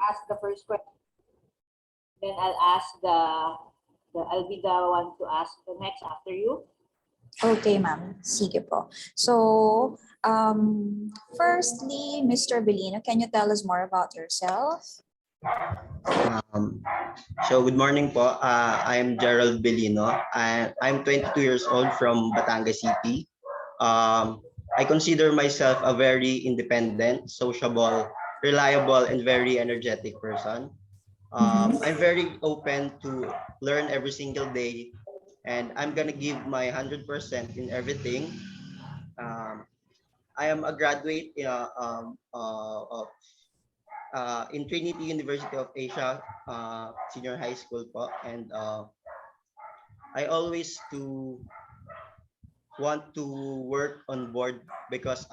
ask the first question. Then I'll be the one to ask the next after you. Okay, ma'am. Sige po. So, firstly, Mr. Bellino, can you tell us more about yourself? So good morning po. I'm Gerald Bellino. I'm 22 years old from Batangas City. I consider myself a very independent, sociable, reliable, and very energetic person. I'm very open to learn every single day, and I'm gonna give my 100% in everything. I am a graduate in Trinity University of Asia Senior High School po, and I always want to work on board because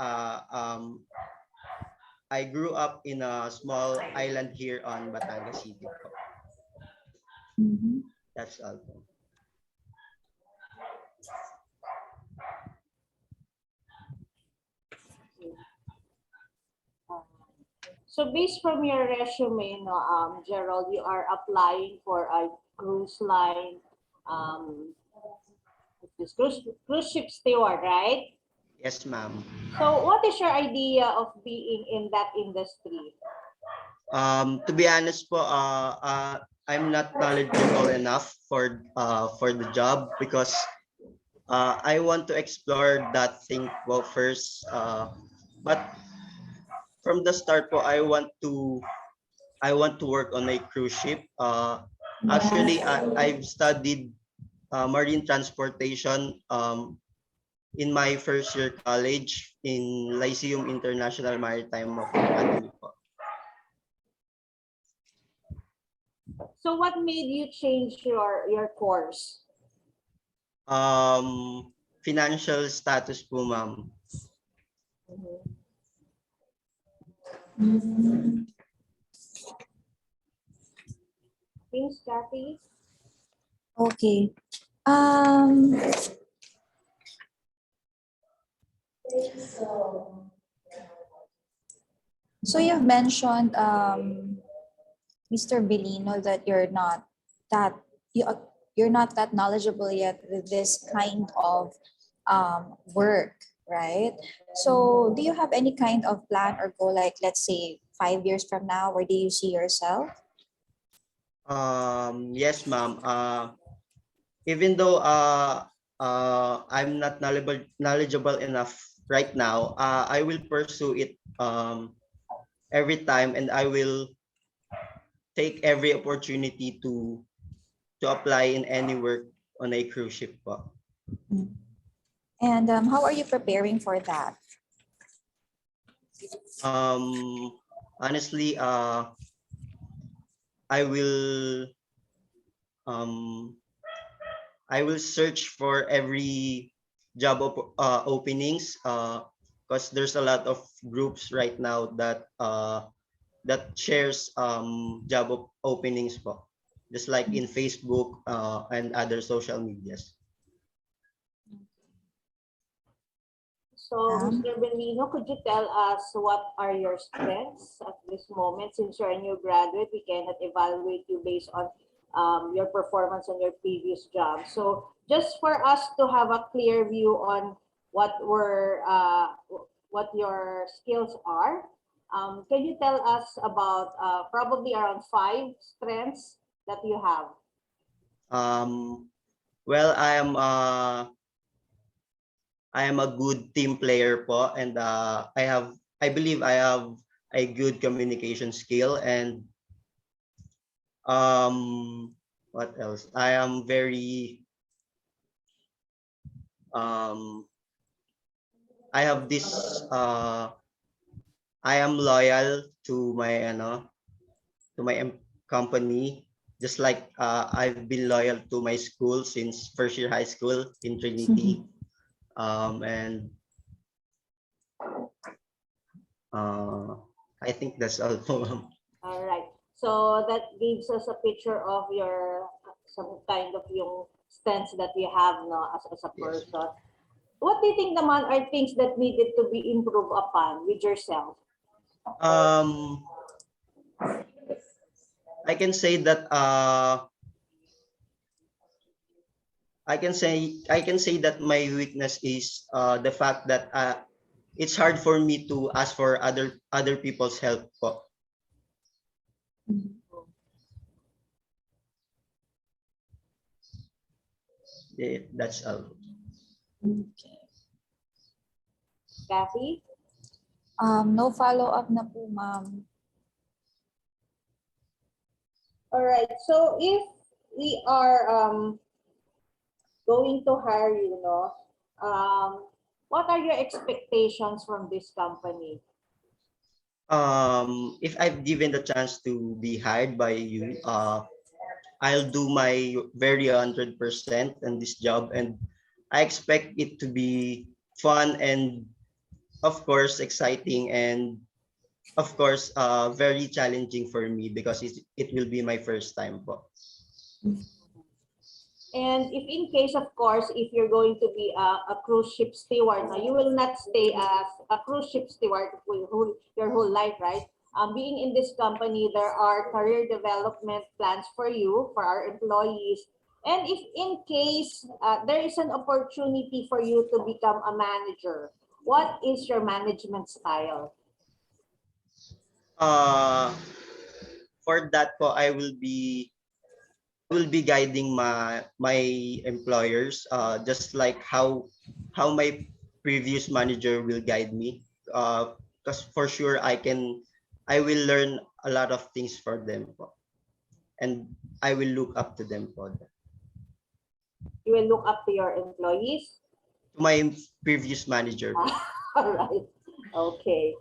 I grew up in a small island here on Batangas City po. That's all po. So based from your resume, Gerald, you are applying for a cruise line, this cruise ship steward, right? Yes, ma'am. So what is your idea of being in that industry? To be honest po, I'm not knowledgeable enough for the job because I want to explore that thing po first. But from the start po, I want to work on a cruise ship. Actually, I've studied marine transportation in my first year college in Lyceum International Maritime Academy po. So what made you change your course? Financial status po, ma'am. Thanks, Kathy. Okay. So you've mentioned, Mr. Bellino, that you're not that knowledgeable yet with this kind of work, right? So do you have any kind of plan or goal, like let's say 5 years from now? Where do you see yourself? Yes, ma'am. Even though I'm not knowledgeable enough right now, I will pursue it every time, and I will take every opportunity to apply in any work on a cruise ship po. And how are you preparing for that? Honestly, I will search for every job openings because there's a lot of groups right now that shares job openings po, just like in Facebook and other social medias. So, Mr. Bellino, could you tell us what are your strengths at this moment? Since you're a new graduate, we cannot evaluate you based on your performance on your previous job. So, just for us to have a clear view on what your skills are, can you tell us about probably around 5 strengths that you have? Well, I am a good team player po, and I believe I have a good communication skill, and what else? I am very I have this I am loyal to my company, just like I've been loyal to my school since first year high school in Trinity. And I think that's all. All right. So that gives us a picture of your some kind of yung stance that you have as a person. Yes. What do you think naman are things that needed to be improved upon with yourself? I can say that I can say that my weakness is the fact that it's hard for me to ask for other people's help po. That's all. Okay. Kathy? No follow-up na po, ma'am. All right. So if we are going to hire you, no, what are your expectations from this company? If I've given the chance to be hired by you, I'll do my very 100% in this job, and I expect it to be fun and of course exciting, and of course very challenging for me because it will be my first time po. And if in case, of course, if you're going to be a cruise ship steward, now you will not stay as a cruise ship steward your whole life, right? Being in this company, there are career development plans for you, for our employees. And if in case there is an opportunity for you to become a manager, what is your management style? Uh, for that po, I will be guiding my employers just like how my previous manager will guide me, because for sure I will learn a lot of things for them po, and I will look up to them po, to You will look up to your employees. my previous manager po. All right. Okay.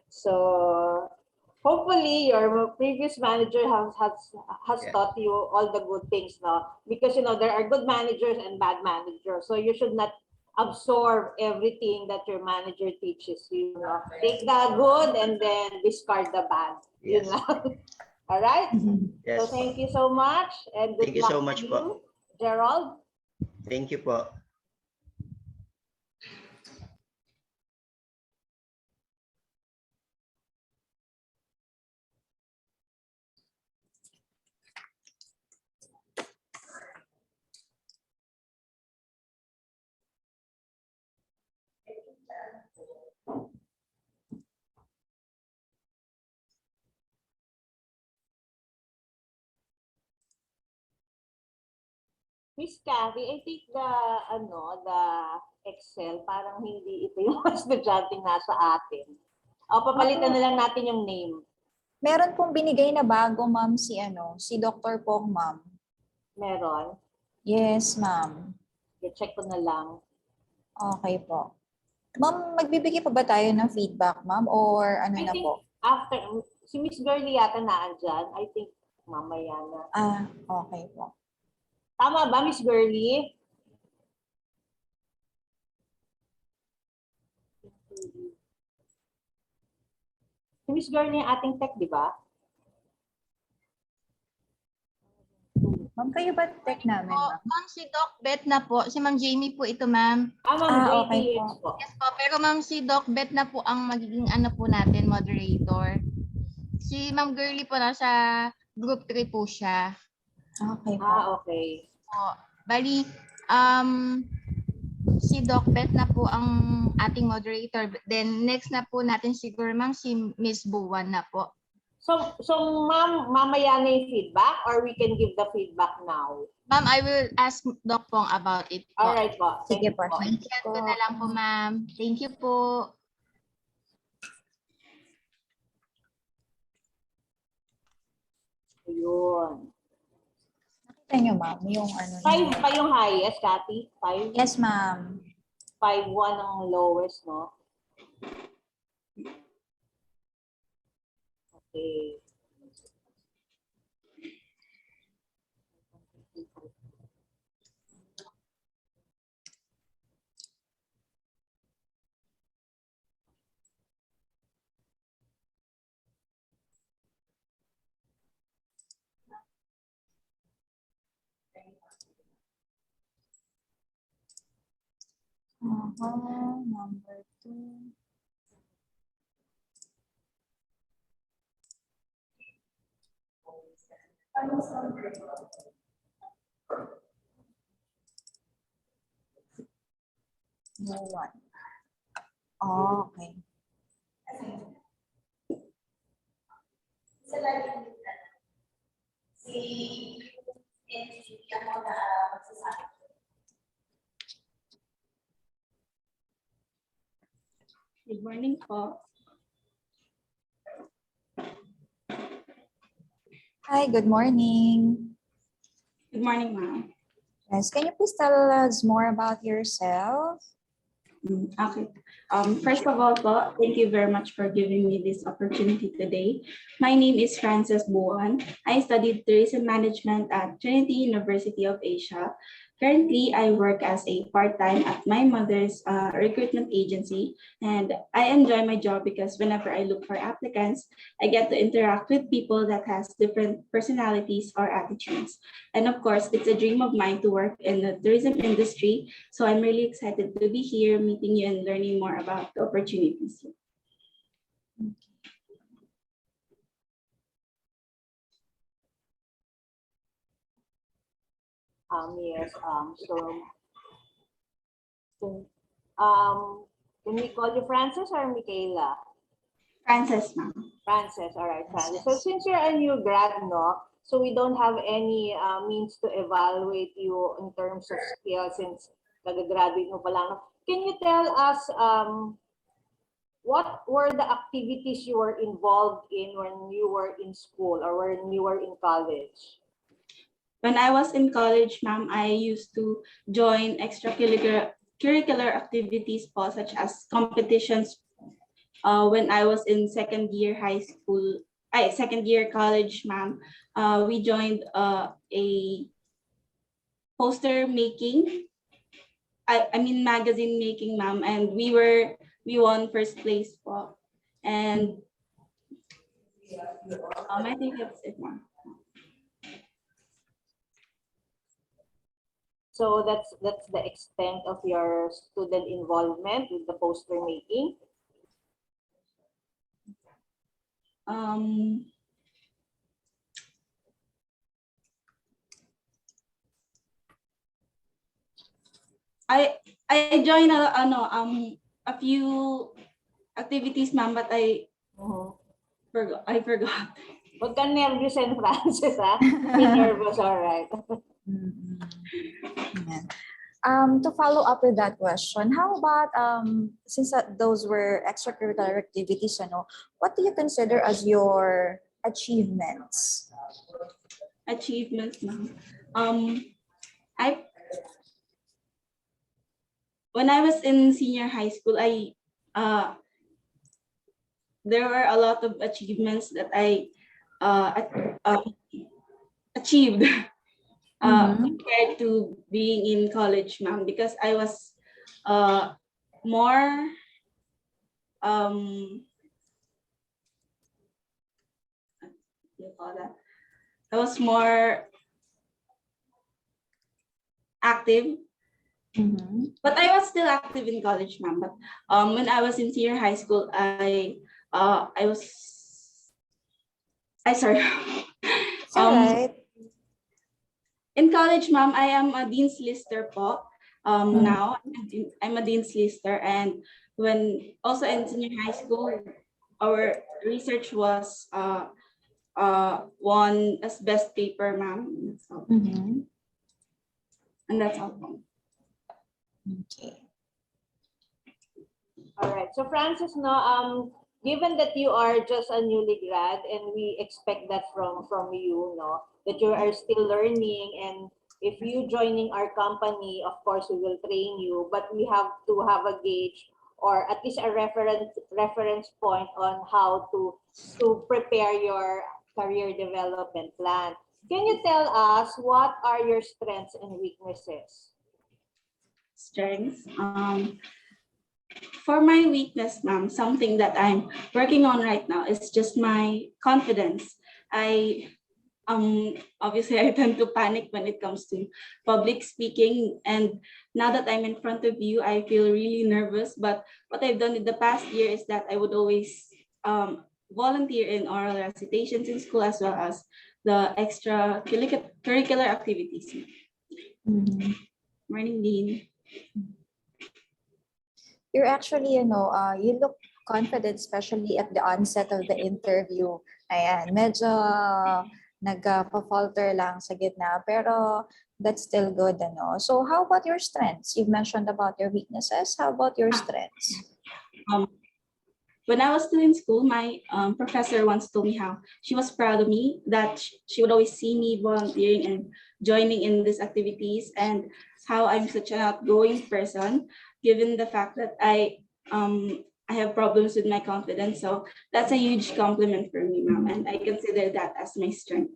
So hopefully your previous manager has Yeah. taught you all the good things now, because there are good managers and bad managers. So you should not absorb everything that your manager teaches you. Take the good and then discard the bad. Yes. All right. Yes So po. thank you so much and good Thank you luck so to much you, po. Gerald. Thank you po. Miss Cathy, I think the Excel, parang hindi ito yung estudyante nasa atin. O, papalitan na lang natin yung name. Meron pong binigay na bago, ma'am, si Dr. Pong, ma'am. Meron. Yes, ma'am. I-check ko na lang. Okay po. Ma'am, magbibigay pa ba tayo ng feedback, ma'am? Or ano I na think po? after, si Miss Girlie yata naandyan. I think mamaya na. Okay po. Tama ba, Miss Girlie? Si Miss Girlie yung ating tech, di ba? Ma'am, kayo ba tech namin, ma'am? Ma'am, si Doc Bet na po. Si Ma'am Jamie po ito, ma'am. Ma'am Okay JP, yes po. Yes po. Pero Ma'am, si Doc Bet na po ang magiging po natin, moderator. Si Ma'am Girlie po nasa group 3 po siya. Okay po. Okay. Po. Bali, si Doc Bet na po ang ating moderator. Then next na po natin siguro ma'am si Miss Buwan na po. So ma'am, mamaya na yung feedback or we can give the feedback now? Ma'am, I will ask Doc Pong about it po. All right po. Thank Sige you po. Thank you I-chat po. ko na lang po ma'am. Thank you po. Ayun. Nakita niyo, ma'am, yung ano. 5 pa yung highest, Cathy? 5? Yes, ma'am. 5-1 ang lowest, no? Okay. Number 2. No one. Oh, okay. Good morning po. Hi, good morning. Good morning, ma'am. Yes, can you please tell us more about yourself? Okay. First of all po, thank you very much for giving me this opportunity today. My name is Frances Buan. I studied tourism management at Trinity University of Asia. Currently, I work as a part-time at my mother's recruitment agency, and I enjoy my job because whenever I look for applicants, I get to interact with people that has different personalities or attitudes. And of course, it's a dream of mine to work in the tourism industry. So I'm really excited to be here, meeting you and learning more about the opportunities here. Yes, can, um, can we call you Francis or Michaela? Frances, ma'am. Francis, all right, Francis. So since you're a new grad, no, so we don't have any means to evaluate you in terms of skills since nag-graduate mo pa lang. No? Can you tell us what were the activities you were involved in when you were in school or when you were in college? When I was in college, ma'am, I used to join extracurricular activities po, such as competitions. When I was in second year college, ma'am, we joined a poster making. I mean magazine making, ma'am, and we won first place po. And I think that's it, ma'am. So that's the extent of your student involvement with the poster making. I joined a few activities, ma'am, but I forgot. Huwag kang nervous and Francis, ha? Be nervous, all right. Yeah. To follow up with that question, how about since those were extracurricular activities, what do you consider as your achievements? Achievements, ma'am. When I was in senior high school, there were a lot of achievements that I achieved compared to being in college, ma'am, because I was more I was more active. But I was still active in college, ma'am. But when I was in senior high school, I sorry. It's all right. In college, ma'am, I am a dean's lister po. Now I'm a dean's lister, and when also in senior high school, our research was won as best paper, ma'am. And that's all. Okay. All right. So Francis, no, given that you are just a newly grad and we expect that from you, no, that you are still learning, and if you joining our company, of course we will train you, but we have to have a gauge or at least a reference point on how to prepare your career development plan. Can you tell us what are your strengths and weaknesses? Strengths. For my weakness, ma'am, something that I'm working on right now is just my confidence. Obviously I tend to panic when it comes to public speaking, and now that I'm in front of you, I feel really nervous. But what I've done in the past year is that I would always volunteer in oral recitations in school, as well as the extra curricular activities. Mhm. Morning, Dean. You're actually, you look confident, especially at the onset of the interview. Ayan, medyo nagpa-falter lang sa gitna, pero that's still good, ano? So how about your strengths? You've mentioned about your weaknesses. How about your strengths? When I was still in school, my professor once told me how she was proud of me, that she would always see me volunteering and joining in these activities, and how I'm such an outgoing person, given the fact that I have problems with my confidence. So that's a huge compliment for me, ma'am, and I consider that as my strength.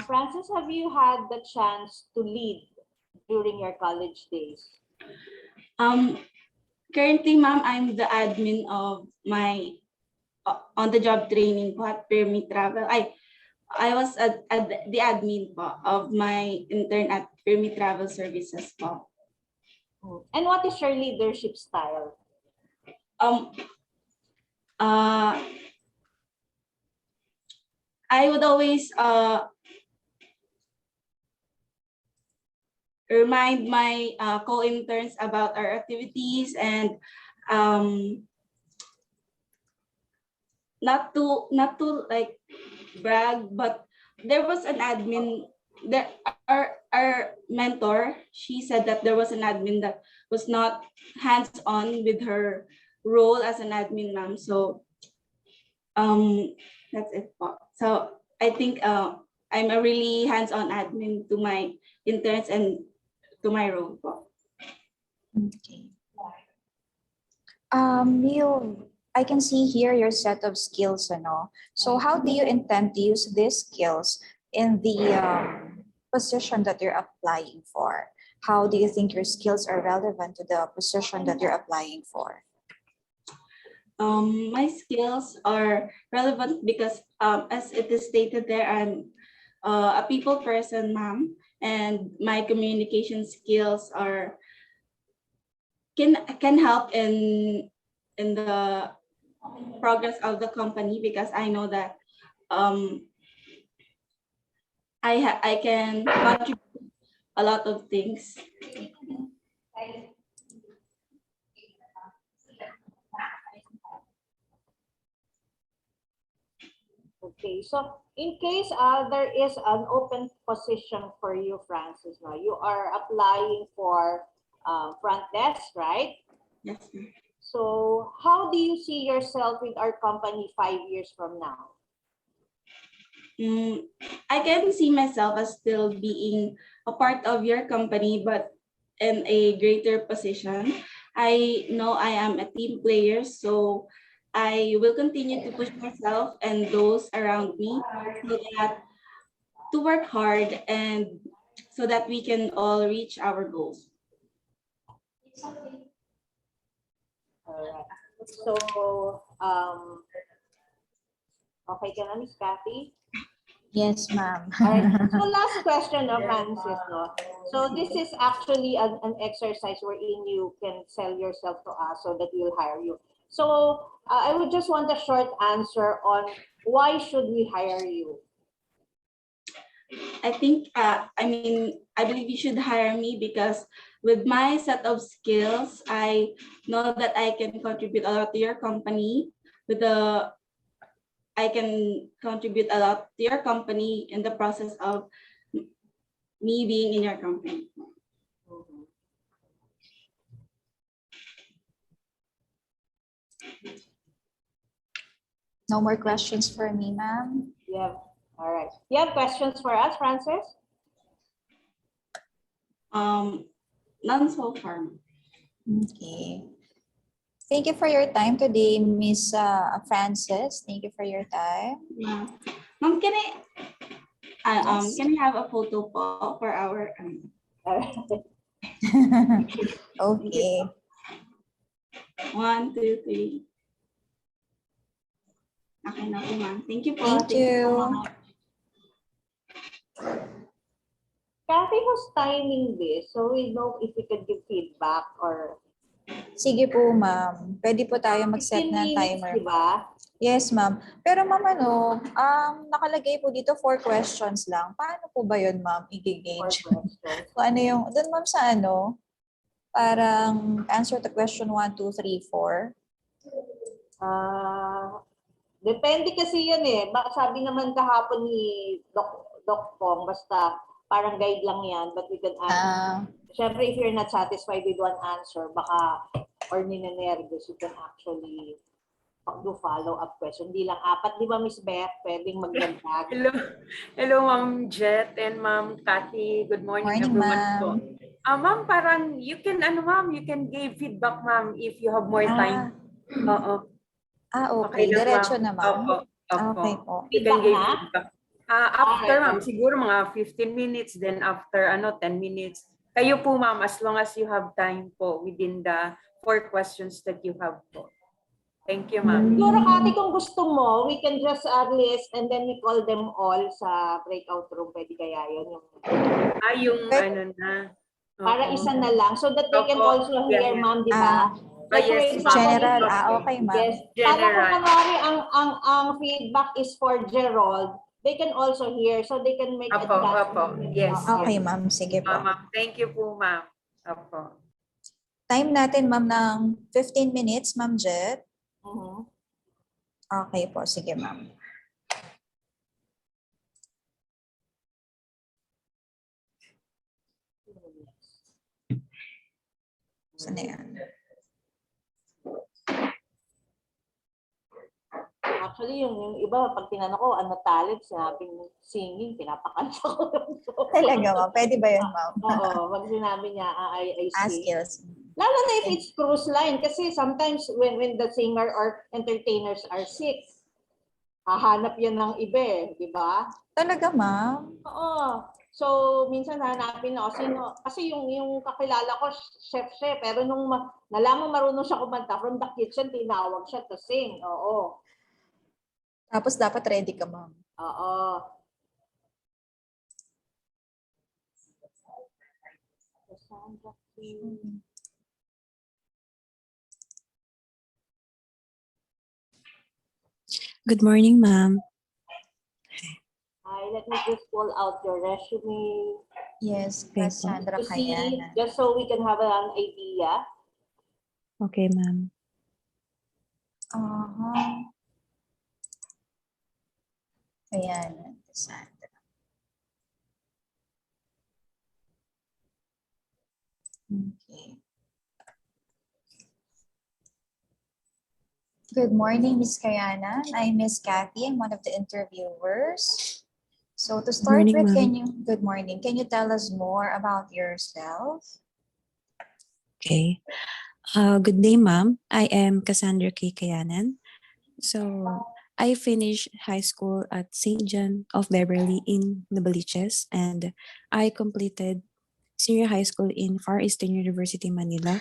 Francis, have you had the chance to lead during your college days? Currently, ma'am, I'm the admin of my on-the-job training po at Permi Travel. I was the admin po of my intern at Permi Travel Services po. And what is your leadership style? I would always remind my co-interns about our activities, and not to like brag, but there was an admin that our mentor, she said that there was an admin that was not hands-on with her role as an admin, ma'am. So that's it po. So I think I'm a really hands-on admin to my interns and to my role po. Okay. I can see here your set of skills, ano? So how do you intend to use these skills in the position that you're applying for? How do you think your skills are relevant to the position that you're applying for? My skills are relevant because as it is stated there, I'm a people person, ma'am, and my communication skills can help in the progress of the company, because I know that I can contribute a lot of things. Okay, so in case there is an open position for you, Francis, now you are applying for front desk, right? Yes, ma'am. So how do you see yourself with our company 5 years from now? I can see myself as still being a part of your company, but in a greater position. I know I am a team player, so I will continue to push myself and those around me so that to work hard, and so that we can all reach our goals. All right. So, okay ka na, Miss Kathy? Yes, ma'am. All right. So last question of Francis, no? So this is actually an exercise wherein you can sell yourself to us so that we'll hire you. So I would just want a short answer on why should we hire you? I think, I believe you should hire me because with my set of skills, I know that I can contribute a lot to your company. I can contribute a lot to your company in the process of me being in your company. No more questions for me, ma'am. Yeah. All right. You have questions for us, Francis? None so far. Okay. Thank you for your time today, Miss Frances. Thank you for your time. Yeah. Ma'am, can Yes. I have a photo po for our Okay. 1, 2, 3. Okay na po, ma'am. Thank you po. Thank you. so much. Kathy was timing this, so we know if we could give feedback or Sige po, ma'am. Pwede po tayo 15 mag-set ng minutes, timer. di ba? Yes, ma'am. Pero ma'am, nakalagay po dito 4 questions lang. Paano po ba yun, ma'am, For i-gauge? questions. So ano yung, doon ma'am sa parang answer to question 1, 2, 3, 4. Depende kasi yun eh. Sabi naman kahapon ni Doc Pong, basta parang guide lang yan, but we can ask. Siyempre, if you're not satisfied with one answer, baka, or ninenervous, you can actually do follow-up question. Hindi lang apat, di ba, Miss Beth? Pwedeng magdagdag. Hello, hello Ma'am Jet and Ma'am Cathy. Good morning, Morning, everyone po. ma'am. Ma'am, parang you can you can give feedback ma'am if you have more time. Oo. Okay. lang, Diretso ma'am. na, ma'am. Opo. Okay po. You can Feedback give na? feedback. After Alright. ma'am, siguro mga 15 minutes, then after 10 minutes. Kayo po ma'am, as long as you have time po within the 4 questions that you have po. Thank you ma'am. Siguro, Kati, kung gusto mo, we can just list and then we call them all sa breakout room. Pwede kaya yun? Yung na. Para Oo. isa na lang so that they can Opo. also hear, Yeah. ma'am, di ba? Like, for Yes, example, General, if- okay, ma'am. Yes. Para kung General. kunwari ang feedback is for Gerald, they can also hear so they can make Opo. adjustments. Yes. Okay, ma'am. Sige po. Ma'am, thank you po, ma'am. Opo. Time natin, ma'am, ng 15 minutes, ma'am Jet. Mhm. Okay po. Sige, ma'am. Saan na yan? Actually, yung iba, pag tinanong ko, ano talent, sinabing singing, pinapakanta ko. Talaga, ma'am. Pwede ba yun, ma'am? Oo, pag sinabi niya, I sing. Skills. Lalo na if it's cruise line, kasi sometimes when the singer or entertainers are sick, hahanap yan ng iba eh, di ba? Talaga, ma'am? Oo. So, minsan hanapin na, sino, kasi yung kakilala ko, chef siya, pero nung nalaman marunong siya kumanta, from the kitchen, tinawag siya to sing. Oo. Tapos dapat ready ka, ma'am. Oo. Good morning, ma'am. Hi, let me just pull out your resume Yes, Okay po. Cassandra to see, Kayana. just so we can have an idea. Okay, ma'am. Ayan, Cassandra. Okay. Good morning, Miss Kayana. I'm Miss Kathy. I'm one of the interviewers. So to start Morning, with, ma'am. good morning. Can you tell us more about yourself? Okay. Good day, ma'am. I am Cassandra K. Kayanan. So, I finished high school at St. John of Beverly in Novaliches, and I completed senior high school in Far Eastern University, Manila.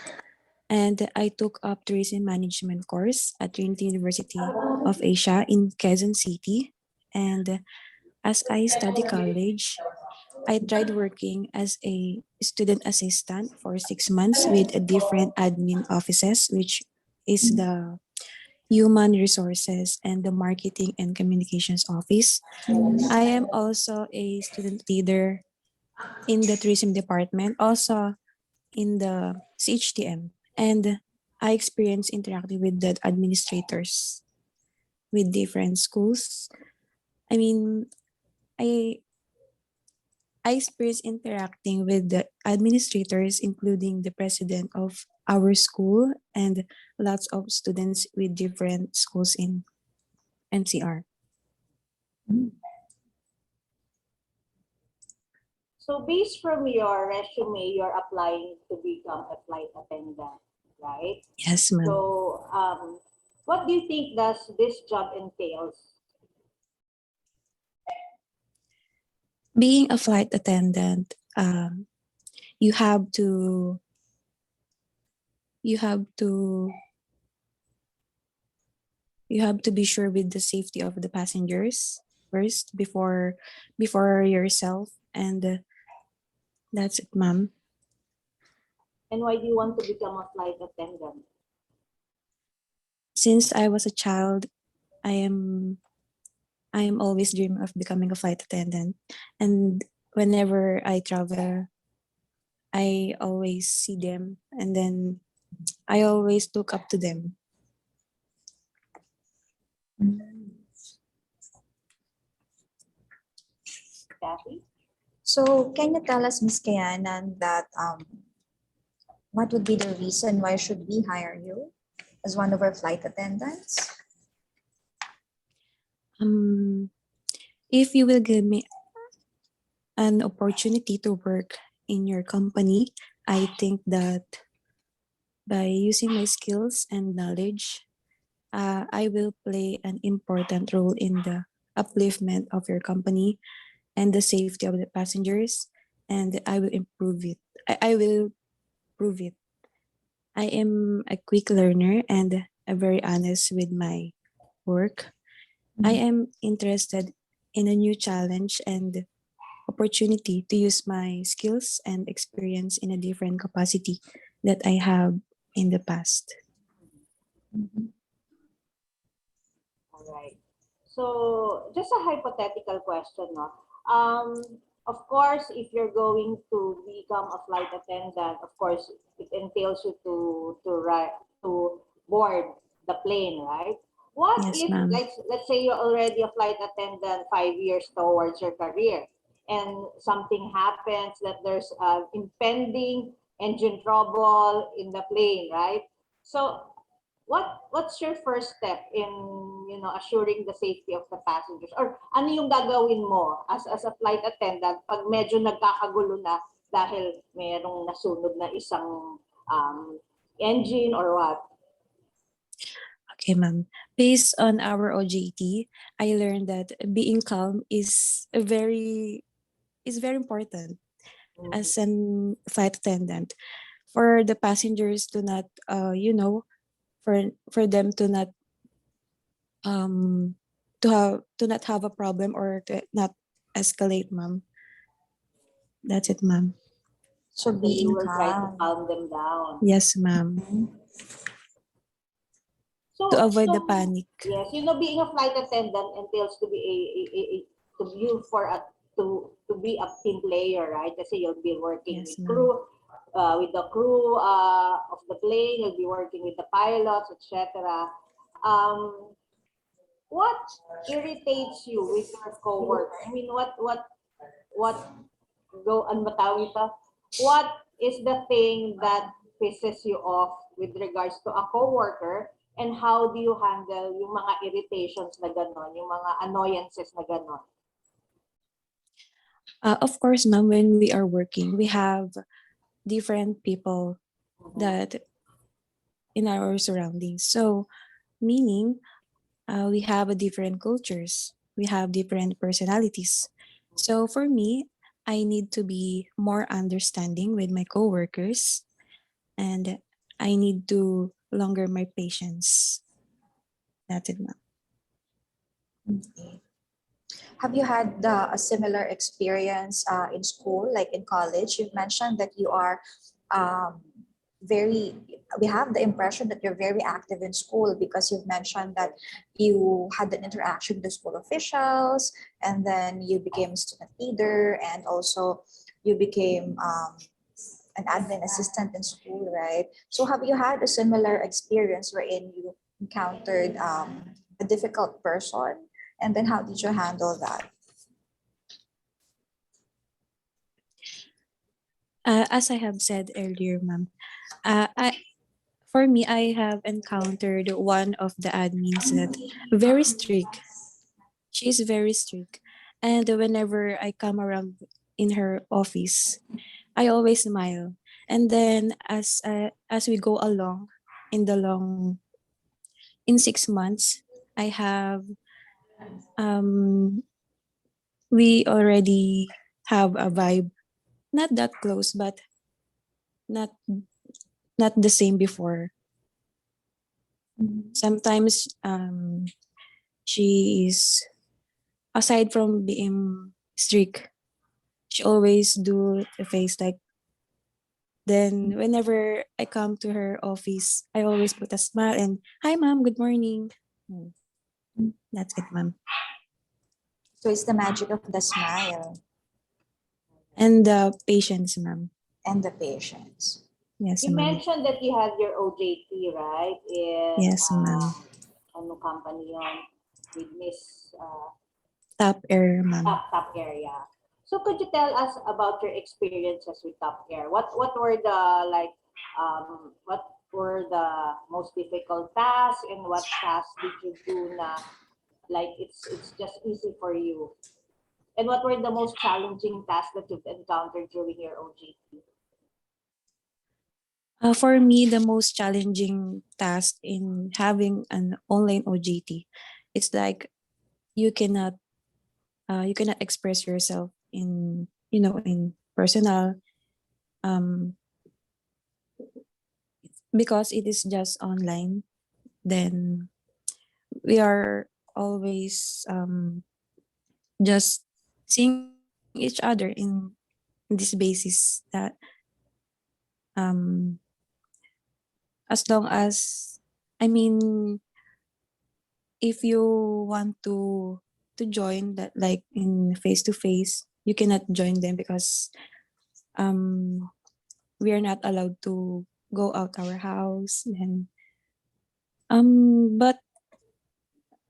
And I took up tourism management course at Trinity University of Asia in Quezon City. And as I study college, I tried working as a student assistant for 6 months with a different admin offices, which is the Human Resources and the Marketing and Communications Office. I am also a student leader in the tourism department, also in the CHTM. And I experienced interacting with the administrators with different schools. I mean, I experienced interacting with the administrators, including the president of our school and lots of students with different schools in NCR. So based from your resume, you're applying to become a flight attendant, right? Yes, ma'am. So what do you think does this job entails? Being a flight attendant, you have to be sure with the safety of the passengers first before yourself, and that's it, ma'am. And why do you want to become a flight attendant? Since I was a child, I am always dreaming of becoming a flight attendant. And whenever I travel, I always see them, and then I always look up to them. Kathy? So can you tell us, Miss Kayanan, that what would be the reason why should we hire you as one of our flight attendants? If you will give me an opportunity to work in your company, I think that by using my skills and knowledge, I will play an important role in the upliftment of your company and the safety of the passengers, and I will improve it. I will prove it. I am a quick learner and very honest with my work. I am interested in a new challenge and opportunity to use my skills and experience in a different capacity that I have in the past. All right. So just a hypothetical question, no? Of course, if you're going to become a flight attendant, of course, it entails you to board the plane, right? What Yes, if, ma'am. let's say you're already a flight attendant 5 years towards your career, and something happens that there's impending engine trouble in the plane, right? So what's your first step in assuring the safety of the passengers, or ano yung gagawin mo as a flight attendant pag medyo nagkakagulo na dahil mayroong nasunod na isang engine or what? Okay, ma'am. Based on our OJT, I learned that being calm is very important as an flight attendant for the passengers to not for them to not have a problem or to not escalate, ma'am. That's it, ma'am. So So you being will try to calm. calm them down. Yes, ma'am. So, To avoid the so panic. yes, being a flight attendant entails to be to you for a to be a team player, right? Kasi you'll be working Yes, with ma'am. with the crew of the plane. You'll be working with the pilots, etc. Um, what irritates you with your coworker? I mean, what go ano ba tawag ito? What is the thing that pisses you off with regards to a coworker, and how do you handle yung mga irritations na gano'n, yung mga annoyances na gano'n? Of course, ma'am, when we are working, we have different people that in our surroundings. So, meaning we have a different cultures, we have different personalities. So for me, I need to be more understanding with my coworkers, and I need to longer my patience. That's it, ma'am. Okay. Have you had a similar experience in school, like in college? You've mentioned that you are um, very, we have the impression that you're very active in school because you've mentioned that you had an interaction with the school officials, and then you became a student leader, and also you became an admin assistant in school, right? So have you had a similar experience wherein you encountered a difficult person, and then how did you handle that? As I have said earlier, ma'am, for me, I have encountered one of the admins that very strict. She's very strict, and whenever I come around in her office, I always smile. And then as we go along in the long in 6 months, I have um we already have a vibe, not that close, but not not the same before. Sometimes she is, aside from being strict, she always do the face like Then whenever I come to her office, I always put a smile and, "Hi, ma'am. Good morning." Mm, That's it, ma'am. So it's the magic of the smile And the patience, ma'am. and the patience. Yes, You ma'am. mentioned that you had your OJT, right? In Yes, ma'am. ano company yon with Miss Top air, ma'am. Top Area. So could you tell us about your experiences with Top Air? What were the like what were the most difficult tasks and what tasks did you do na like it's just easy for you? And what were the most challenging tasks that you've encountered during your OJT? For me, the most challenging task in having an online OJT, it's like you cannot you cannot express yourself in in personal, um because it is just online. Then we are always just seeing each other in this basis that um as long as, I mean, if you want to join that like in face to face, you cannot join them because um we are not allowed to go out our house. And but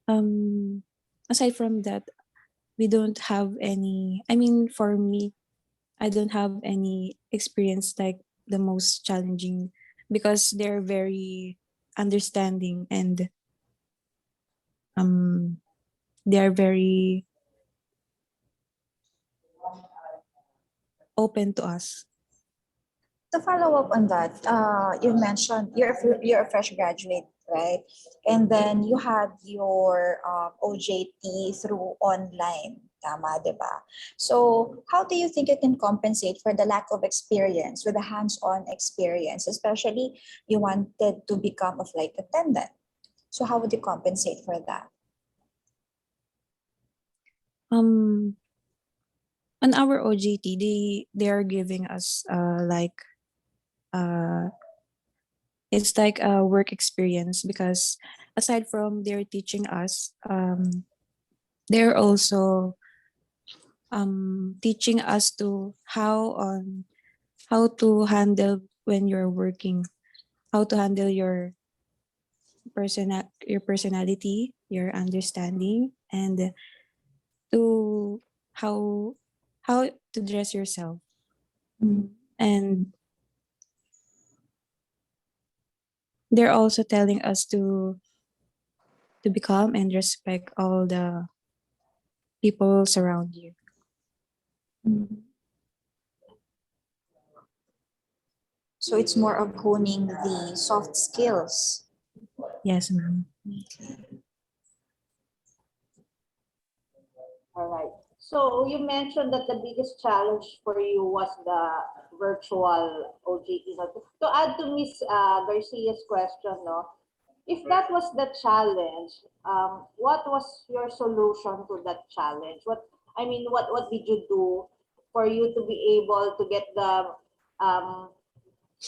um aside from that, we don't have any, I mean, for me, I don't have any experience like the most challenging, because they're very understanding, and um they are very open to us. To follow up on that, you mentioned you're a fresh graduate, right? And then you had your OJT through online, tama, di ba? So how do you think you can compensate for the lack of experience with a hands-on experience, especially you wanted to become a flight attendant? So how would you compensate for that? Um on our OJT, they are giving us uh it's like a work experience, because aside from their teaching us, they're also teaching us to how to handle when you're working, how to handle your personality, your understanding, and to how how to dress yourself. Mm. And they're also telling us to be calm and respect all the people surround you. Mm. So it's more of honing the soft skills. Yes, ma'am. All right. So you mentioned that the biggest challenge for you was the virtual OJT. No? To add to Miss Garcia's question, no, if that was the challenge, what was your solution to that challenge? What did you do for you to be able to get the um,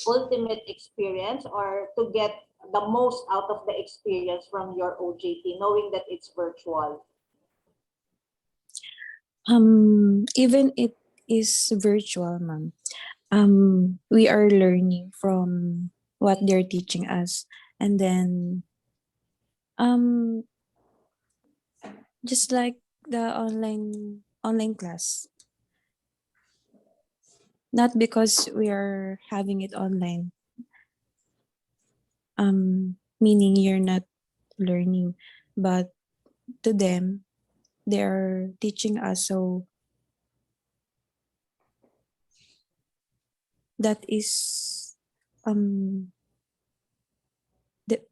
ultimate experience or to get the most out of the experience from your OJT, knowing that it's virtual? Even it is virtual, ma'am. We are learning from what they're teaching us, and then um, just like the online class, not because we are having it online, meaning you're not learning, but to them, they are teaching us. So that is um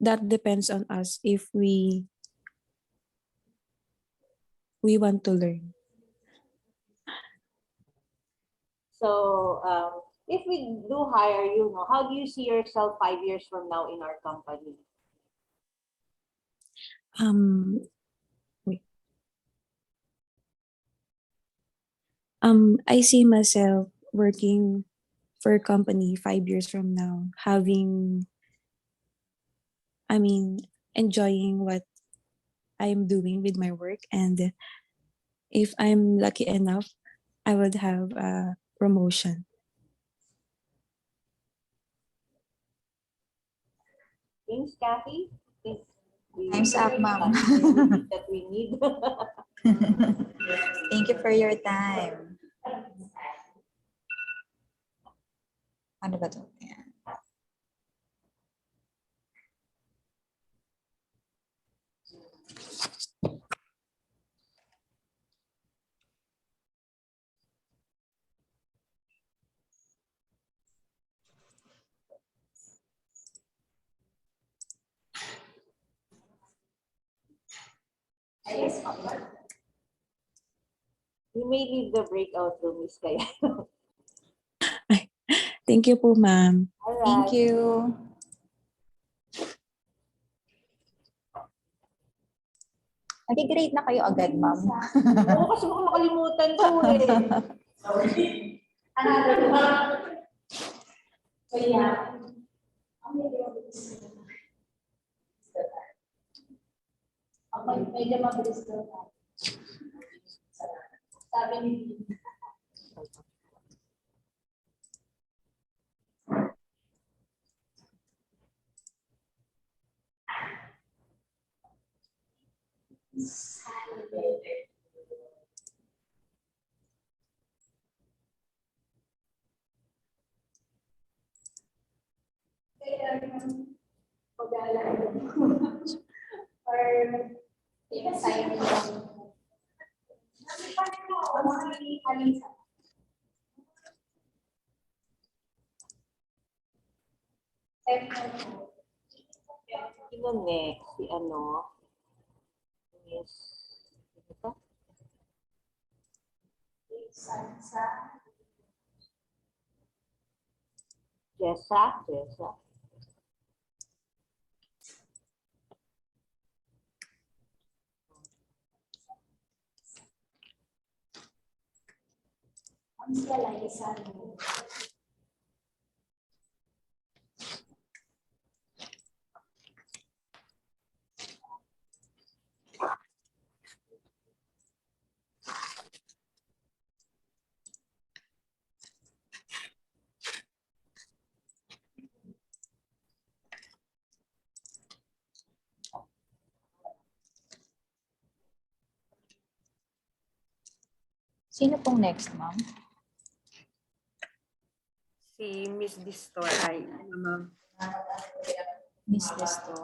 that depends on us if we want to learn. So, if we do hire you, no, how do you see yourself 5 years from now in our company? Um, wait. I see myself working for a company 5 years from now, enjoying what I'm doing with my work. And if I'm lucky enough, I would have a promotion. Thanks, Kathy. Think we Time's up, ma'am. that we need. Thank you for your time. Ano ba to? Ayan. You may leave the breakout room, Miss Kaya. Thank you po, ma'am. Alright. Thank you. Nag-grade na kayo agad, ma'am. Oo, kasi baka makalimutan ko eh. Sino next? Si ano? Yes. Ito? Jessa. Sino pong next, ma'am? Si Miss Distor ay, ano ma'am? Miss Listo.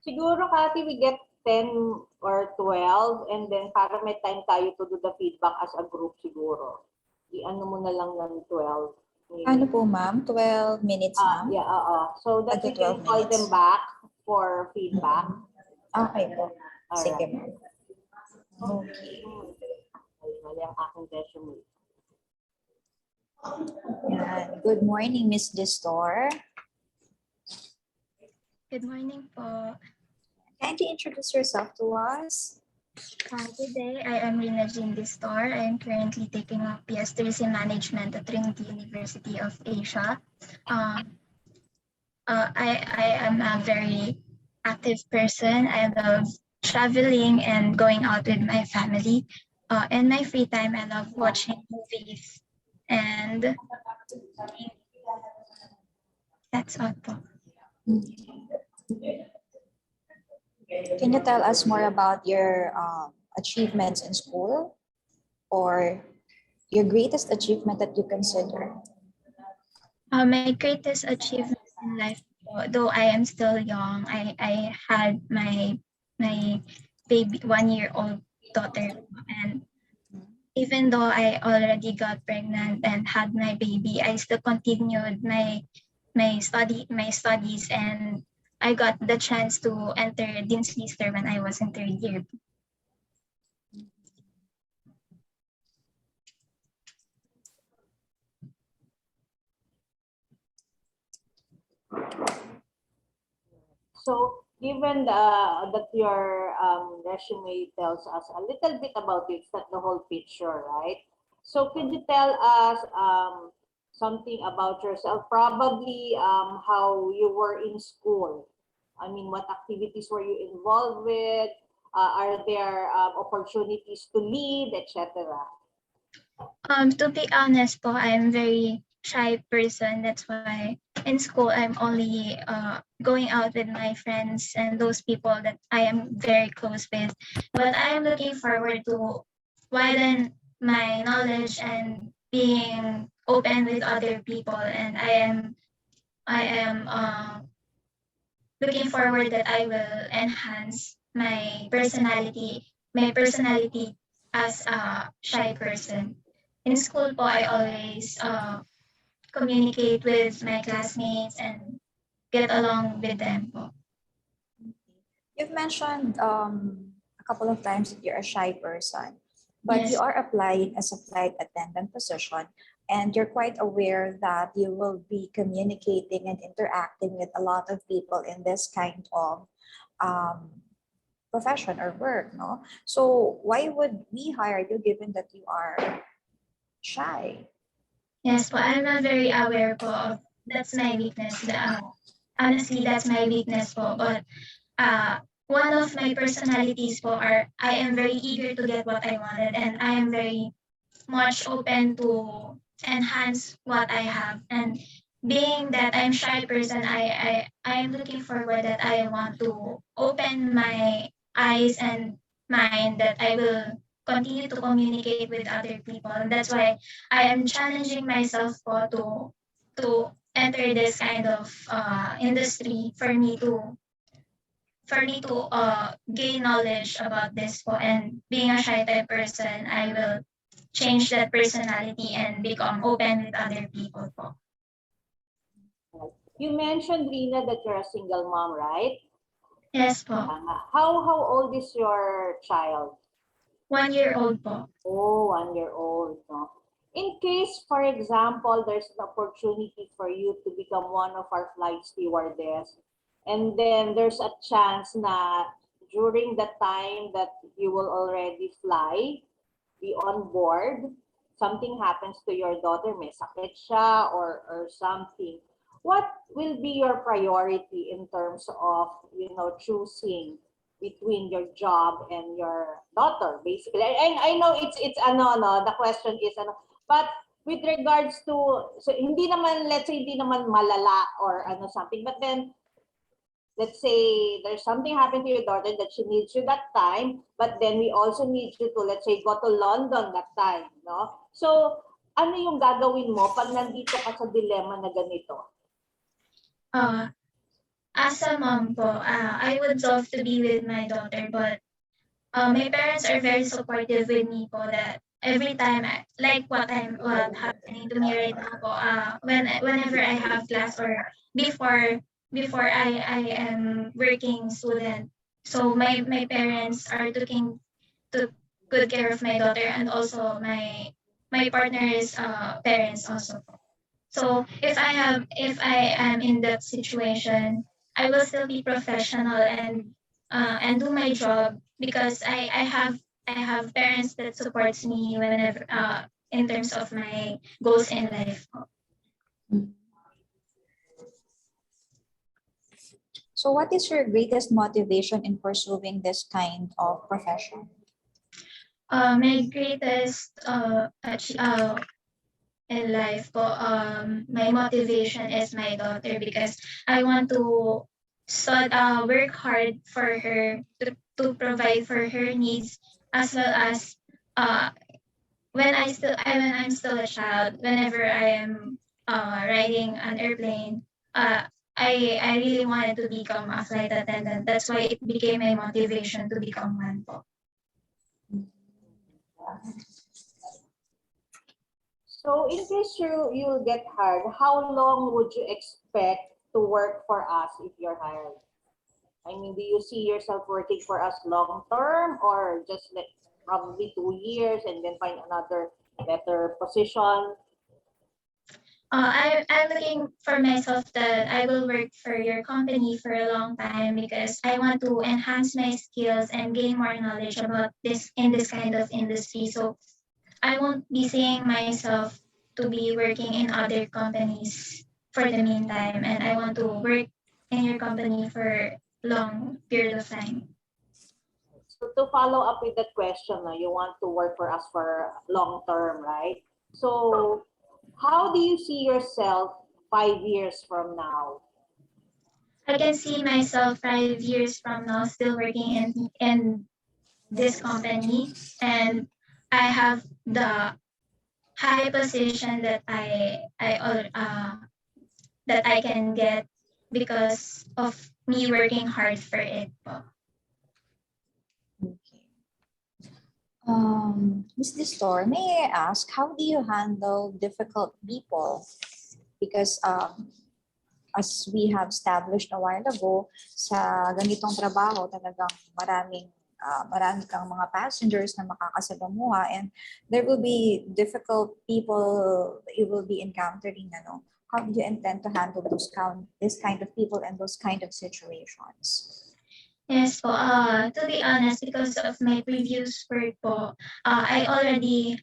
Siguro, Kathy, we get 10 or 12 and then para may time tayo to do the feedback as a group siguro. I-ano mo na lang ng 12. Ano po, ma'am? 12 minutes, ma'am? Yeah, so that we Tagto can 12 call minutes. them back for feedback. Okay po. Sige, Alright. ma'am. Okay. Mali ang aking resume. Yan. Good morning, Miss Distor. Good morning po. Kindly introduce yourself to us. Today, I am Rina Jean Distor. I am currently taking up PhD in Management at Trinity University of Asia. I am a very active person. I love traveling and going out with my family. In my free time, I love watching movies. And that's all po. Can you tell us more about your achievements in school or your greatest achievement that you consider? My greatest achievement in life, though I am still young, I had my baby, 1-year-old daughter, and even though I already got pregnant and had my baby, I still continued my studies, and I got the chance to enter Dean's Lister when I was in 3rd year. So given that your resume tells us a little bit about it, it's not the whole picture, right? So could you tell us something about yourself? Probably how you were in school. I mean, what activities were you involved with? Are there opportunities to lead, etc.? To be honest po, I'm very shy person. That's why in school I'm only going out with my friends and those people that I am very close with. But I am looking forward to widen my knowledge and being open with other people. And I am looking forward that I will enhance my personality as a shy person. In school po, I always communicate with my classmates and get along with them po. You've mentioned a couple of times that you're a shy person, but Yes. you are applying as a flight attendant position, and you're quite aware that you will be communicating and interacting with a lot of people in this kind of um, profession or work, no? So why would we hire you given that you are shy? Yes po, I'm not very aware po of that's my weakness. Honestly, that's my weakness po. But one of my personalities po are I am very eager to get what I wanted and I am very much open to enhance what I have. And being that I'm shy person, I am looking forward that I want to open my eyes and mind that I will continue to communicate with other people. And that's why I am challenging myself po to enter this kind of industry for me to gain knowledge about this po. And being a shy type person, I will change that personality and become open with other people po. You mentioned, Rina, that you're a single mom, right? Yes po. How old is your child? 1 year old po. Oh, 1 year old. No? In case, for example, there's an opportunity for you to become one of our flight stewardess, and then there's a chance na during the time that you will already fly, be on board, something happens to your daughter, may sakit siya or something. What will be your priority in terms of, choosing between your job and your daughter, basically? I know it's ano, no, the question is ano, but with regards to, so hindi naman, let's say, hindi naman malala or ano something, but then let's say there's something happened to your daughter that she needs you that time, but then we also need you to, let's say, go to London that time, no? So, ano yung gagawin mo pag nandito ka sa dilemma na ganito? As a mom po, I would love to be with my daughter, but my parents are very supportive with me po that every time, like what happening to me right now po, whenever I have class or before I am working student. So my parents are looking to good care of my daughter and also my partner's parents also. So if I am in that situation, I will still be professional and do my job because I have parents that supports me whenever in terms of my goals in life. So what is your greatest motivation in pursuing this kind of profession? My greatest in life po, my motivation is my daughter because I want to work hard for her to provide for her needs as well as uh, when I'm still a child, whenever I am riding an airplane, I really wanted to become a flight attendant. That's why it became my motivation to become one po. So in case you'll get hired, how long would you expect to work for us if you're hired? I mean, do you see yourself working for us long term or just like probably 2 years and then find another better position? I'm looking for myself that I will work for your company for a long time because I want to enhance my skills and gain more knowledge about this in this kind of industry. So I won't be seeing myself to be working in other companies for the meantime, and I want to work in your company for long period of time. So to follow up with that question, no, you want to work for us for long term, right? So how do you see yourself 5 years from now? I can see myself 5 years from now still working in this company, and I have the high position that I can get because of me working hard for it po. Okay. Ms. Distor, may I ask, how do you handle difficult people? Because as we have established a while ago, sa ganitong trabaho, talagang marami kang mga passengers na makakasalamuha, and there will be difficult people that you will be encountering. Ano? How do you intend to handle this kind of people and those kind of situations? Yes po, to be honest, because of my previous work po, I already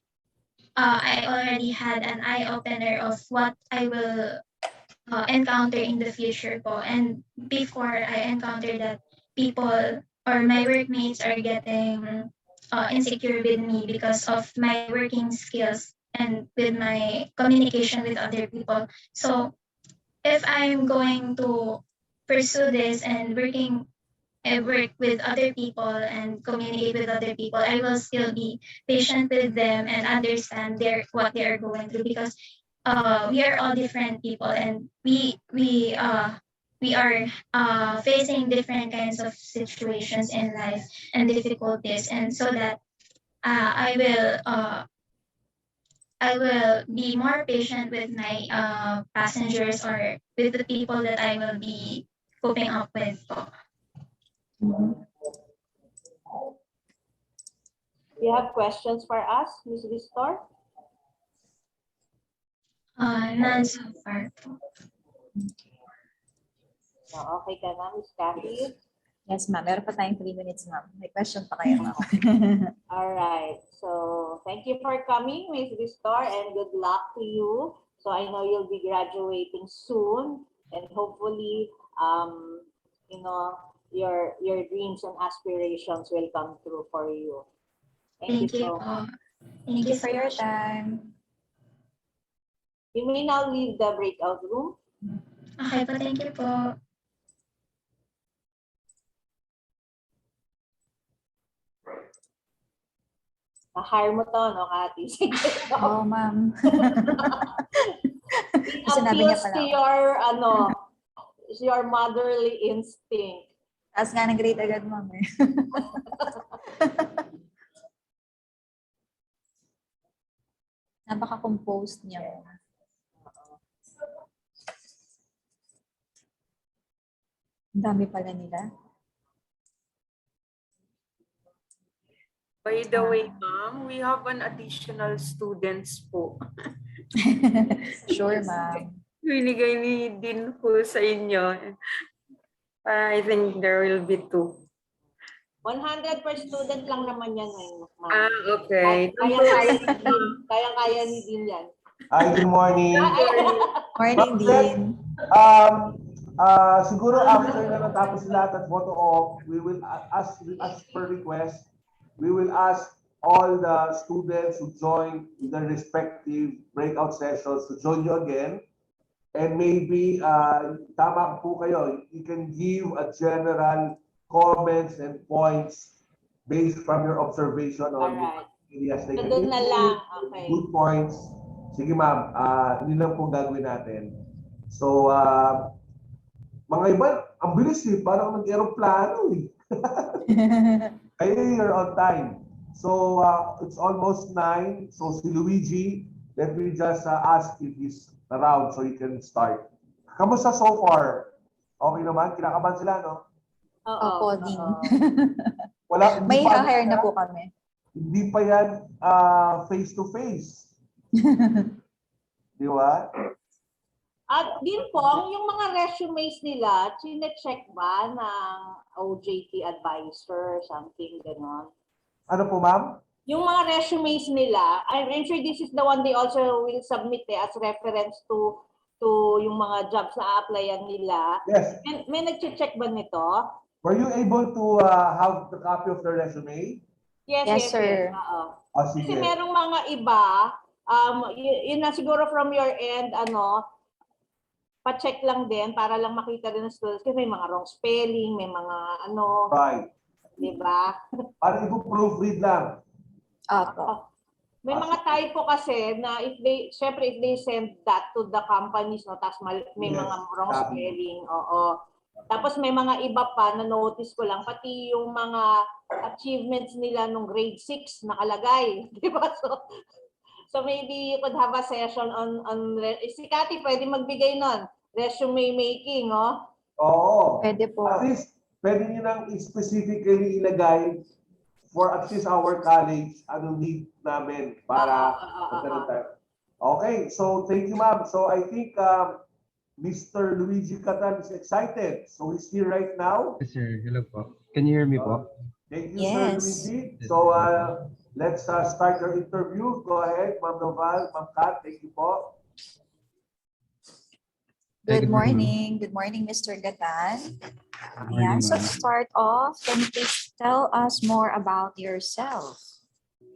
had an eye opener of what I will encounter in the future po. And before I encounter that people or my workmates are getting insecure with me because of my working skills and with my communication with other people. So if I'm going to pursue this and work with other people and communicate with other people, I will still be patient with them and understand what they are going through because we are all different people and we are facing different kinds of situations in life and difficulties, and so that I will be more patient with my passengers or with the people that I will be coping up with po. You have questions for us, Ms. Distor? None so far po. No, okay ka na, Ms. Cathy? Yes, ma'am. Meron pa tayong 3 minutes, ma'am. May question pa kayo, ma'am. All right. So thank you for coming, Ms. Distor, and good luck to you. So I know you'll be graduating soon, and hopefully, you know, your dreams and aspirations will come true for you. Thank you so much. Thank you for your time. You may now leave the breakout room. Okay po, thank you po. Na-hire mo to, no, Cathy? Sige. Oo, ma'am. It Sinabi niya appeals pala. to your motherly instinct. Taas nga ng grade agad, ma'am. Napaka-composed niya. Ang dami pala nila. By the way, ma'am, we have an additional students po. Sure, ma'am. Binigay ni Dean po sa inyo. I think there will be 2. 100 per student lang naman yan, ma'am. Okay. Kaya ni Dean yan. Hi, good morning. Morning, Dean. Siguro after na natapos lahat at photo off, we will ask per request, we will ask all the students who join their respective breakout sessions to join you again. And maybe, tama po kayo, you can give a general comments and points based from your observation on areas they can Doon na lang. Okay. good points. Sige ma'am, yun lang po gagawin natin. So, mga iba, ang bilis eh, parang nag-aeroplano eh. Kayo, you're on time. So, it's almost 9. So, si Luigi, let me just ask if he's around so you can start. Kamusta so far? Okay naman? Kinakabahan sila, no? Opo, Dean. Wala, May hire na po kami. Hindi pa yan face-to-face. Di ba? At din po, yung mga resumes nila, chine-check ba ng OJT advisor, something gano'n? Ano po, ma'am? Yung mga resumes nila, I'm sure this is the one they also will submit as reference to yung mga jobs na applyan nila. Yes. May nag-check ba nito? Were you able to have the copy of the resume? Yes, sir. Oo. Oh, Kasi sige. merong mga iba, yun na siguro from your end, pa-check lang din para lang makita din ng students kasi may mga wrong spelling, may mga Right. di ba? Para i-proofread lang. Opo. May mga typo kasi na if they send that to the companies, no, tapos may Yes, mga wrong tama. spelling, oo. Tapos may mga iba pa na notice ko lang, pati yung mga achievements nila nung grade 6 nakalagay, di ba? So maybe you could have a session on si Cathy pwede magbigay nun, resume making, oh. Oo. Pwede po. At least, pwede nyo nang specifically ilagay for at least our college, ano need namin para magkaroon tayo. Okay, so thank you, ma'am. So I think Mr. Luigi Catan is excited. So he's here right now. Yes, sir. Hello po. Can you hear me po? Thank you, Yes. Sir Luigi. So let's start your interview. Go ahead, Ma'am Noval, Ma'am Kat. Thank you po. Good good morning. morning. Good morning, Mr. Gatan. Good morning, Ayan, so to ma'am. start off, can you please tell us more about yourself?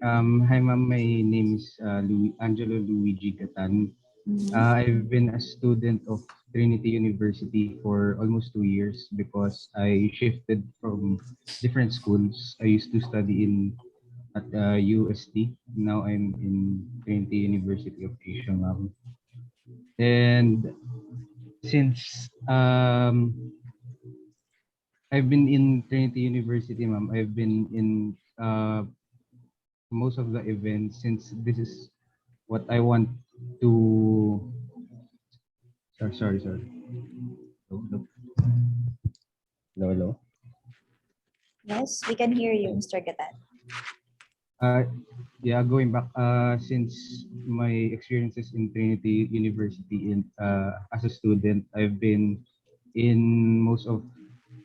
Hi, ma'am. My name is Angelo Luigi Gatan. I've been a student of Trinity University for almost 2 years because I shifted from different schools. I used to study at UST. Now I'm in Trinity University of Asia, ma'am. And since I've been in Trinity University, ma'am, I've been in most of the events since this is what I want to. Sorry. Hello. Yes, we can hear you, Mr. Gatan. Yeah, going back, since my experiences in Trinity University as a student, I've been in most of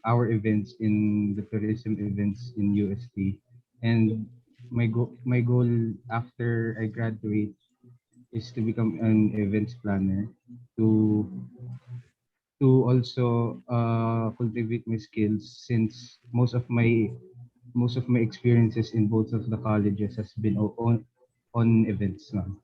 our events in the tourism events in UST. And my goal after I graduate is to become an events planner to also cultivate my skills since most of my experiences in both of the colleges has been on events, ma'am.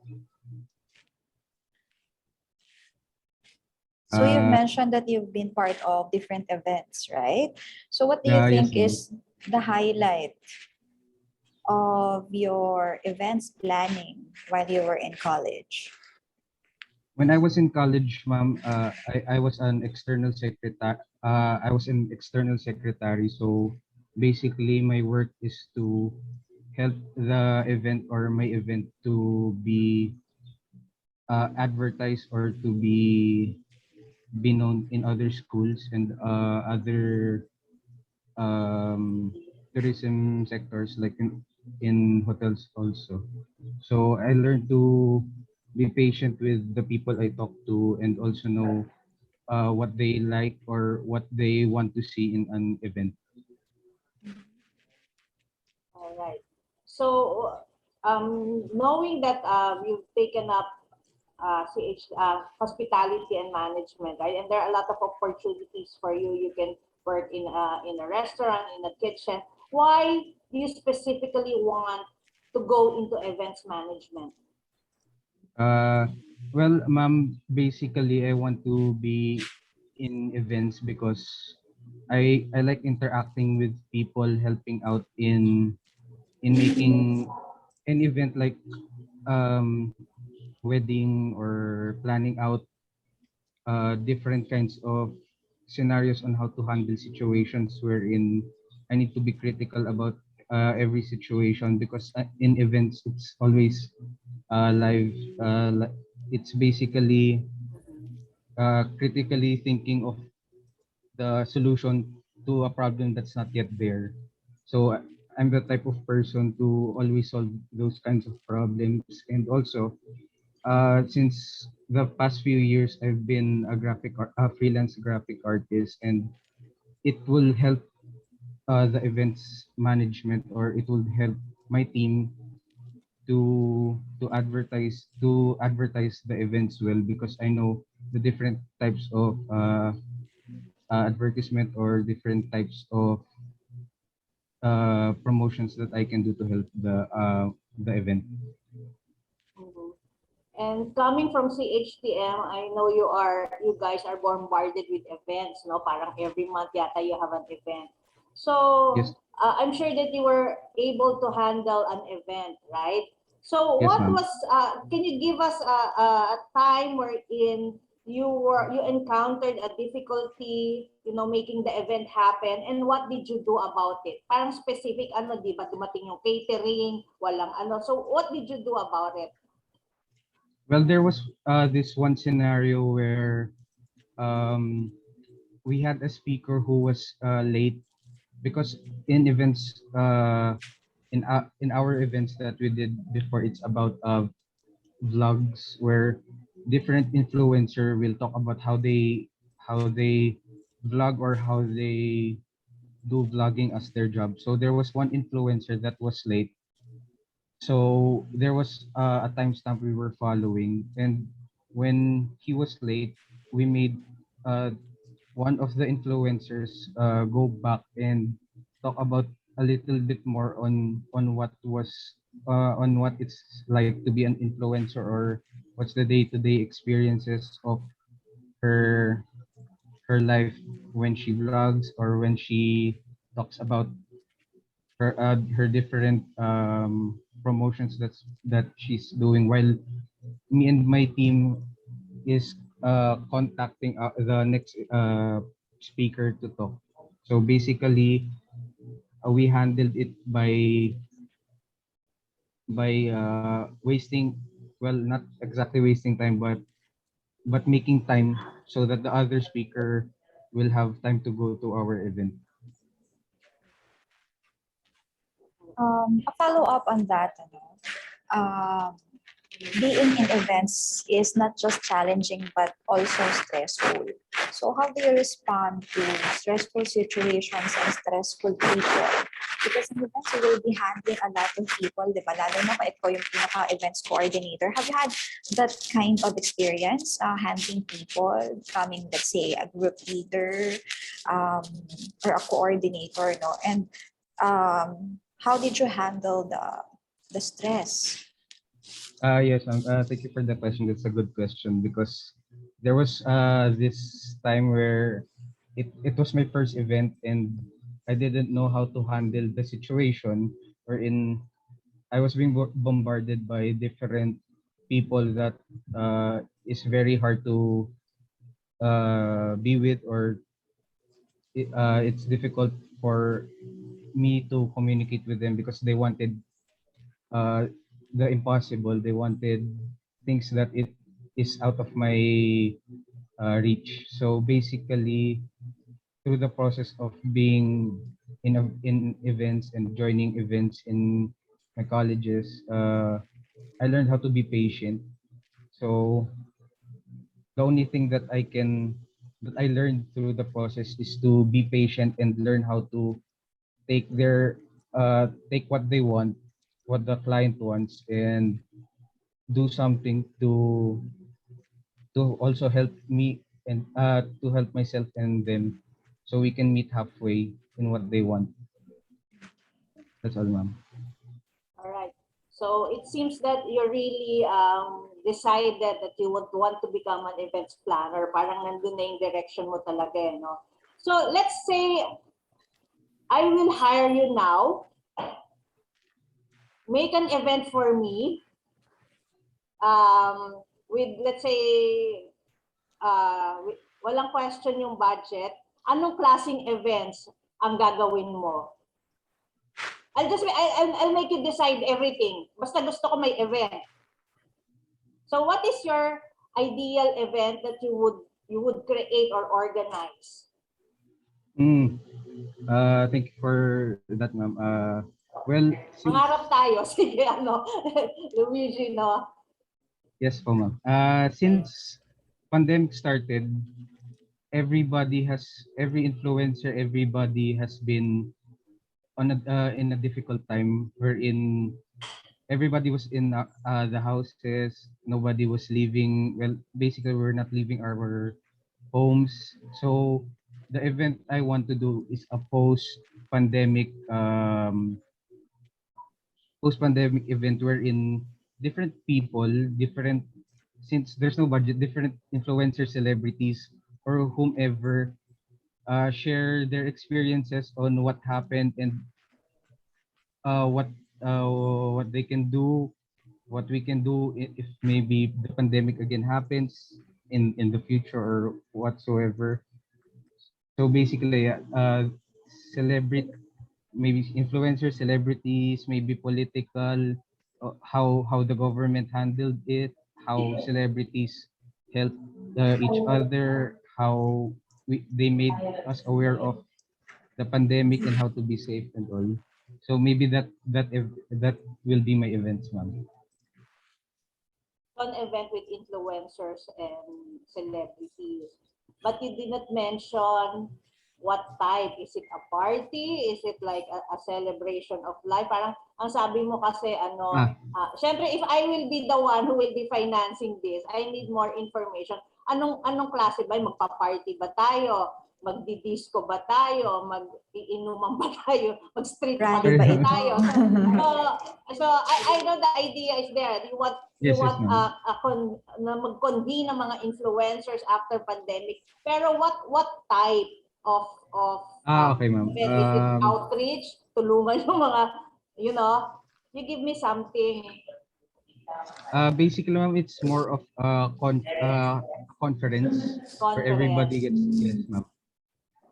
So you've mentioned that you've been part of different events, right? So what do you Yes, think ma'am. is the highlight of your events planning while you were in college? When I was in college, ma'am, I was an external secretary. I was an external secretary. So basically, my work is to help the event or my event to be advertised or to be known in other schools and other tourism sectors like in hotels also. So I learned to be patient with the people I talk to and also know what they like or what they want to see in an event. All right. So, knowing that you've taken up hospitality and management, right? And there are a lot of opportunities for you. You can work in a restaurant, in a kitchen. Why do you specifically want to go into events management? Well, ma'am, basically I want to be in events because I like interacting with people, helping out in making an event like wedding or planning out different kinds of scenarios on how to handle situations wherein I need to be critical about every situation because in events it's always live. It's basically critically thinking of the solution to a problem that's not yet there. So I'm the type of person to always solve those kinds of problems. And also, since the past few years I've been a freelance graphic artist, and it will help the events management, or it will help my team to advertise the events well, because I know the different types of advertisement, or different types of promotions that I can do to help the event. Mhm. And coming from CHTM, I know you guys are bombarded with events, no? Parang every month yata you have an event. Yes, So I'm sure that you were able to handle an event, right? So yes, what ma'am. was, can you give us a time wherein you encountered a difficulty, making the event happen, and what did you do about it? Parang specific, di ba, dumating yung catering, walang ano. So what did you do about it? Well, there was this one scenario where um, we had a speaker who was late, because in events in our events that we did before, it's about vlogs where different influencer will talk about how they vlog, or how they do vlogging as their job. So there was one influencer that was late. So there was a timestamp we were following, and when he was late, we made uh, one of the influencers go back and talk about a little bit more on what it's like to be an influencer, or what's the day-to-day experiences of her her life when she vlogs, or when she talks about her different promotions that she's doing, while me and my team is contacting the next speaker to talk. So basically, we handled it by wasting, well, not exactly wasting time, but making time so that the other speaker will have time to go to our event. A follow-up on that, um, being in events is not just challenging but also stressful. So how do you respond to stressful situations and stressful people? Because in events, you will be handling a lot of people, di ba? Lalo na kung ikaw yung pinaka-events coordinator. Have you had that kind of experience, handling people, becoming, let's say, a group leader, um, or a coordinator, no? And how did you handle the stress? Yes, thank you for the question. That's a good question, because there was this time where it was my first event, and I didn't know how to handle the situation wherein I was being bombarded by different people that is very hard to be with, or it's difficult for me to communicate with them, because they wanted uh, the impossible. They wanted things that it is out of my reach. So basically, through the process of being in events and joining events in my colleges, I learned how to be patient. So the only thing that I learned through the process is to be patient and learn how to take what they want, what the client wants, and do something to also help me, and to help myself and them, so we can meet halfway in what they want. That's all, ma'am. All right. So it seems that you really decided that you would want to become an events planner. Parang nandun na yung direction mo talaga, no? So let's say I will hire you now. Make an event for me. With, let's say, walang question yung budget. Anong klaseng events ang gagawin mo? I'll make you decide everything. Basta gusto ko may event. So what is your ideal event that you would create or organize? Thank you for that, ma'am. Well, since Mangarap tayo. Sige, Luigi, no? Yes po, ma'am. Since pandemic started, every influencer, everybody has been on in a difficult time wherein everybody was in the houses, nobody was leaving. Well, basically, we're not leaving our homes. So the event I want to do is a post-pandemic event wherein different people, different since there's no budget, different influencers, celebrities, or whomever share their experiences on what happened and uh, what what they can do, what we can do if maybe the pandemic again happens in the future or whatsoever. So basically, celebrity, maybe influencers, celebrities, maybe political, how the government handled it, how celebrities help each other, how they made us aware of the pandemic and how to be safe and all. So maybe that will be my events, ma'am. An event with influencers and celebrities. But you did not mention what type. Is it a party? Is it like a celebration of life? Parang ang sabi mo kasi syempre if I will be the one who will be financing this, I need more information. Anong klase ba? Magpa-party ba tayo? Magdi-disco ba tayo? Mag-iinuman ba tayo? Mag-street Rally party ba ba ito? tayo? So I know the idea is there. You want Yes, ma'am. na mag-convene ng mga influencers after pandemic. Pero what type of Okay, ma'am. event? Is it outreach? Tulungan yung mga, you give me something. Basically, ma'am, it's more of a conference where everybody gets, yes, ma'am,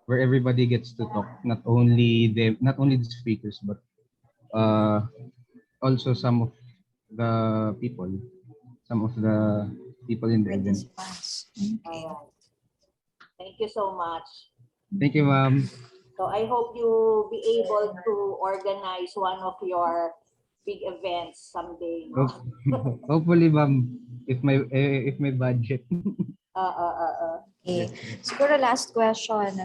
where everybody gets to talk. Not only the speakers, but also some of the people, in the event. Participants. Okay. Alright. Thank you so much. Thank you, ma'am. So I hope you be able to organize one of your big events someday. No? Hopefully, ma'am, if my budget. Okay. Siguro last question,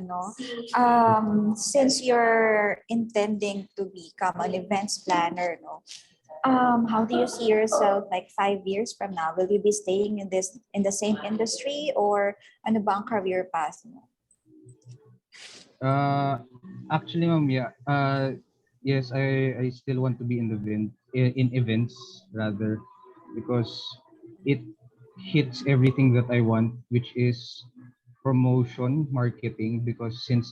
since you're intending to become an events planner, how do you see yourself like 5 years from now? Will you be staying in the same industry or ano ba ang career path mo? Actually, ma'am, yeah. Yes, I still want to be in events rather, because it hits everything that I want, which is promotion, marketing. Because since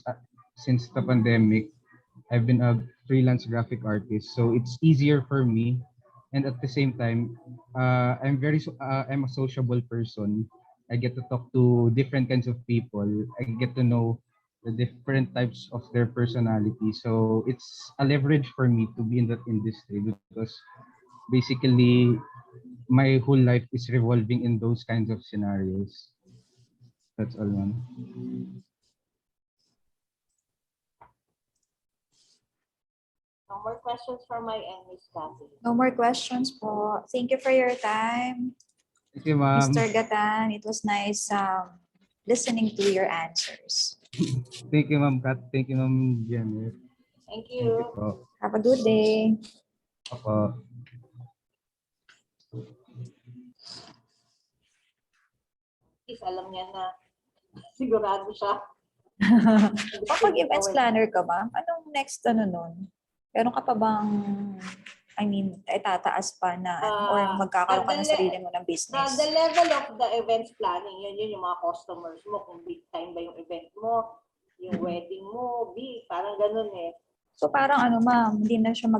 the pandemic, I've been a freelance graphic artist, so it's easier for me. And at the same time, I'm a sociable person. I get to talk to different kinds of people. I get to know the different types of their personality. So it's a leverage for me to be in that industry, because basically my whole life is revolving in those kinds of scenarios. That's all, man. No more questions from my end, Miss Kathy. No more questions po. Thank you for your time, Thank you, ma'am. Mr. Gatan. It was nice listening to your answers. Thank you, ma'am Kat. Thank you, ma'am Janet. Thank Thank you. you po. Have a good day. Opo. Please, alam niya na. Sigurado siya. Kapag events planner ka ba, anong next nun? Meron ka pa bang, tataas pa na or magkakaroon ka ng sarili mo ng business? The level of the events planning, yun yung mga customers mo, kung big time ba yung event mo, yung wedding mo, big, parang ganun eh. So parang ma'am, hindi na siya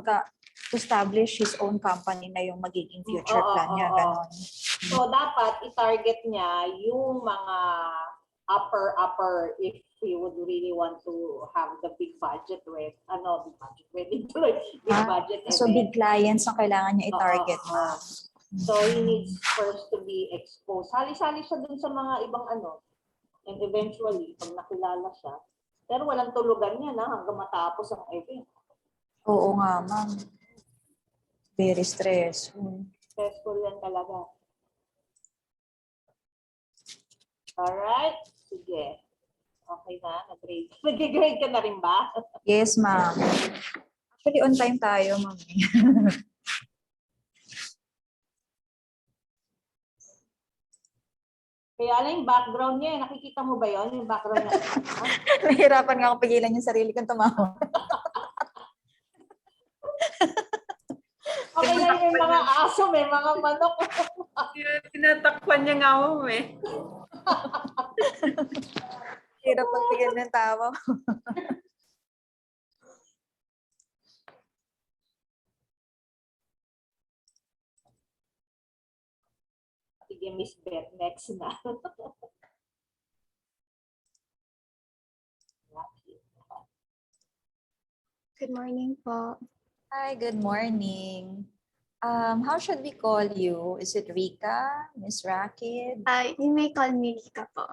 establish his own company na yung magiging future plan niya, ganon. So dapat i-target niya yung mga upper if he would really want to have the big budget with big budget So event. big clients ang kailangan niya i-target mo. So he needs first to be exposed. Sali-sali siya dun sa mga ibang and eventually pag nakilala siya, pero walang tulugan niya hanggang matapos ang event. Oo nga, ma'am. Very stressful. Stressful yan talaga. Alright, sige. Okay na, nag-grade. Nag-grade ka na rin ba? Yes, ma'am. Actually, on time tayo, ma'am. Kaya lang yung background niya, nakikita mo ba yon yung background niya? Nahirapan nga ako pigilan yung sarili kong tumawa. Okay lang yung mga aso, may mga manok. Tinatakpan niya nga ako eh. Hirap magpigil ng tawa. Sige, Miss Beth, next na. Good morning po. Hi, good morning. How should we call you? Is it Rika, Miss Rakid? You may call me Rika po.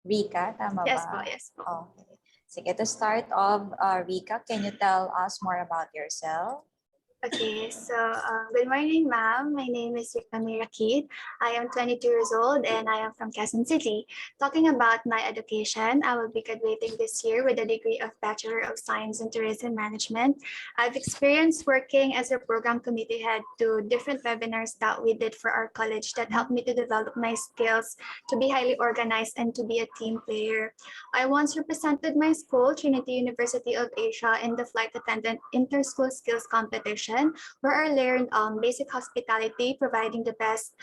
Rika, tama Yes ba? po, yes po. Okay. Sige, to start off, Rika, can you tell us more about yourself? Okay, so good morning, ma'am. My name is Rika Mirakid. I am 22 years old and I am from Quezon City. Talking about my education, I will be graduating this year with a degree of Bachelor of Science in Tourism Management. I've experienced working as a program committee head to different webinars that we did for our college that helped me to develop my skills to be highly organized and to be a team player. I once represented my school, Trinity University of Asia, in the flight attendant inter-school skills competition, where I learned basic hospitality, providing the best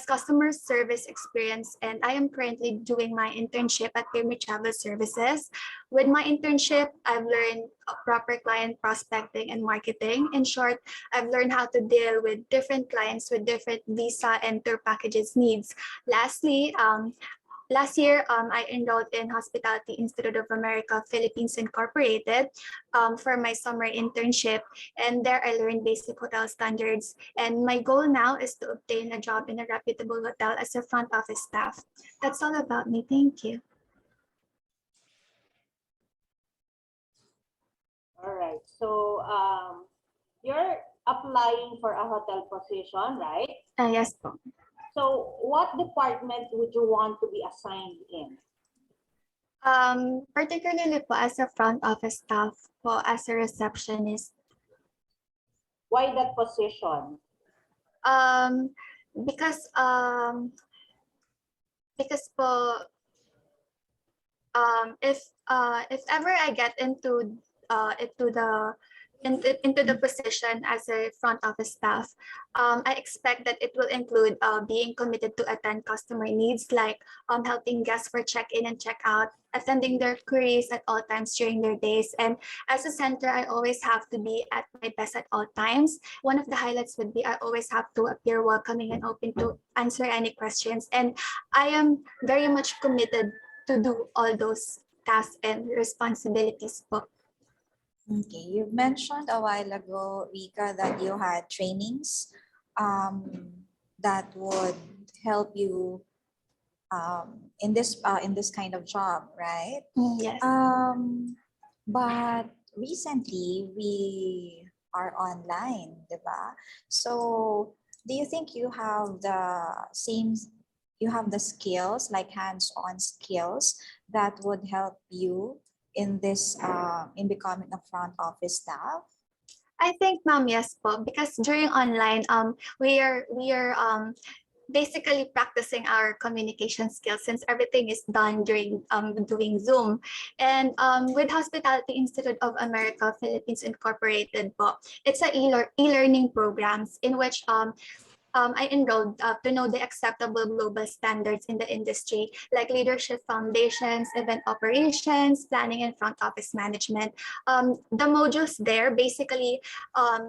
customer service experience. And I am currently doing my internship at Premier Travel Services. With my internship, I've learned proper client prospecting and marketing. In short, I've learned how to deal with different clients with different visa and tour packages needs. Lastly, last year, I enrolled in Hospitality Institute of America, Philippines Incorporated for my summer internship. And there I learned basic hotel standards. And my goal now is to obtain a job in a reputable hotel as a front office staff. That's all about me. Thank you. All right, so you're applying for a hotel position, right? Yes po. So what department would you want to be assigned in? Particularly po as a front office staff po, as a receptionist. Why that position? Because po, if ever I get into the position as a front office staff, I expect that it will include being committed to attend customer needs, like helping guests for check-in and check-out, attending their queries at all times during their days. And as a center, I always have to be at my best at all times. One of the highlights would be I always have to appear welcoming and open to answer any questions. And I am very much committed to do all those tasks and responsibilities po. Okay, you mentioned a while ago, Rika, that you had trainings that would help you in this kind of job, right? Yes. But recently we are online, diba? So do you think you have the skills, like hands-on skills, that would help you in this in becoming a front office staff? I think, ma'am, yes po, because during online, we are basically practicing our communication skills since everything is done during doing Zoom. And with Hospitality Institute of America, Philippines Incorporated po, it's a e-learning programs in which I enrolled to know the acceptable global standards in the industry, like leadership foundations, event operations, planning, and front office management. The modules there basically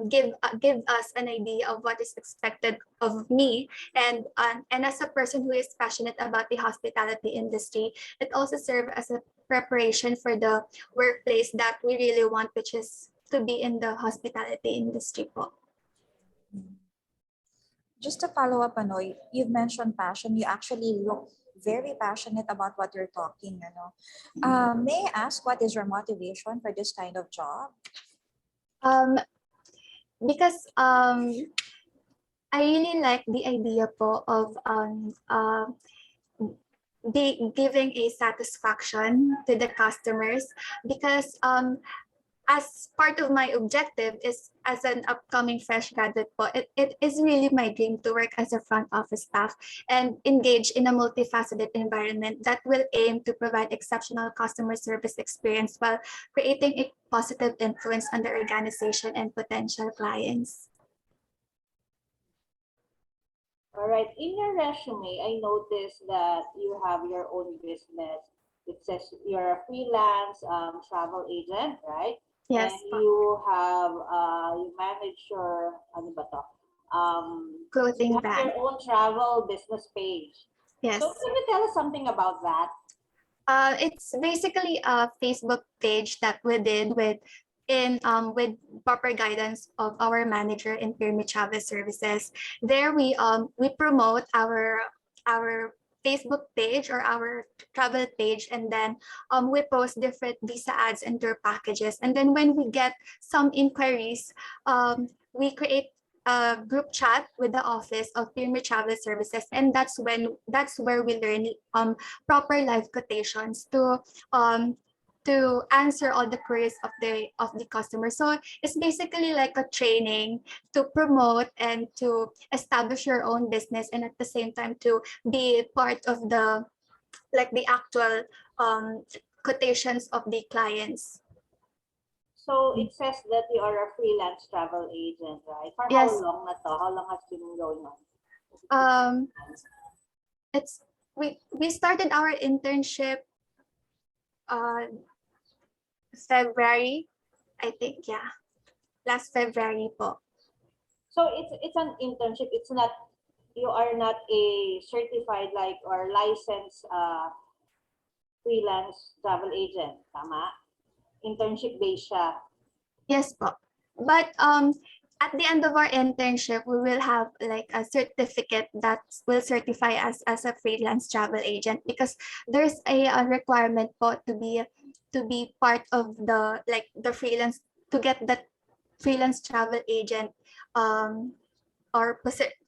give us an idea of what is expected of me, and as a person who is passionate about the hospitality industry, it also serves as a preparation for the workplace that we really want, which is to be in the hospitality industry po. Just to follow up, you've mentioned passion. You actually look very passionate about what you're talking. May I ask, what is your motivation for this kind of job? Because I really like the idea po of giving a satisfaction to the customers, because as part of my objective is as an upcoming fresh graduate po, it is really my dream to work as a front office staff and engage in a multifaceted environment that will aim to provide exceptional customer service experience while creating a positive influence on the organization and potential clients. All right. In your resume, I noticed that you have your own business. It says you're a freelance travel agent, right? Yes And po. you manage your ano ba to? You Clothing have brand. your own travel business page. Yes. So can you tell us something about that? It's basically a Facebook page that we did with proper guidance of our manager in Pyramid Travel Services. There we promote our Facebook page or our travel page, and then we post different visa ads and tour packages. And then when we get some inquiries, we create a group chat with the office of Pyramid Travel Services, and that's where we learn proper live quotations to answer all the queries of the customer. So it's basically like a training to promote and to establish your own business, and at the same time to be part of the actual quotations of the clients. So it says that you are a freelance travel agent, right? For Yes. how long na to? How long has it been going on? It's we started our internship February, I think, yeah. Last February po. So it's an internship. It's not, you are not a certified like or licensed freelance travel agent, tama? Internship based siya. Yes po. But at the end of our internship, we will have like a certificate that will certify us as a freelance travel agent, because there's a requirement po to be part of the freelance, to get that freelance travel agent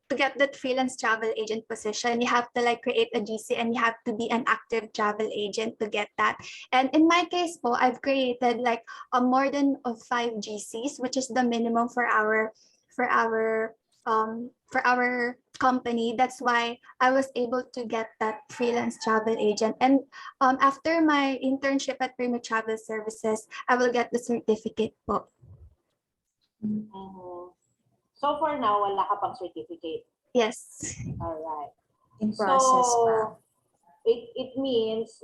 to get that freelance travel agent position. You have to like create a GC, and you have to be an active travel agent to get that. And in my case po, I've created like a more than of 5 GCs, which is the minimum for our company. That's why I was able to get that freelance travel agent. And after my internship at Premier Travel Services, I will get the certificate po. Mhm. So for now, wala ka pang certificate. Yes. All right. In process pa. So it means,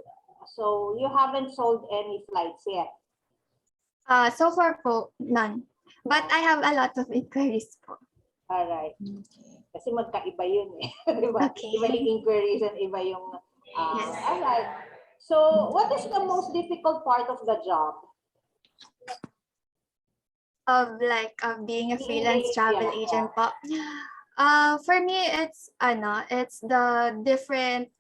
so you haven't sold any flights yet. So far po, none. But I have a lot of inquiries po. All right. Okay. Kasi magkaiba yun eh. Diba? Okay. Iba yung inquiries and iba yung... Yes. All right. So what is the most difficult part of the job? Of being a freelance travel Yeah. agent po. For me, it's the different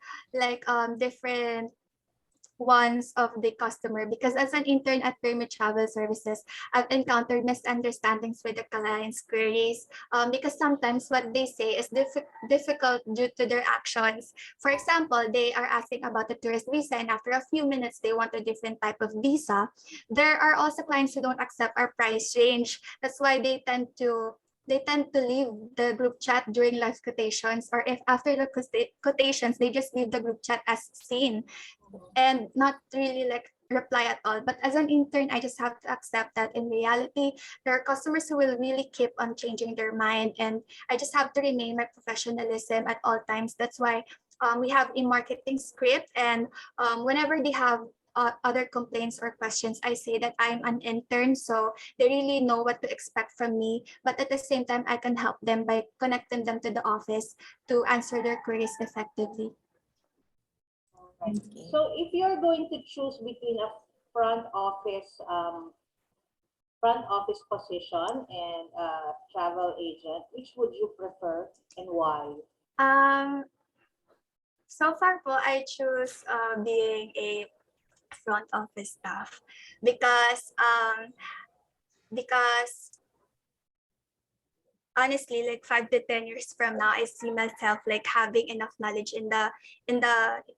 ones of the customer, because as an intern at Pyramid Travel Services, I've encountered misunderstandings with the client's queries, because sometimes what they say is difficult due to their actions. For example, they are asking about the tourist visa, and after a few minutes they want a different type of visa. There are also clients who don't accept our price range. That's why they tend to leave the group chat during live quotations, or if after the quotations they just leave the group chat as seen and not really like reply at all. But as an intern, I just have to accept that in reality, there are customers who will really keep on changing their mind, and I just have to remain my professionalism at all times. That's why we have a marketing script, and whenever they have other complaints or questions, I say that I'm an intern, so they really know what to expect from me. But at the same time, I can help them by connecting them to the office to answer their queries effectively. Right. Okay. So if you're going to choose between a front office position and a travel agent, which would you prefer and why? So far po, I choose being a front office staff, because honestly, like 5 to 10 years from now, I see myself like having enough knowledge in the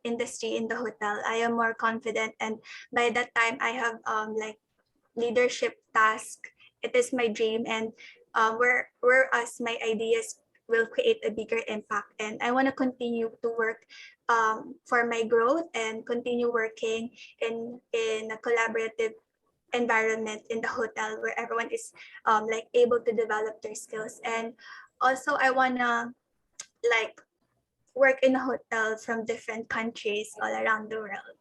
industry, in the hotel. I am more confident, and by that time I have like leadership task. It is my dream, and whereas my ideas will create a bigger impact, and I want to continue to work for my growth and continue working in a collaborative environment in the hotel where everyone is like able to develop their skills. And also I want to like work in a hotel from different countries all around the world.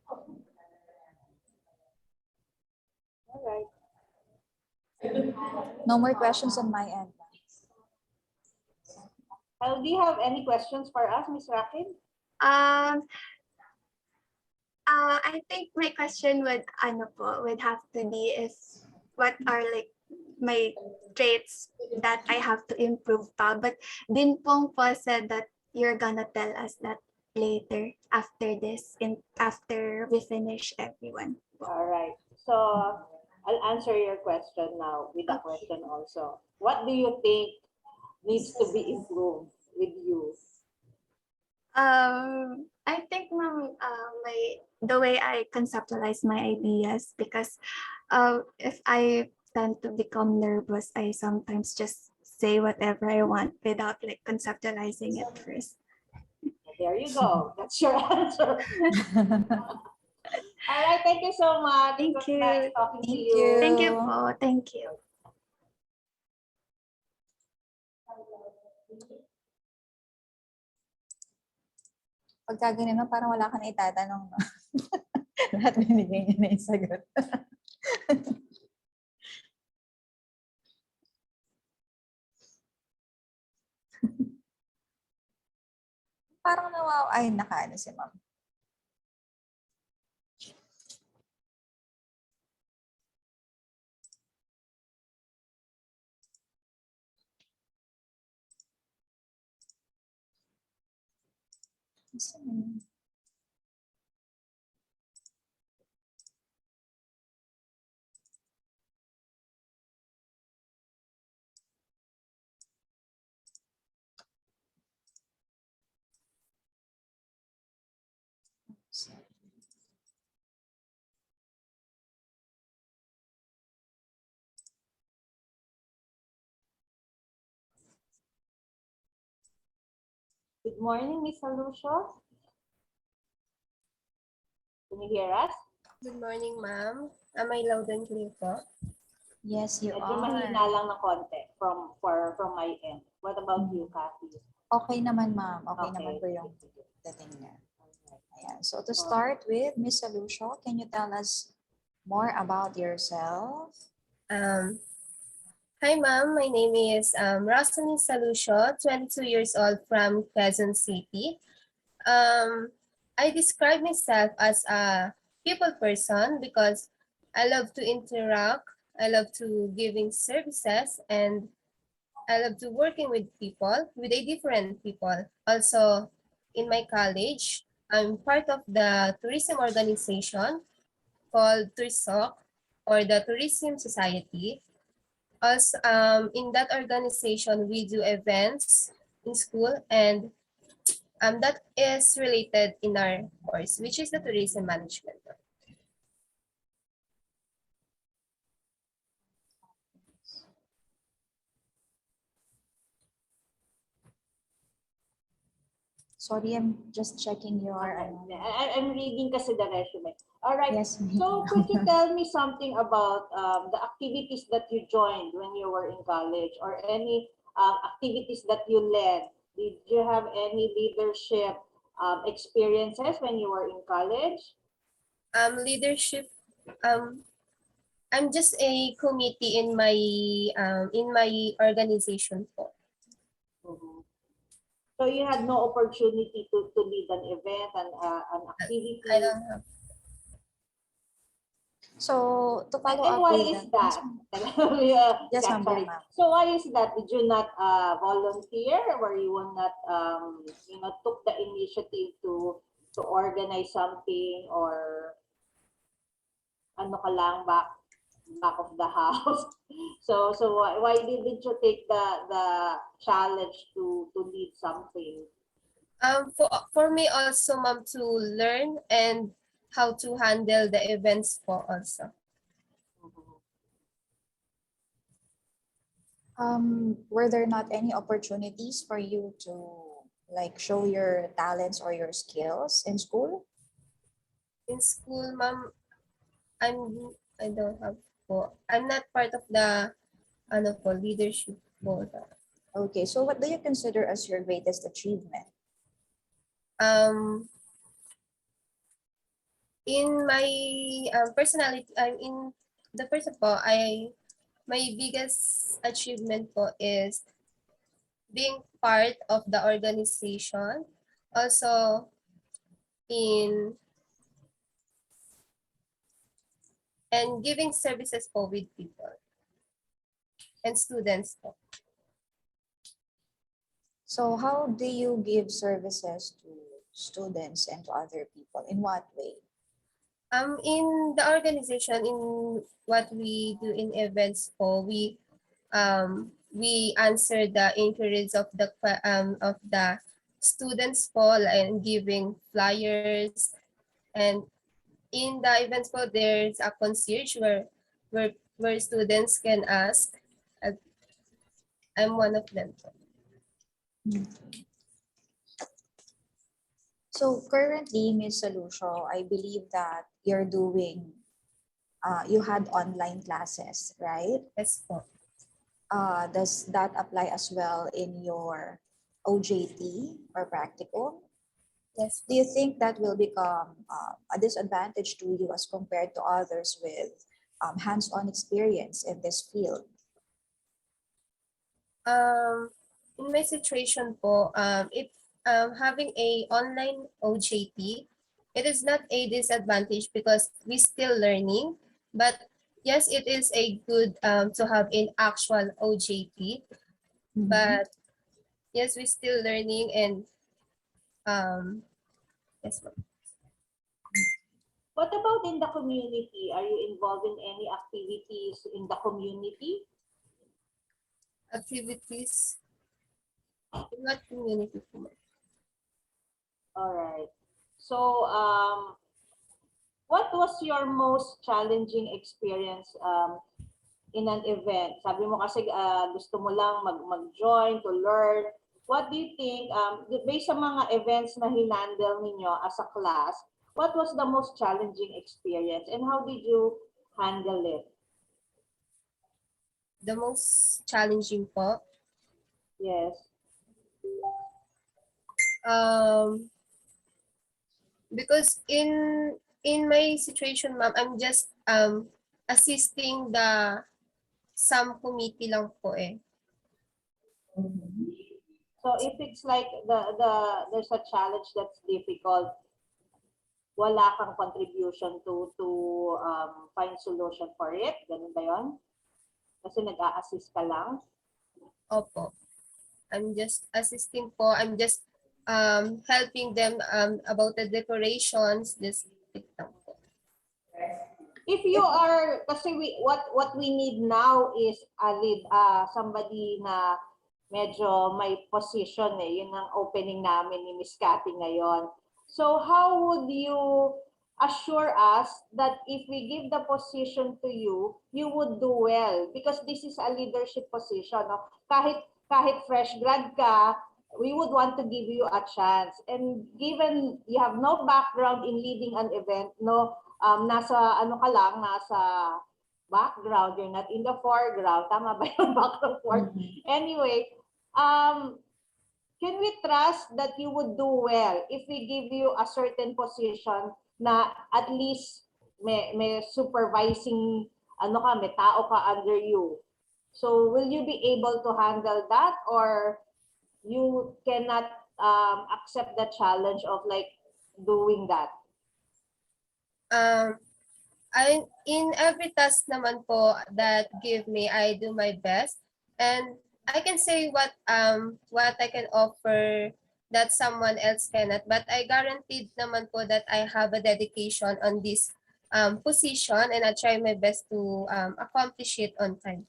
All right. No more questions on my end. Do you have any questions for us, Miss Raquel? Um, I think my question would have to be is what are like my traits that I have to improve pa. But Dinpong po said that you're gonna tell us that later after this, after we finish everyone. All right. So I'll answer your question now with a question also. What do you think needs to be improved with you? I think the way I conceptualize my ideas, because if I tend to become nervous, I sometimes just say whatever I want without like conceptualizing it first. There you go. That's your answer. All right. Thank you so much. Thank It was you. nice talking to Thank you. you. Thank you po. Thank you. Pagka ganun, no, parang wala ka na itatanong. No? Lahat binigay niya na yung sagot. Parang ay, nakaano si ma'am. Good morning, Miss Alucio. Can you hear us? Good morning, ma'am. Am I loud and clear po? Yes, you Medyo mahina are. lang ng konti from my end. What about you, Kathy? Okay naman, ma'am. Okay Okay. naman po yung dating niya. Ayan. So to start with, Miss Alucio, can you tell us more about yourself? Hi, ma'am. My name is Rosalyn Salucio, 22 years old from Quezon City. I describe myself as a people person because I love to interact, I love to giving services, and I love to working with people, with a different people. Also, in my college, I'm part of the tourism organization called TURSOC, or the Tourism Society. Also, in that organization, we do events in school, and that is related in our course, which is the tourism management. Sorry, I'm just checking your... Okay. I'm reading kasi the resume. All right. Yes, So could you tell me something about the activities that you joined when you were in college, or any activities that you led? Did you have any leadership experiences when you were in college? Leadership. I'm just a committee in my organization po. Mhm. So you had no opportunity to lead an event and an activity. I don't have. So to follow And up why with is that? that? Yes, ma'am. Sorry. So why is that? Did you not volunteer, or you will not took the initiative to organize something, or ano ka lang ba? back of the house. So why didn't you take the challenge to lead something? For me also, ma'am, to learn and how to handle the events po also. Were there not any opportunities for you to like show your talents or your skills in school? In school, ma'am, I don't have po. I'm not part of the leadership po. Okay, so what do you consider as your greatest achievement? In my personality, in the first of all, my biggest achievement po is being part of the organization. Also, in and giving services po with people and students po. So how do you give services to students and to other people? In what way? In the organization, in what we do in events po, we answer the inquiries of the students po, and giving flyers, and in the events po there's a concierge where students can ask. I'm one of them po. So currently, Ms. Salucio, I believe that you're doing, you had online classes, right? Yes po. Does that apply as well in your OJT or practicum? Yes. Do you think that will become a disadvantage to you as compared to others with hands-on experience in this field? In my situation po, if having a online OJT, it is not a disadvantage because we still learning, but yes, it is a good to have an actual OJT, but yes, we still learning, and yes. What about in the community? Are you involved in any activities in the community? Activities in what community po? All right. So, what was your most challenging experience in an event? Sabi mo kasi gusto mo lang mag-join to learn. What do you think, based sa mga events na hinandle ninyo as a class, what was the most challenging experience and how did you handle it? The most challenging po? Yes. Because in my situation, ma'am, I'm just assisting the some committee lang po eh. So if it's like there's a challenge that's difficult, wala kang contribution to find solution for it, ganun ba yun? Kasi nag-a-assist ka lang? Opo. I'm just assisting po. I'm just helping them about the decorations, this lang po. If you are, kasi what we need now is a lead, somebody na medyo may position eh. Yun ang opening namin ni Miss Cathy ngayon. So how would you assure us that if we give the position to you, you would do well? Because this is a leadership position. No? Kahit fresh grad ka, we would want to give you a chance. And given you have no background in leading an event, no, nasa ano ka lang, nasa background, you're not in the foreground. Tama ba yung background forward? Anyway, can we trust that you would do well if we give you a certain position na at least may supervising ano ka, may tao ka under you? So will you be able to handle that or you cannot accept the challenge of like doing that? In every task naman po that give me, I do my best, and I can say what I can offer that someone else cannot, but I guaranteed naman po that I have a dedication on this position, and I try my best to accomplish it on time.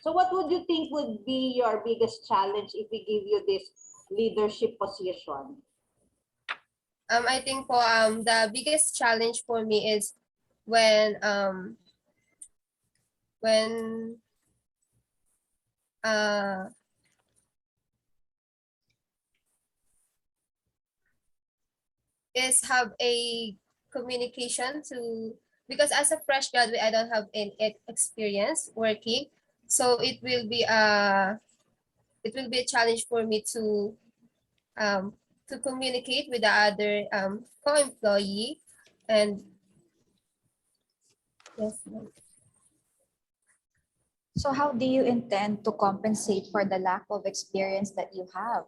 So what would you think would be your biggest challenge if we give you this leadership position? I think po, the biggest challenge for me is when uh, is have a communication to, because as a fresh graduate I don't have any experience working, so it will be a challenge for me to communicate with the other co-employee. And yes ma'am. So how do you intend to compensate for the lack of experience that you have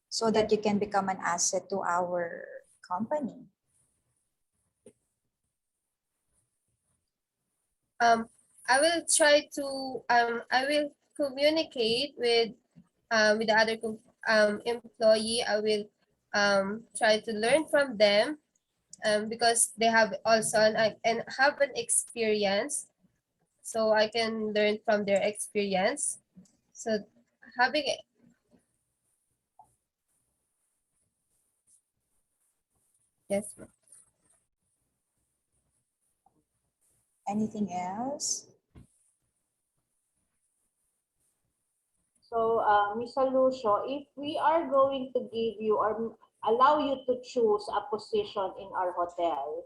so that you can become an asset to our company? I will try to I will communicate with the other employee. I will try to learn from them because they have also and have an experience, so I can learn from their experience. So having yes ma'am. Anything else? So, Ms. Lucio, if we are going to give you or allow you to choose a position in our hotel,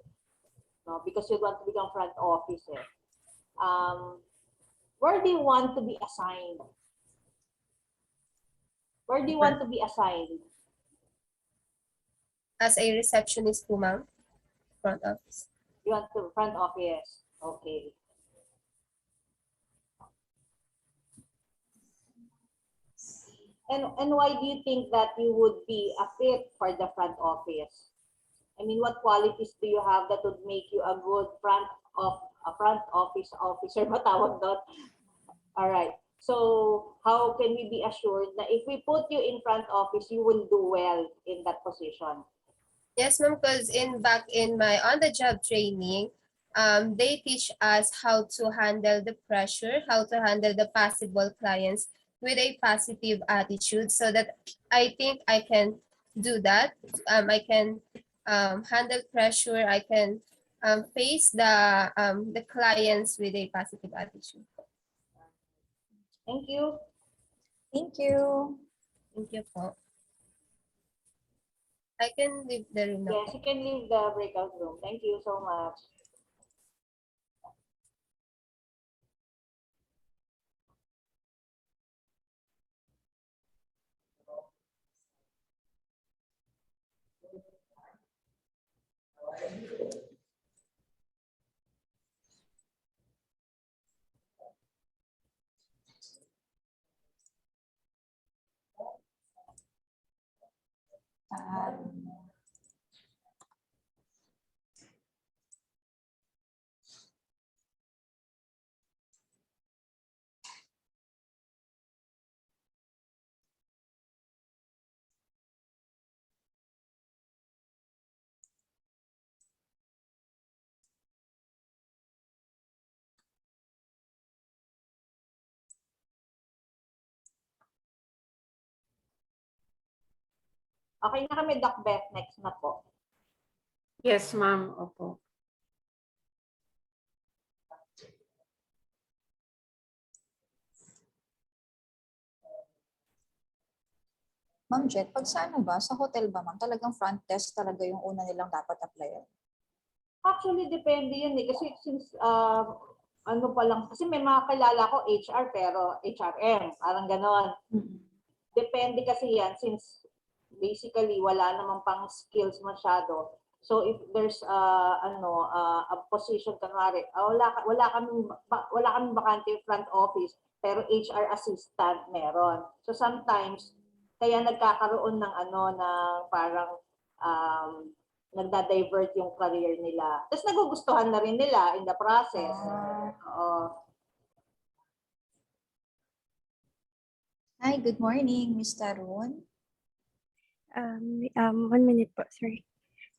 no, because you want to become front office, where do you want to be assigned? Where do you want to be assigned? As a receptionist po ma'am, front office. You want to front office. Okay. And why do you think that you would be a fit for the front office? I mean, what qualities do you have that would make you a good front office officer? Matawag doon. All right. So how can we be assured that if we put you in front office, you will do well in that position? Yes, ma'am, because back in my on-the-job training, they teach us how to handle the pressure, how to handle the possible clients with a positive attitude, so that I think I can do that. I can handle pressure. I can face the clients with a positive attitude. Thank you. Thank you. Thank you po. I can leave the room now. Yes, you can leave the breakout room. Thank you so much. Okay na kami, Doc Beth. Next na po. Yes, ma'am. Opo. Ma'am Jet, pag sa ano ba, sa hotel ba ma'am, talagang front desk talaga yung una nilang dapat applyan? Actually, depende yun eh. Kasi since, ano pa lang, kasi may mga kilala ko HR pero HRM, parang ganon. Depende kasi yan since basically wala namang pang skills masyado. So if there's a position kunwari, wala kaming bakante front office pero HR assistant meron. So sometimes kaya nagkakaroon ng ng parang nagda-divert yung career nila. Tapos nagugustuhan na rin nila in the process. Oo. Hi, good morning, Ms. Tarun. 1 minute po, sorry.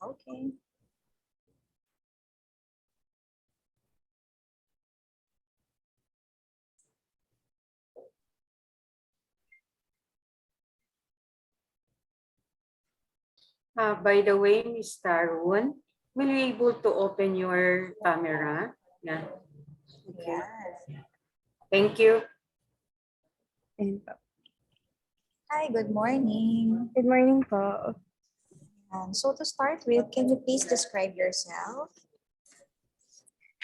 Okay. By the way, Ms. Tarun, will you able to open your camera? Yeah. Okay. Yes. Thank you. Ayun po. Hi, good morning. Good morning po. So to start with, can you please describe yourself?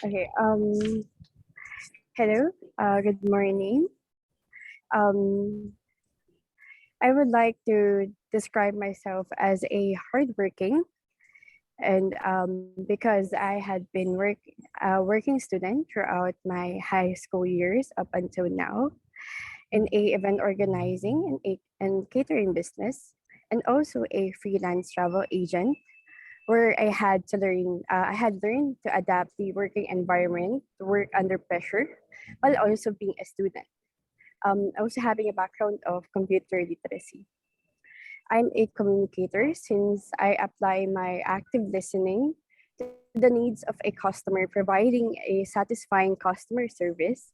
Okay, hello, good morning. I would like to describe myself as a hardworking, and because I had been working student throughout my high school years up until now in a event organizing and catering business, and also a freelance travel agent where I had learned to adapt the working environment to work under pressure while also being a student. Also having a background of computer literacy. I'm a communicator since I apply my active listening to the needs of a customer, providing a satisfying customer service.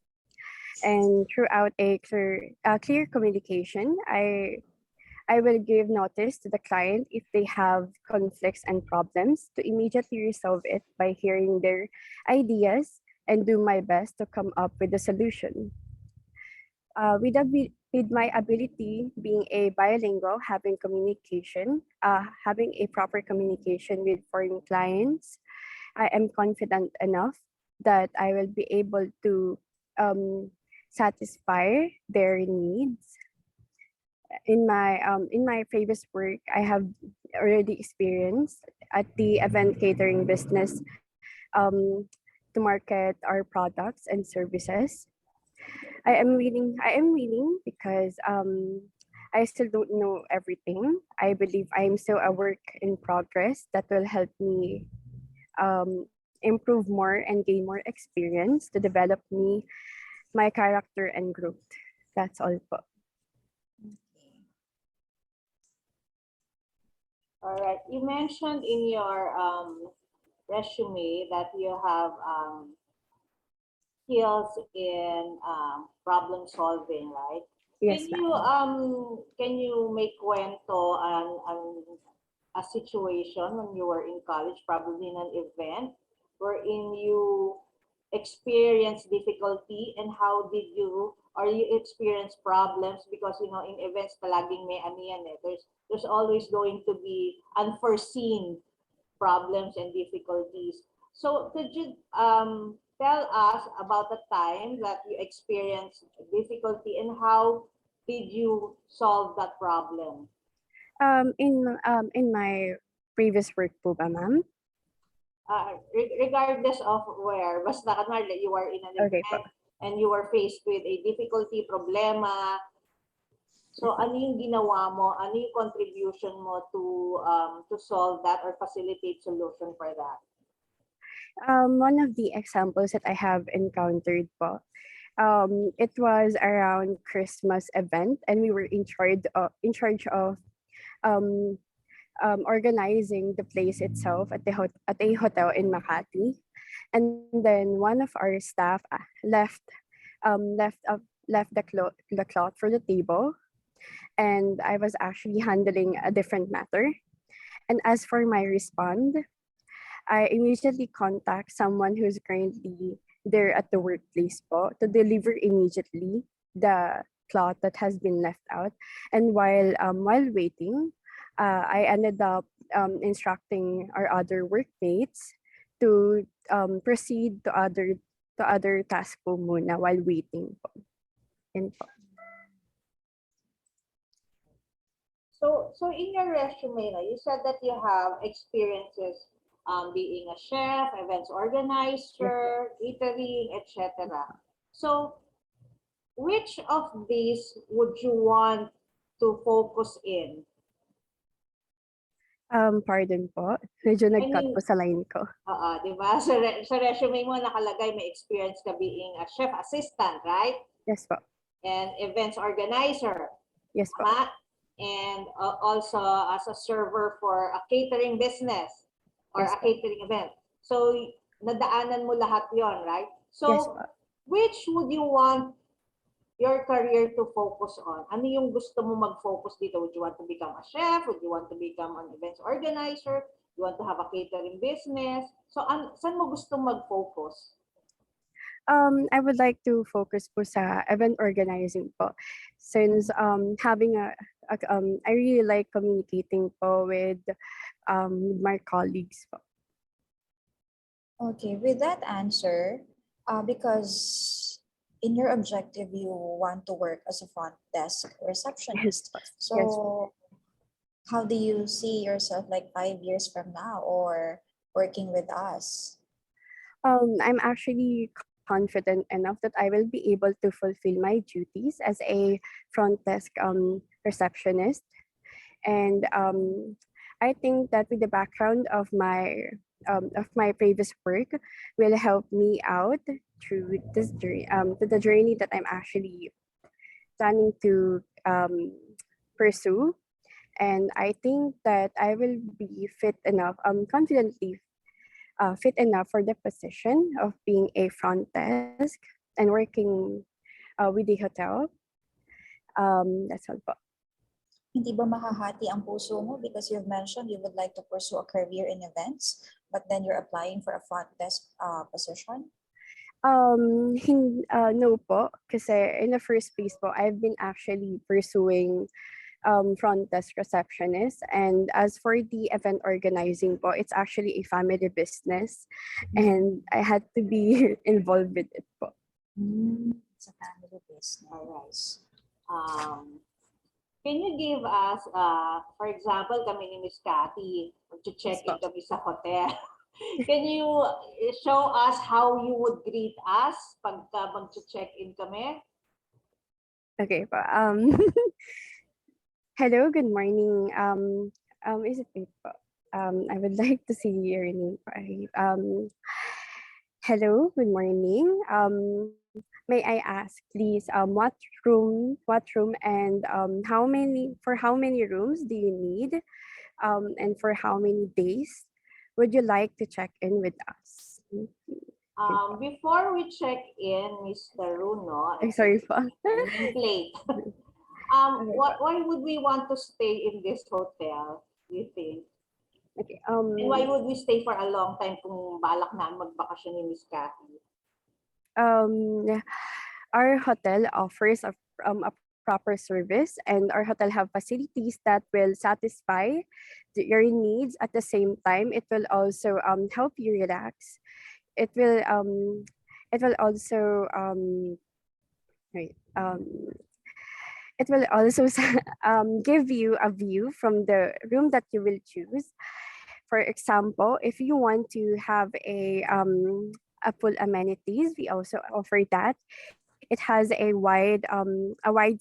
And throughout clear communication, I will give notice to the client if they have conflicts and problems to immediately resolve it by hearing their ideas and do my best to come up with a solution. With my ability being a bilingual, having a proper communication with foreign clients, I am confident enough that I will be able to satisfy their needs. In my previous work, I have already experienced at the event catering business to market our products and services. I am willing because I still don't know everything. I believe I am still a work in progress that will help me improve more and gain more experience to develop my character and growth. That's all po. All right. You mentioned in your resume that you have skills in problem solving, right? Yes, Can you make kwento a situation when you were in college, probably in an event, wherein you experienced difficulty and how did you or you experience problems because in events palaging may ano yan eh. There's always going to be unforeseen problems and difficulties. So could you tell us about the time that you experienced difficulty and how did you solve that problem? In my previous work po ba, ma'am? Regardless of where, basta kanarli, you were in an Okay po. event and you were faced with a difficulty, problema. So ano yung ginawa mo? Ano yung contribution mo to solve that or facilitate solution for that? One of the examples that I have encountered po, it was around Christmas event, and we were in charge of organizing the place itself at a hotel in Makati, and then one of our staff left the cloth for the table, and I was actually handling a different matter. And as for my response, I immediately contact someone who's currently there at the workplace po to deliver immediately the cloth that has been left out. And while waiting, I ended up instructing our other workmates to proceed to other task po muna while waiting po. Yan po. So in your resume, you said that you have experiences being a chef, events organizer, catering, etc. So which of these would you want to focus in? Pardon po. Medyo nag-cut po sa line ko. Di ba? Sa resume mo nakalagay may experience ka being a chef assistant, right? Yes po. And events organizer. Yes po. Tama? and also as a server for a catering business or Yes a po. catering event. So, nadaanan mo lahat yon, right? Yes So, po. which would you want your career to focus on? Ano yung gusto mo mag-focus dito? Would you want to become a chef? Would you want to become an events organizer? You want to have a catering business? So, saan mo gusto mag-focus? I would like to focus po sa event organizing po. Since having I really like communicating po with my colleagues po. Okay, with that answer, because in your objective, you want to work as a front desk receptionist. So, how do you see yourself like 5 years from now or working with us? I'm actually confident enough that I will be able to fulfill my duties as a front desk receptionist. And I think that with the background of my previous work will help me out through this journey, to the journey that I'm actually planning to pursue. And I think that I will be fit enough, confidently fit enough for the position of being a front desk and working with the hotel. That's all po. Hindi ba mahahati ang puso mo because you've mentioned you would like to pursue a career in events, but then you're applying for a front desk position? No po, kasi in the first place po, I've been actually pursuing front desk receptionist. And as for the event organizing po, it's actually a family business. And I had to be involved with it po. It's a family business. Can you give us, for example, kami ni Miss Cathy, mag-check in kami sa hotel. Can you show us how you would greet us pagka mag-check in kami? Okay po. Hello, good morning. Is it wait po? I would like to see your name. Hello, good morning. May I ask, please, what room, and how many rooms do you need, and for how many days would you like to check in with us? Before we check in, Mr. Runo, I'm sorry po. late. Why would we want to stay in this hotel, do you think? Okay. And why would we stay for a long time kung balak na magbakasyon ni Miss Cathy? Our hotel offers a proper service, and our hotel have facilities that will satisfy your needs. At the same time, it will also help you relax. It will also it will also give you a view from the room that you will choose. For example, if you want to have a full amenities, we also offer that. It has a wide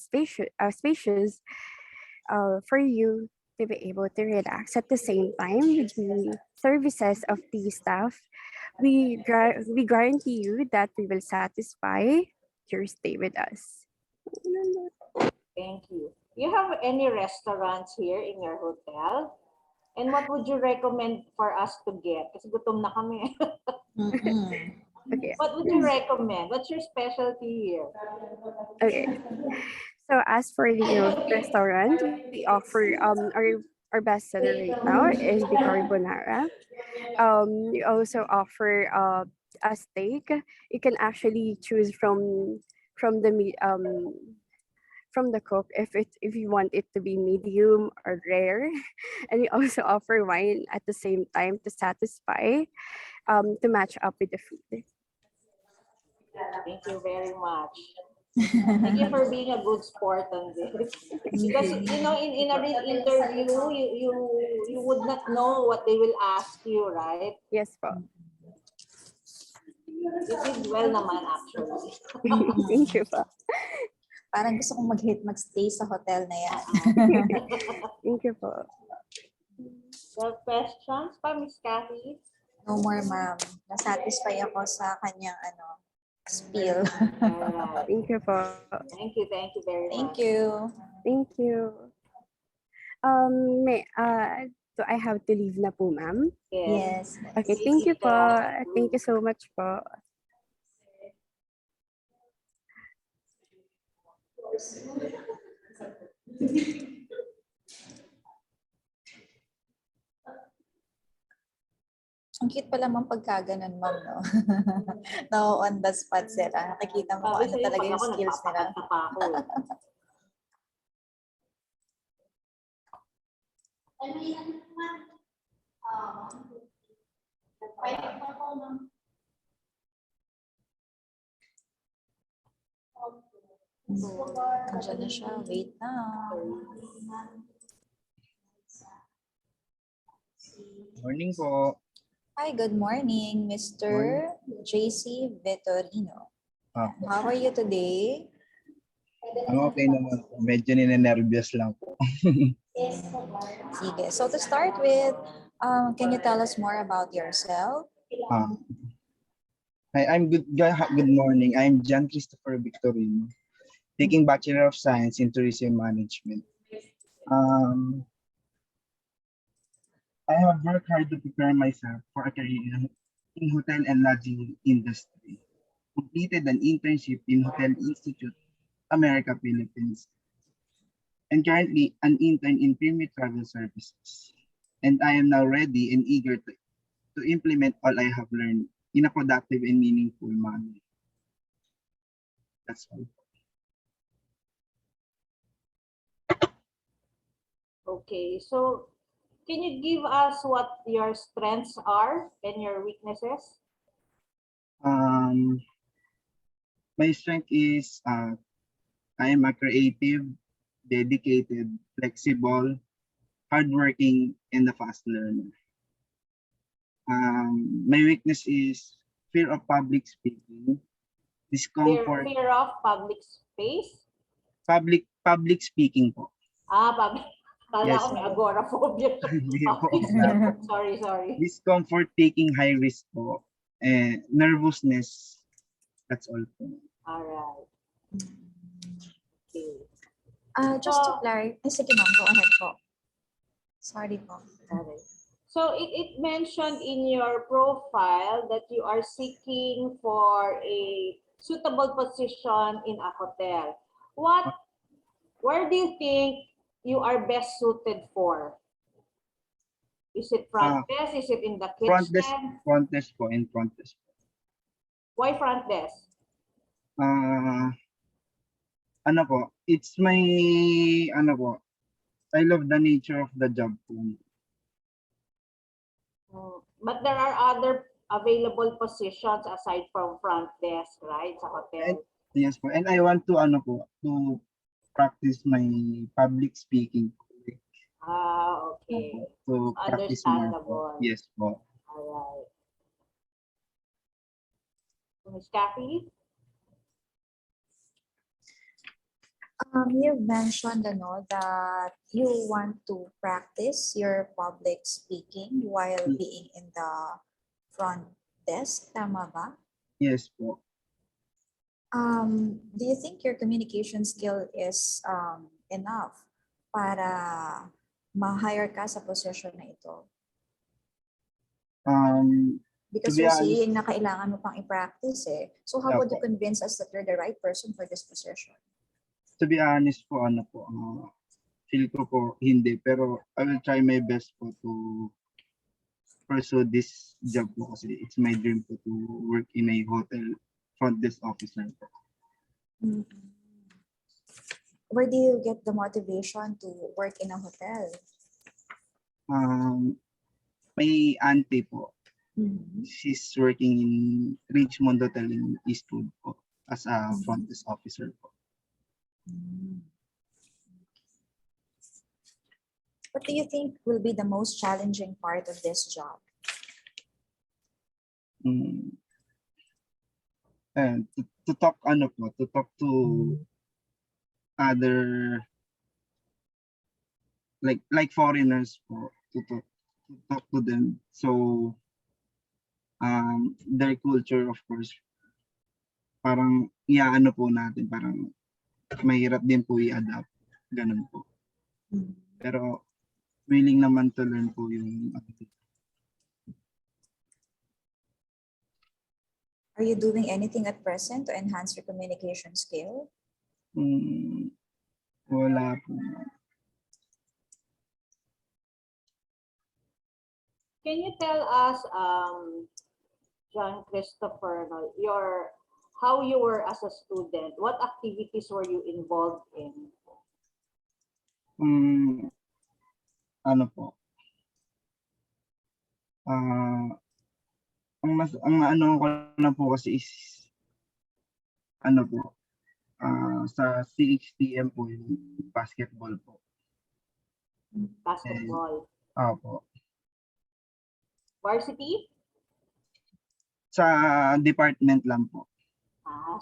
spacious for you to be able to relax. At the same time, with the services of the staff, we guarantee you that we will satisfy your stay with us. Thank you. Do you have any restaurants here in your hotel? And what would you recommend for us to get? Kasi gutom na kami. Okay. What would you recommend? What's your specialty here? Okay. So as for the restaurant, we offer our best seller right now is the carbonara. We also offer a steak. You can actually choose from the meat from the cook if you want it to be medium or rare. And we also offer wine at the same time to satisfy to match up with the food. Thank you very much. Thank you for being a good sport on this. Because you know, in a real interview, you would not know what they will ask you, right? Yes po. You did well naman actually. Thank you po. Parang gusto kong mag-stay sa hotel na yan. Thank you po. Well, questions pa, Miss Cathy? No more, ma'am. Nasatisfy ako sa kanyang spiel. Alright. Thank you po. Thank you very much. Thank you. Thank you. So I have to leave na po, ma'am. Yes. Yes. Okay, Please thank you leave po. the Thank you so much po. Ang cute pala ma'am pagka ganun, ma'am, no? No, on the spot sila. Nakikita mo kung Sabi ano sa'yo, talaga pag yung ako skills nila. nagpapakanta pa ako. Eh. Andiyan na siya. Wait na. Morning po. Hi, good morning, Mr. JC Vettorino. How are you today? I'm okay naman po. Medyo nine-nervous lang po. Sige. So to start with, can you tell us more about yourself? Hi, good morning. I'm John Christopher Victorino, taking Bachelor of Science in Tourism Management. I have worked hard to prepare myself for a career in hotel and lodging industry. Completed an internship in Hotel Institute, America, Philippines, and currently an intern in Premier Travel Services. And I am now ready and eager to implement all I have learned in a productive and meaningful manner. That's all. Okay, so can you give us what your strengths are and your weaknesses? My strength is I am a creative, dedicated, flexible, hardworking, and a fast learner. My weakness is fear of public speaking, discomfort. Fear of public space? Public speaking po. Public. Kala Yes. ko may agoraphobia. Sorry. Discomfort taking high risk po. Nervousness. That's all po. All right. Okay. Just to clarify, sige ma'am, go ahead po. Sorry po. Okay. So it mentioned in your profile that you are seeking for a suitable position in a hotel. Where do you think you are best suited for? Is it front desk? Is it in the kitchen? Front desk po, in front desk. Why front desk? Ano po, it's my, I love the nature of the job po. But there are other available positions aside from front desk, right, sa hotel? Yes po, and I want to, to practice my public speaking. Okay. To practice more po. Understandable. Yes po. All right. Ms. Kathy? You mentioned that you want to practice your public speaking while being in the front desk, tama ba? Yes po. Do you think your communication skill is enough para ma-hire ka sa position na ito? Because you're saying na kailangan mo pang i-practice eh. So how would you convince us that you're the right person for this position? To be honest po, feel ko po hindi, pero I will try my best po to pursue this job po kasi it's my dream po to work in a hotel front desk officer po. Where do you get the motivation to work in a hotel? May auntie po. She's working in Richmond Hotel in Eastwood po as a front desk officer po. What do you think will be the most challenging part of this job? And to talk to other like foreigners po, to talk to them. So their culture, of course, parang po natin, parang mahirap din po i-adapt, ganun po. Pero willing naman to learn po yung Are you doing anything at present to enhance your communication skill? wala po. Can you tell us, John Christopher, no, how you were as a student? What activities were you involved in? Ano po? Ang ano ko na po kasi is ano po, sa CHTM po yung basketball po. Basketball. Opo. Varsity? Sa department lang po.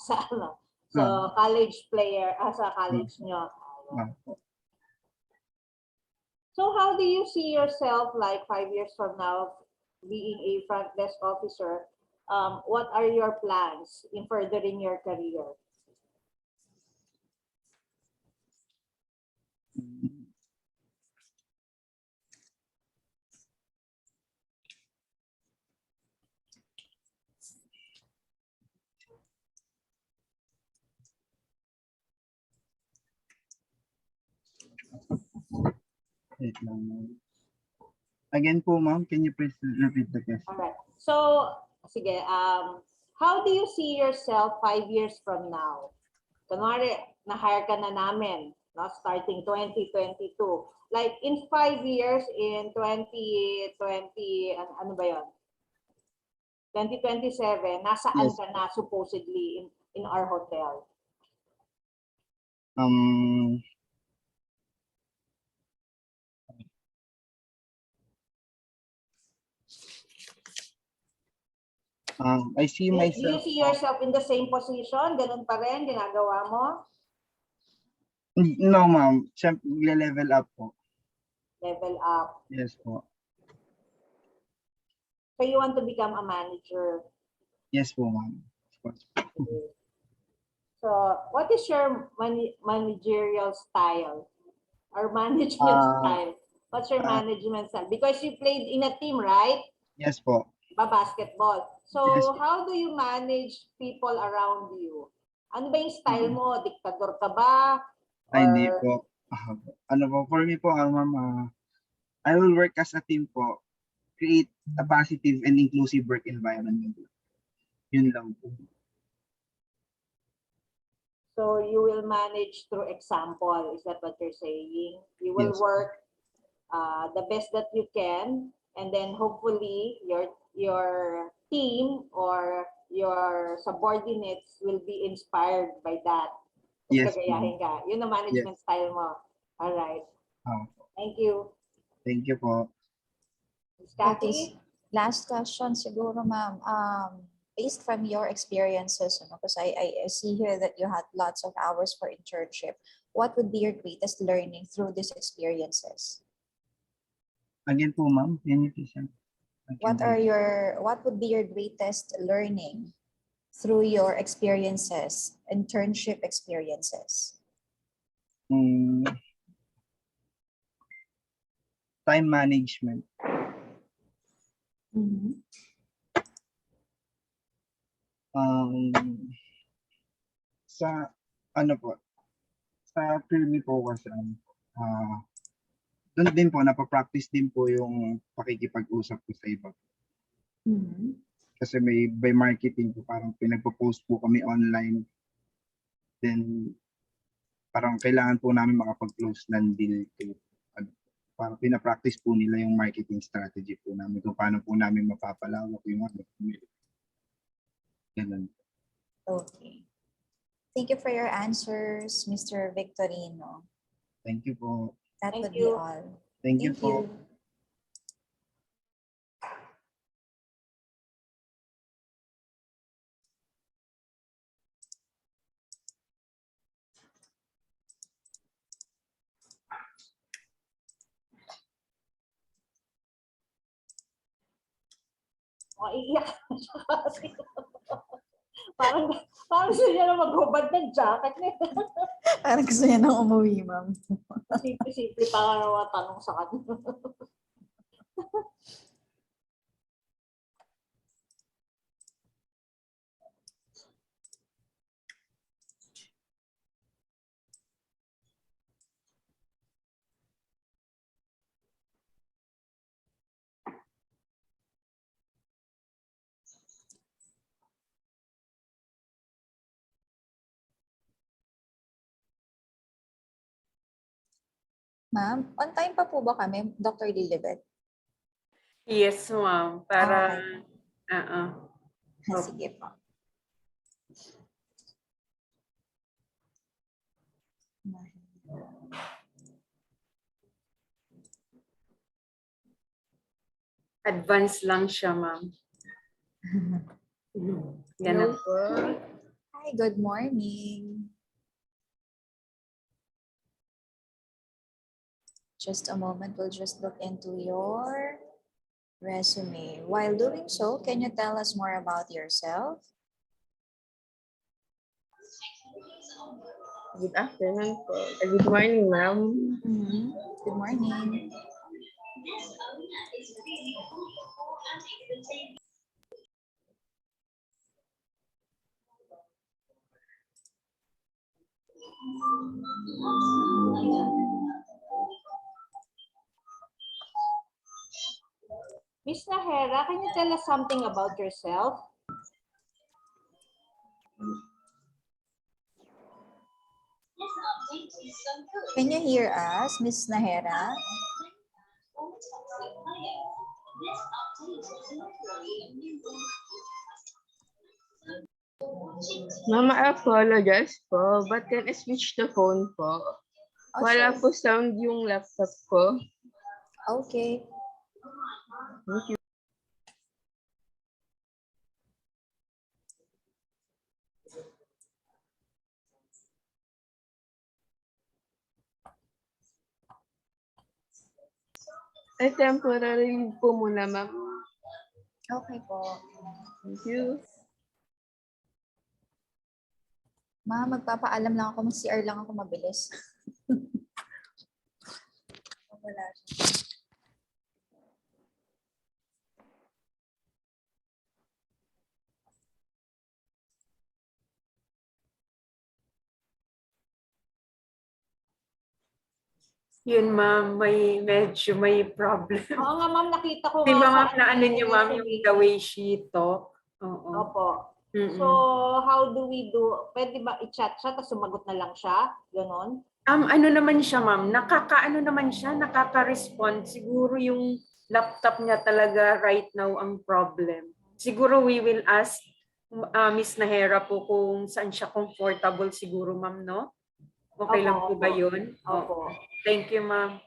Sa ano? So, college player, sa college nyo. Opo. So, how do you see yourself like 5 years from now being a front desk officer? What are your plans in furthering your career? Wait lang. Again po, ma'am, can you please repeat the question? All right. So, sige, how do you see yourself 5 years from now? Kunwari, na-hire ka na namin, no, starting 2022. Like, in 5 years, in 2020, ano ba yun? 2027, nasaan ka na supposedly in our hotel? I see myself. Do you see yourself in the same position? Ganun pa rin, ginagawa mo? No, ma'am. Siyempre, level up po. Level up. Yes po. So you want to become a manager? Yes po, ma'am. So what is your managerial style or management style? What's your management style? Because you played in a team, right? Yes po. Basketball. So Yes. how do you manage people around you? Ano ba yung style mo? Diktador ka ba? Ay, hindi po. Ano po, for me po, ma'am, I will work as a team po. Create a positive and inclusive work environment. Yun lang po. So you will manage through example. Is that what you're saying? You will work the best that you can, and then hopefully your team or your subordinates will be inspired by that. Yes. Kagayahin ka. Yun ang management style mo. All right. Thank you. Thank you po. Kathy? Last question siguro, ma'am. Based from your experiences, because I see here that you had lots of hours for internship, what would be your greatest learning through these experiences? Again po, ma'am, can you please? What would be your greatest learning through your experiences, internship experiences? Time management. Sa ano po, sa firm po kasi doon din po napapractice din po yung pakikipag-usap ko sa iba. Kasi may by marketing po, parang pinagpo-post po kami online. Then parang kailangan po namin makapag-close ng deal. Parang pinapractice po nila yung marketing strategy po namin kung paano po namin mapapalawak yung ano. Ganun. Okay. Thank you for your answers, Mr. Victorino. Thank you po. That would be all. Thank you po. Iiyak siya kasi. Parang, parang gusto niya na maghubad ng jacket nito. Parang gusto niya nang umuwi, ma'am. Simple-simple pa nga naman tanong sa kanya. Ma'am, on time pa po ba kami, Dr. Lilibet? Yes, ma'am. Ah, Para, okay. Sige po. advance lang siya, ma'am. Ganun. Hi, good morning. Just a moment, we'll just look into your resume. While doing so, can you tell us more about yourself? Good afternoon po. Good morning, ma'am. Good morning. Miss Nahera, can you tell us something about yourself? Can you hear us, Miss Nahera? Mama, I apologize po, but can I switch the phone po? Wala po sound yung laptop ko. Okay. Thank you. Ay, temporary po muna, ma'am. Okay po. Thank you. Ma, magpapaalam lang ako, mag-CR lang ako mabilis. Wala siya. Yun, ma'am, may problem. Oo nga, ma'am, nakita ko Di nga ba, sa ma'am, na ano niyo, ma'am, yung the way she talk? Oo. Opo. So, how do we do? Pwede ba i-chat siya, tapos sumagot na lang siya? Ganon? Ano naman siya, ma'am, nakaka-respond. Siguro yung laptop niya talaga right now ang problem. Siguro we will ask Miss Nahera po kung saan siya comfortable siguro, ma'am, no? Okay lang po ba yun? Opo. Thank you, ma'am.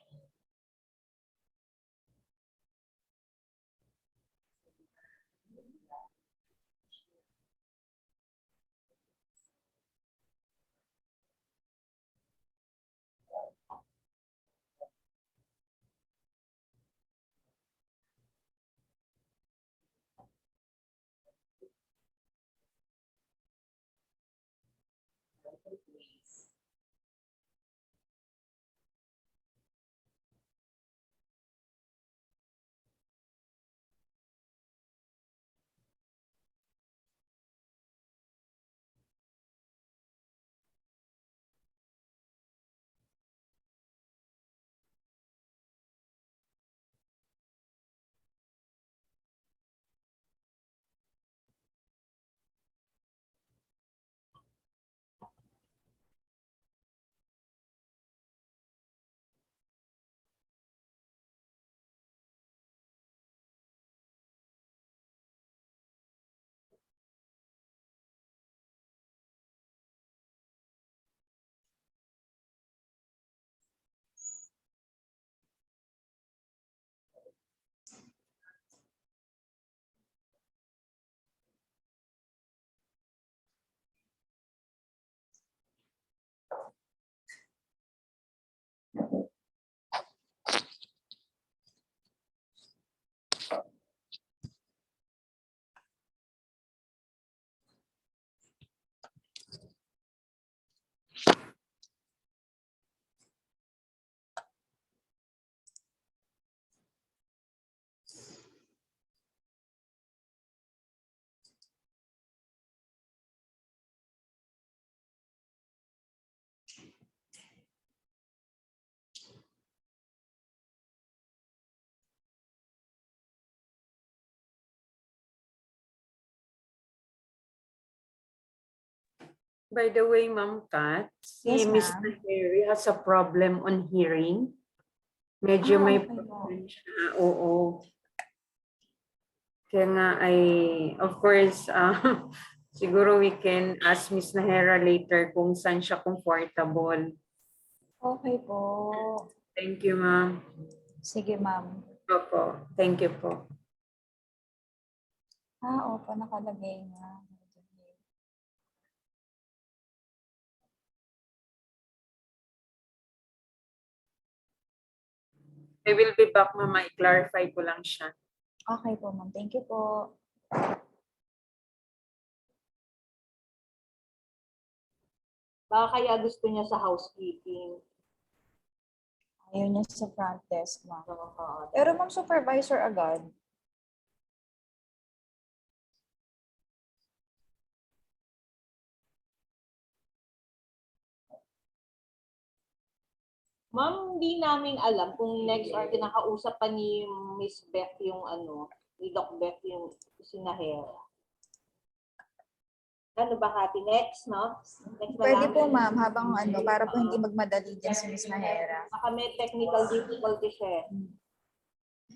By the way, Ma'am Kat, si Yes, Mr. ma'am. Harry has a problem on hearing. Medyo may Okay po. problem siya. Oo. Kaya nga ay, of course, siguro we can ask Miss Nahera later kung saan siya comfortable. Okay po. Thank you, ma'am. Sige, ma'am. Opo. Thank you po. Opo, nakalagay nga. I will be back, ma'am. I-clarify ko lang siya. Okay po, ma'am. Thank you po. Baka kaya gusto niya sa housekeeping. Ayaw niya sa front desk, ma'am. Oo. Pero ma'am, supervisor agad. Ma'am, hindi namin alam kung next or kinakausap pa ni Miss Beth yung ni Doc Beth yung sinahera. Ano ba, Kati? Next, no? Next na Pwede lang? po, ma'am, habang para po hindi magmadali dyan si Miss Nahera. Baka may technical difficulty siya.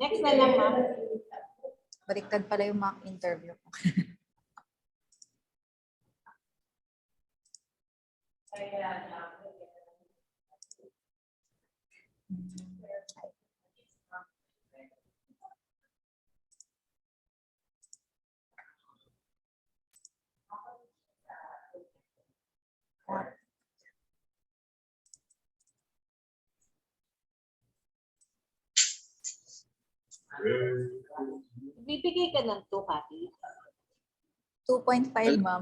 Next na lang, ma'am. Baliktad pala yung mock interview ko. Bibigay ka ng 2, Kati? 2.5, ma'am.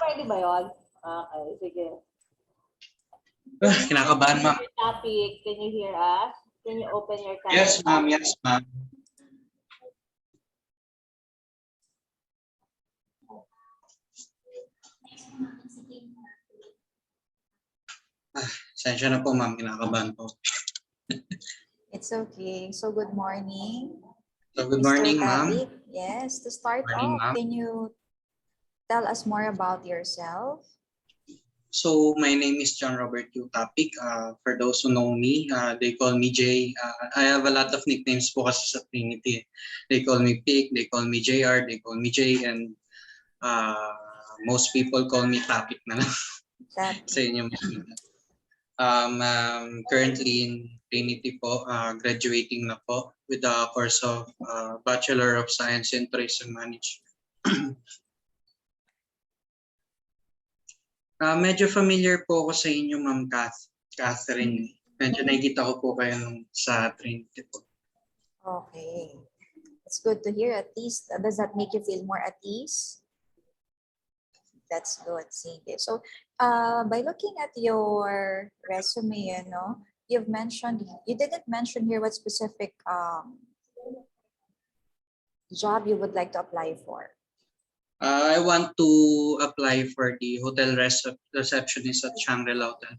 Pwede ba yun? Okay, sige. Kinakabahan, ma'am. Topic, can you hear us? Can you open your camera? Yes, ma'am. Yes, ma'am. Sensya na po, ma'am. Kinakabahan po. It's okay. So good morning. So, good morning, Mr. ma'am. Tatik. Yes, to start Morning, off, ma'am. can you tell us more about yourself? So, my name is John Robert Q. Tapik. For those who know me, they call me Jay. I have a lot of nicknames po kasi sa Trinity. They call me Pick, they call me JR, they call me Jay, and most people call me Tapik na lang sa inyo. Currently in Trinity po, graduating na po with the course of Bachelor of Science in Tourism Management. Medyo familiar po ako sa inyo, Ma'am Catherine. Medyo nakikita ko po kayo sa Trinity po. Okay. It's good to hear at least. Does that make you feel more at ease? That's good. Sige. So, by looking at your resume, you didn't mention here what specific job you would like to apply for. I want to apply for the hotel receptionist at Shangri-La Hotel.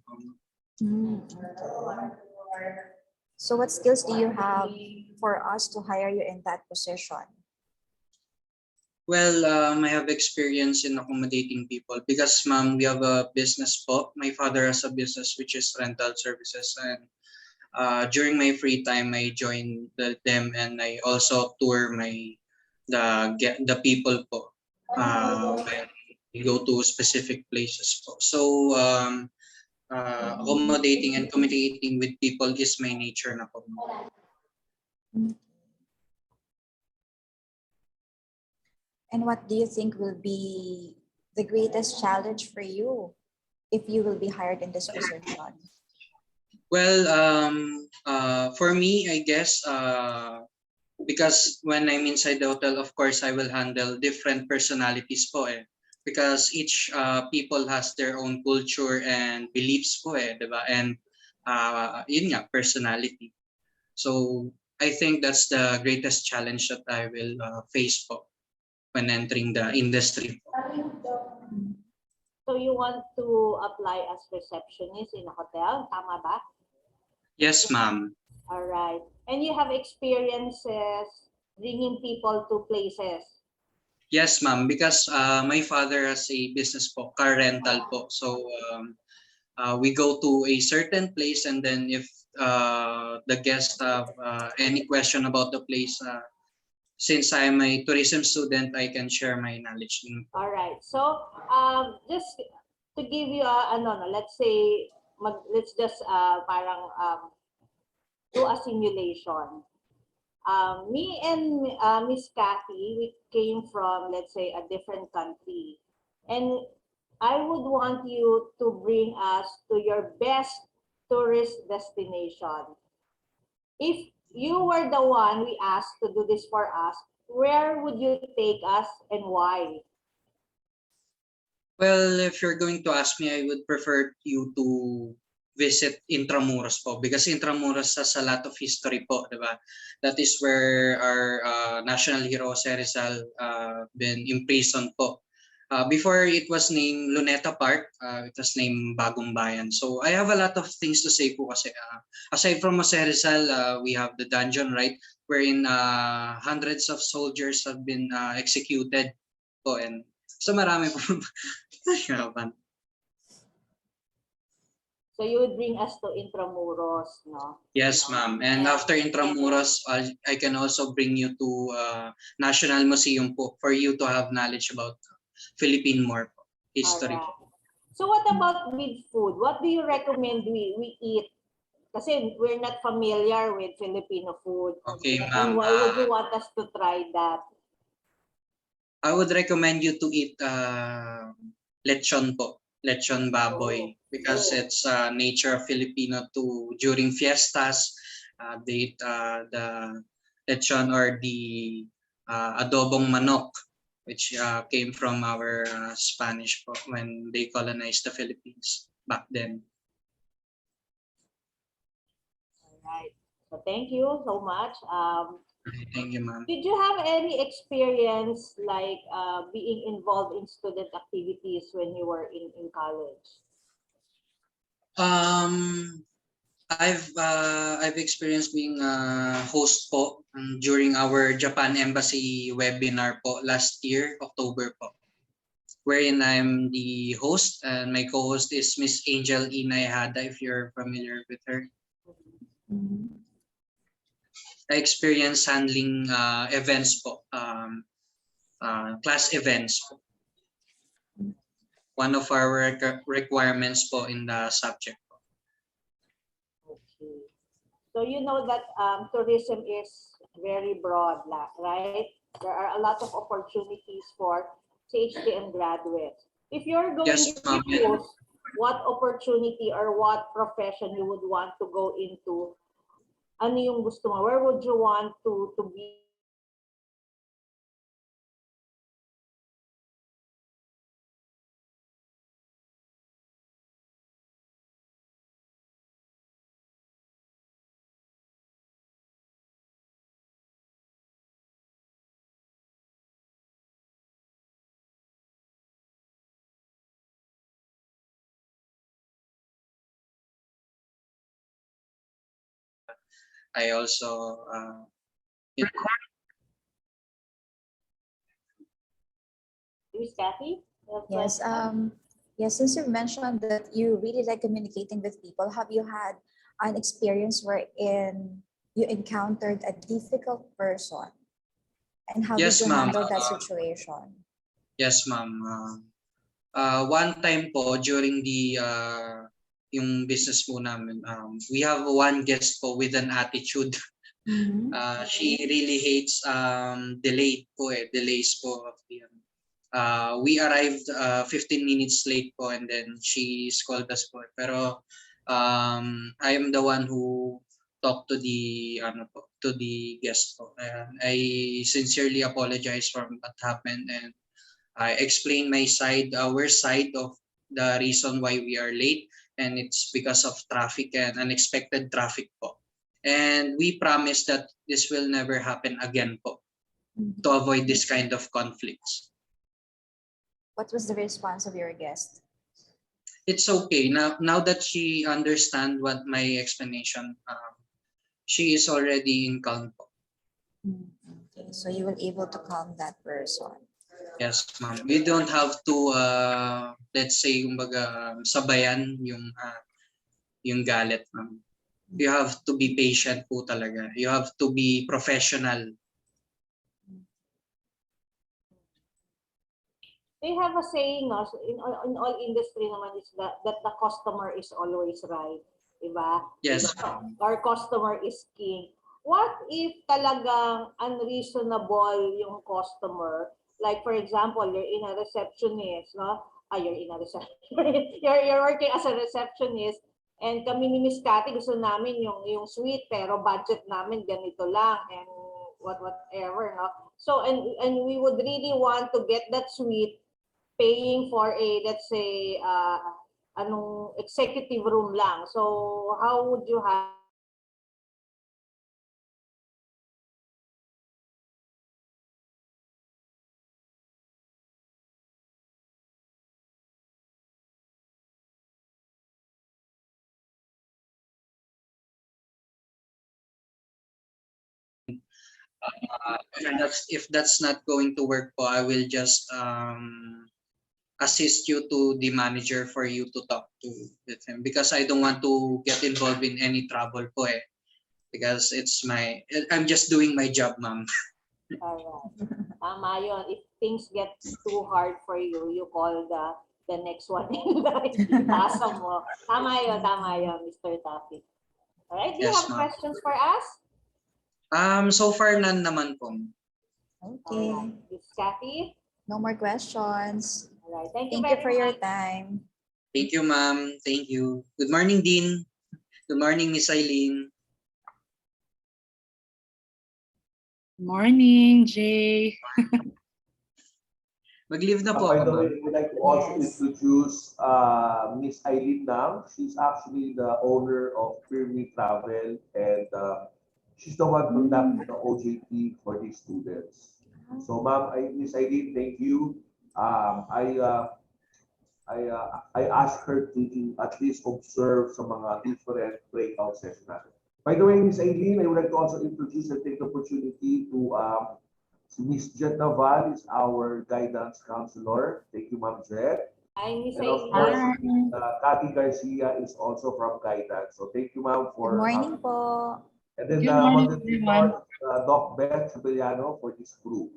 So what skills do you have for us to hire you in that position? Well, I have experience in accommodating people because, ma'am, we have a business po. My father has a business which is rental services, and during my free time, I join them, and I also tour the people po. When we go to specific places po. So, accommodating and communicating with people is my nature na po. And what do you think will be the greatest challenge for you if you will be hired in this position? Well, for me, I guess, because when I'm inside the hotel, of course, I will handle different personalities po eh. Because each people has their own culture and beliefs po eh, diba? And yun nga, personality. So I think that's the greatest challenge that I will face po when entering the industry po. So you want to apply as receptionist in a hotel, tama ba? Yes, ma'am. All right. And you have experiences bringing people to places? Yes, ma'am, because my father has a business po, car rental po. So we go to a certain place, and then if the guests have any question about the place, since I'm a tourism student, I can share my knowledge. All right. So, just to give you a, ano, no, let's say, let's just parang do a simulation. Me and Miss Kathy, we came from, let's say, a different country. And I would want you to bring us to your best tourist destination. If you were the one we asked to do this for us, where would you take us and why? Well, if you're going to ask me, I would prefer you to visit Intramuros po, because Intramuros has a lot of history po, di ba? That is where our national hero Jose Rizal been imprisoned po. Before it was named Luneta Park, it was named Bagong Bayan. So I have a lot of things to say po kasi aside from Jose Rizal, we have the dungeon, right? Wherein hundreds of soldiers have been executed po, and so marami po. So you would bring us to Intramuros, no? Yes, ma'am. And after Intramuros, I can also bring you to National Museum po for you to have knowledge about Philippine more history. Alright. So what about with food? What do you recommend we eat? Kasi we're not familiar with Filipino food. Okay, And ma'am. why would you want us to try that? I would recommend you to eat lechon po, lechon baboy, because it's nature of Filipino to during fiestas, they eat the lechon or the adobong manok, which came from our Spanish po when they colonized the Philippines back then. All right. So thank you so much. Thank you, ma'am. Did you have any experience like being involved in student activities when you were in college? I've experienced being a host po during our Japan Embassy webinar po last year, October po, wherein I'm the host and my co-host is Miss Angel Inayhada, if you're familiar with her. I experienced handling events po, class events po. One of our requirements po in the subject. Okay. So you know that tourism is very broad, right? There are a lot of opportunities for CHTM graduates. If you're going to choose what opportunity or what profession you would want to go into, ano yung gusto mo? Where would you want to be? I also Miss Kathy? Yes. Yes, since you mentioned that you really like communicating with people, have you had an experience wherein you encountered a difficult person? And how Yes, did you ma'am. handle that situation? Yes, ma'am. One time po during the yung business po namin, we have one guest po with an attitude. She really hates delays po of the we arrived 15 minutes late po, and then she scolded us po. Pero I am the one who talked to the guest po. And I sincerely apologize for what happened, and I explained my side, our side of the reason why we are late, and it's because of traffic and unexpected traffic po. And we promise that this will never happen again po, to avoid this kind of conflicts. What was the response of your guest? It's okay now that she understand what my explanation. She is already in calm po. Okay, so you were able to calm that person. Yes, ma'am. We don't have to let's say kumbaga sabayan yung galit, ma'am. You have to be patient po talaga. You have to be professional. They have a saying, no? So in all industry naman is that the customer is always right. Diba? Yes. Our customer is king. What if talagang unreasonable yung customer? Like for example, you're in a receptionist, no? You're in a receptionist. you're working as a receptionist and kami ni Miss Cathy gusto namin yung suite pero budget namin ganito lang and whatever, no? So and we would really want to get that suite paying for a, let's say, anong executive room lang. So how would you have If that's not going to work po, I will just assist you to the manager for you to talk to with him because I don't want to get involved in any trouble po eh. Because I'm just doing my job, ma'am. Alright. Tama yun. If things get too hard for you, you call the next one in line. Ipasa mo. Tama yun, Mr. Taffy. Alright, do you Yes, have ma'am. questions for us? So far none naman po. Okay. Miss Cathy? No more questions. Alright, thank you Thank you very for your much. time. Thank you, ma'am. Thank you. Good morning, Dean. Good morning, Miss Eileen. Morning, Jay. Mag-leave na po By ako, the way, ma'am. I would like to also Yes. introduce Miss Eileen Nam. She's actually the owner of Firmy Travel and she's the one conducting the OJT for these students. So, ma'am, Miss Eileen, thank you. I asked her to at least observe sa mga different breakout sessions natin. By the way, Miss Eileen, I would like to also introduce and take the opportunity to Miss Jet Naval is our guidance counselor. Thank you, Ma'am Jet. Hi, Miss And of Eileen. course, Cathy Garcia is also from guidance. So thank you, ma'am, for Good morning po. and then Good morning, Moderator Doc Beth Sabellano for this group.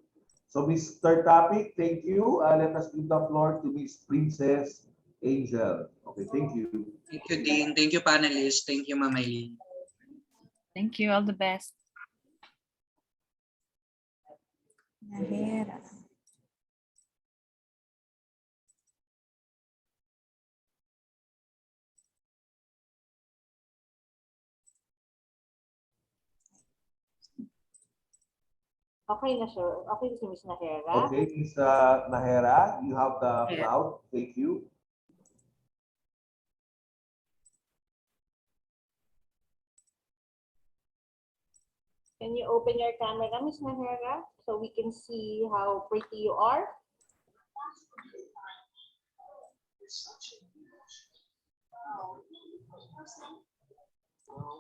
So, Mr. Topic, thank you. Let us give the floor to Miss Princess Angel. Okay, thank you. Thank you, Dean. Thank you, panelists. Thank you, Ma'am Eileen. Thank you. All the best. Nahera. Okay na siya. Okay na si Miss Nahera. Okay, Miss Nahera, you have the cloud. Thank you. Can you open your camera, Miss Nahera, so we can see how pretty you are?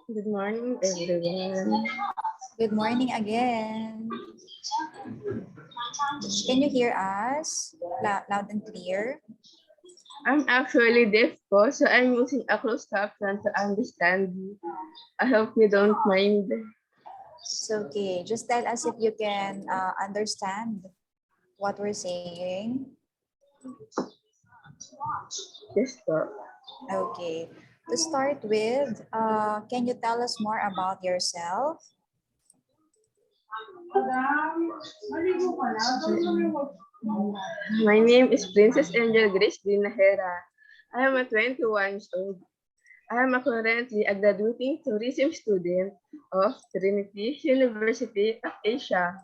Good morning, everyone. Good morning again. Can you hear us loud and clear? I'm actually deaf po, so I'm using a closed caption to understand you. I hope you don't mind. It's okay. Just tell us if you can understand what we're saying. Yes po. Okay. To start with, can you tell us more about yourself? My name is Princess Angel Grace Dinahera. I am a 21 years old. I am currently a graduating tourism student of Trinity University of Asia.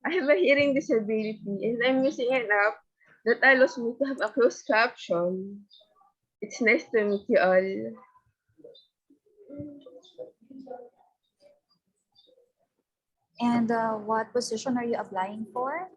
I have a hearing disability and I'm using an app that allows me to have a closed caption. It's nice to meet you all. And what position are you applying for?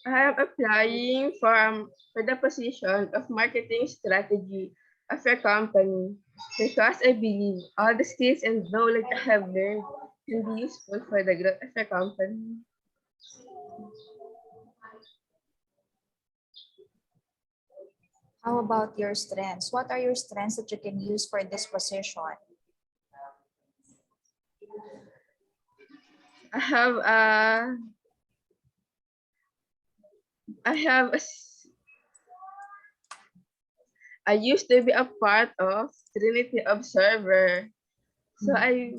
I am applying for the position of marketing strategy of your company because I believe all the skills and knowledge I have learned and be useful for the growth of the company. How about your strengths? What are your strengths that you can use for this position? I have I have a I used to be a part of Trinity Observer. So I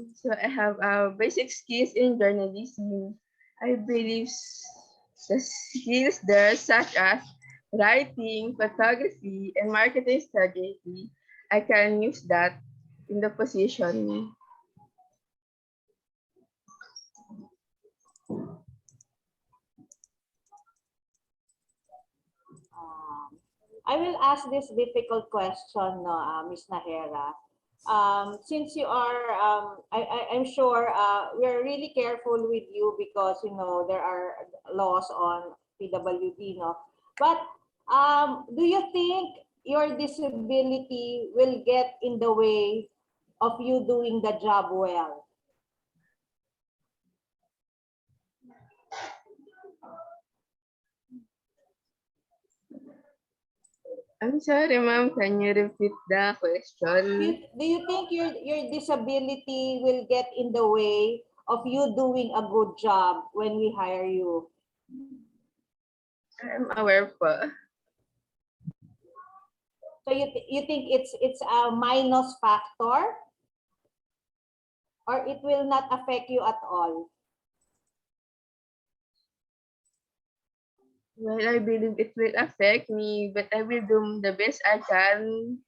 have basic skills in journalism. I believe the skills there such as writing, photography, and marketing strategy. I can use that in the position. I will ask this difficult question, no, Ms. Nahera. Since you are, I'm sure we're really careful with you because, you know, there are laws on PWD, no? But do you think your disability will get in the way of you doing the job well? I'm sorry, ma'am. Can you repeat the question? Do you think your disability will get in the way of you doing a good job when we hire you? I'm aware po. So you think it's a minus factor, or it will not affect you at all? Well, I believe it will affect me, but I will do the best I can.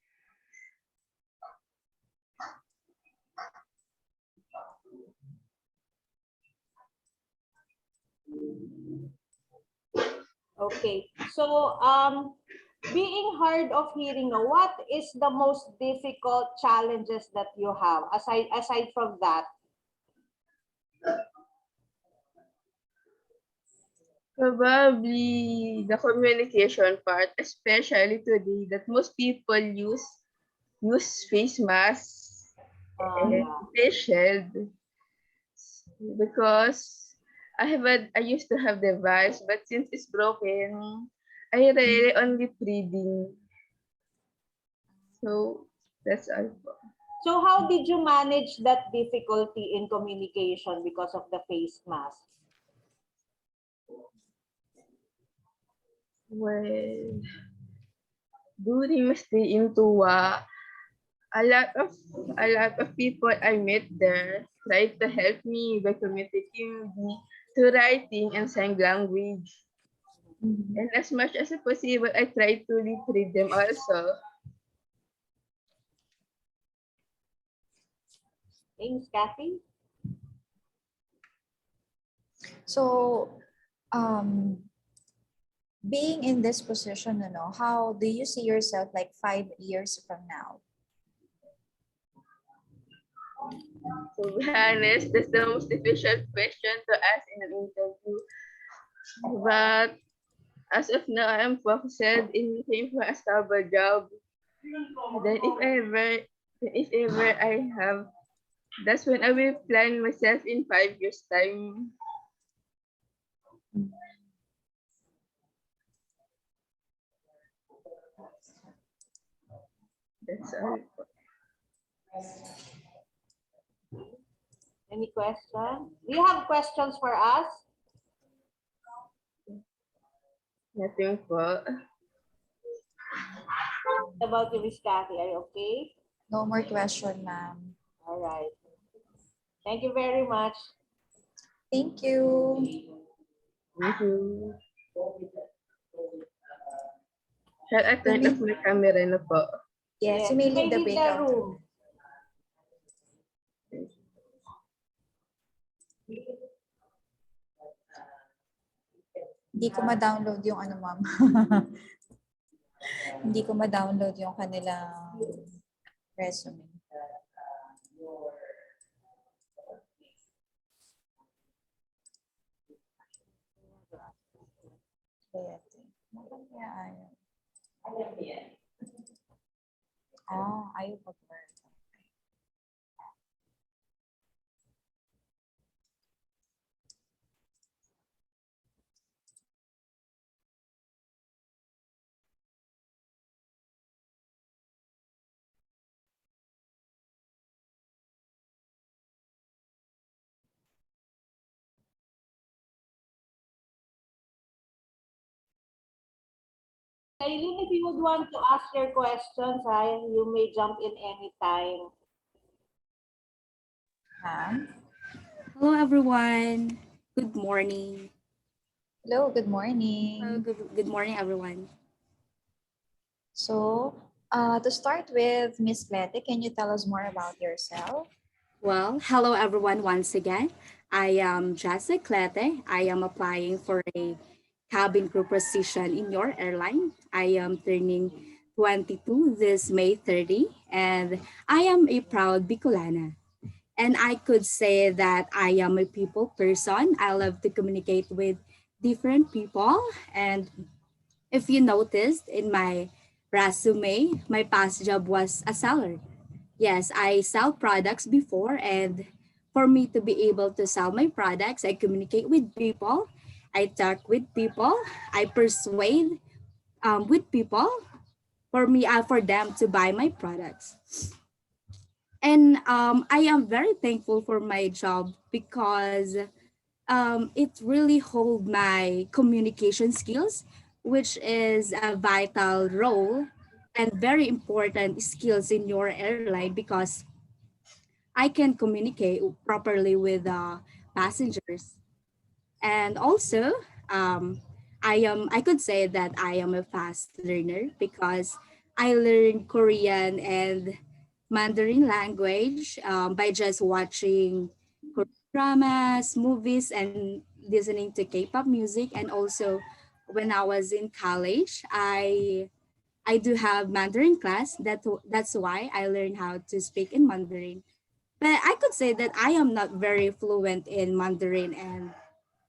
Okay. So being hard of hearing, what is the most difficult challenges that you have aside from that? Probably the communication part, especially today that most people use face masks and Yeah. face shield because I used to have device, but since it's broken, I rely on lip reading. So that's all. So how did you manage that difficulty in communication because of the face mask? Well, during my stay in Tuwa, a lot of people I met there tried to help me by communicating with me through writing and sign language. And as much as possible, I try to lip read them also. Thanks, Kathy. So, being in this position, you know, how do you see yourself like 5 years from now? To be honest, that's the most difficult question to ask in an interview. But as of now, I am focused in looking for a stable job. Then if ever I have, that's when I will plan myself in 5 years' time. That's all. Any questions? Do you have questions for us? Nothing po. What about you, Miss Kathy? Are you okay? No more question, ma'am. All right. Thank you very much. Thank you. Thank you. Shall I turn off my camera na po? Yes, you may leave the breakout room. Hindi ko ma-download yung ano, ma'am. Hindi ko ma-download yung kanilang resume. Ayaw mag-work. Eileen, if you would want to ask your questions, you may jump in anytime. Hello, everyone. Good morning. Hello, good morning. Hello, good morning, everyone. So, to start with, Miss Clete, can you tell us more about yourself? Well, hello, everyone, once again. I am Jessica Clete. I am applying for a cabin crew position in your airline. I am turning 22 this May 30, and I am a proud Bicolana. And I could say that I am a people person. I love to communicate with different people. And if you noticed in my resume, my past job was a seller. Yes, I sell products before, and for me to be able to sell my products, I communicate with people, I talk with people, I persuade with people for them to buy my products. And I am very thankful for my job because it really hold my communication skills, which is a vital role and very important skills in your airline because I can communicate properly with passengers. And also, I could say that I am a fast learner because I learned Korean and Mandarin language by just watching Korean dramas, movies, and listening to K-pop music. And also, when I was in college, I do have Mandarin class. That's why I learned how to speak in Mandarin. But I could say that I am not very fluent in Mandarin and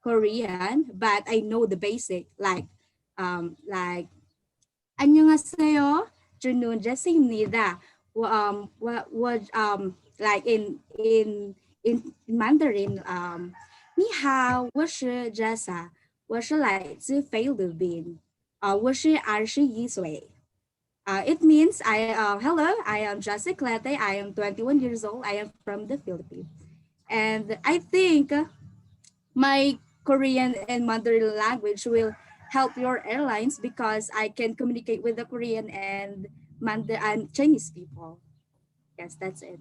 Korean, but I know the basic like 안녕하세요, 준훈 제시입니다. What like in Mandarin 你好，我是 Jessa，我是来自菲律宾，我是21岁。It means hello, I am Jessica Clete. I am 21 years old. I am from the Philippines. And I think my Korean and Mandarin language will help your airlines because I can communicate with the Korean and Chinese people. Yes, that's it.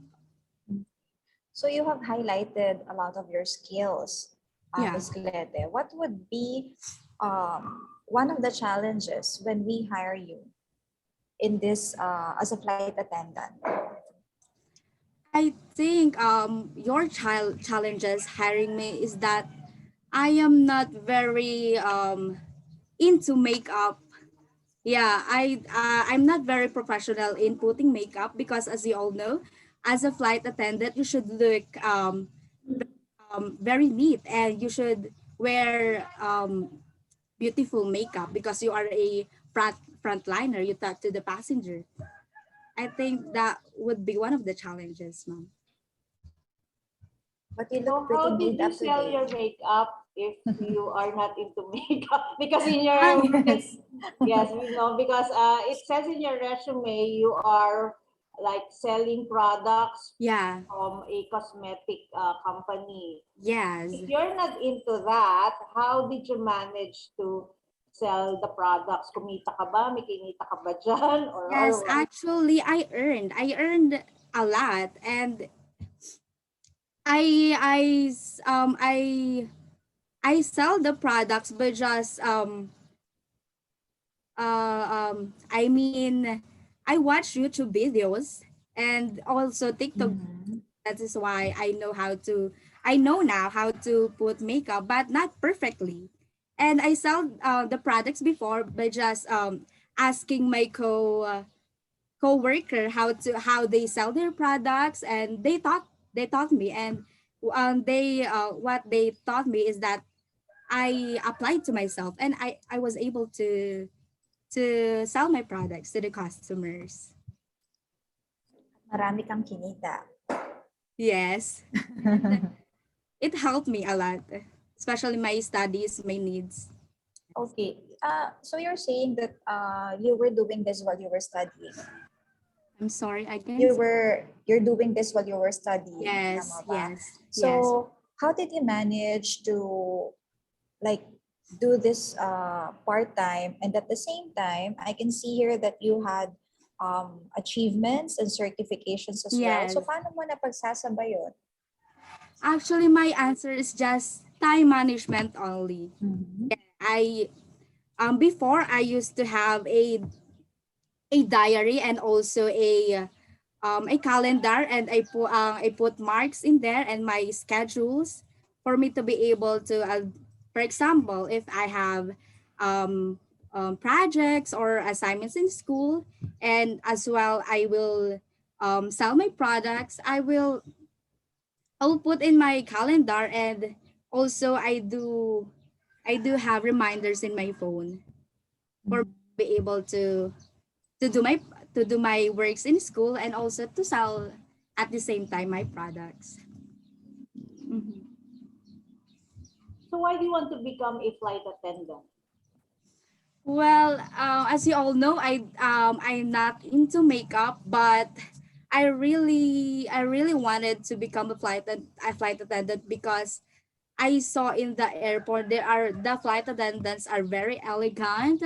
So you have highlighted a lot of your skills, Yeah. Ms. Clete. What would be one of the challenges when we hire you in this as a flight attendant? I think your challenges hiring me is that I am not very into makeup. Yeah, I'm not very professional in putting makeup because as you all know, as a flight attendant, you should look very neat and you should wear beautiful makeup because you are a frontliner. You talk to the passenger. I think that would be one of the challenges, ma'am. But you So look pretty how did neat you up to sell your date. makeup if you are not into makeup? Because in your Yes. yes, we know because it says in your resume you are like selling products Yeah. from a cosmetic company. Yes. If you're not into that, how did you manage to sell the products? Kumita ka ba? May kinita ka ba dyan? Yes, Or what? actually, I earned a lot, and I sell the products, but just I mean, I watch YouTube videos and also TikTok. That is why I know now how to put makeup, but not perfectly. And I sell the products before by just asking my co-worker how they sell their products, and they taught me, and they what they taught me is that I applied to myself, and I was able to sell my products to the customers. Marami kang kinita. Yes. It helped me a lot, especially my studies, my needs. Okay. So you're saying that you were doing this while you were studying. I'm sorry, again. You're doing this while you were studying. Yes, tama ba? yes, So yes. how did you manage to like do this part-time, and at the same time, I can see here that you had achievements and certifications as well. So Yes. paano mo napagsasabay yun? Actually, my answer is just time management only. I before I used to have a diary and also a calendar, and I put marks in there and my schedules for me to be able to for example, if I have um, projects or assignments in school, and as well I will sell my products, I'll put in my calendar, and also I do have reminders in my phone for me to be able to do my to do my works in school and also to sell at the same time my products. Mhm. So why do you want to become a flight attendant? Well, as you all know, I'm not into makeup, but I really wanted to become a flight attendant because I saw in the airport the flight attendants are very elegant,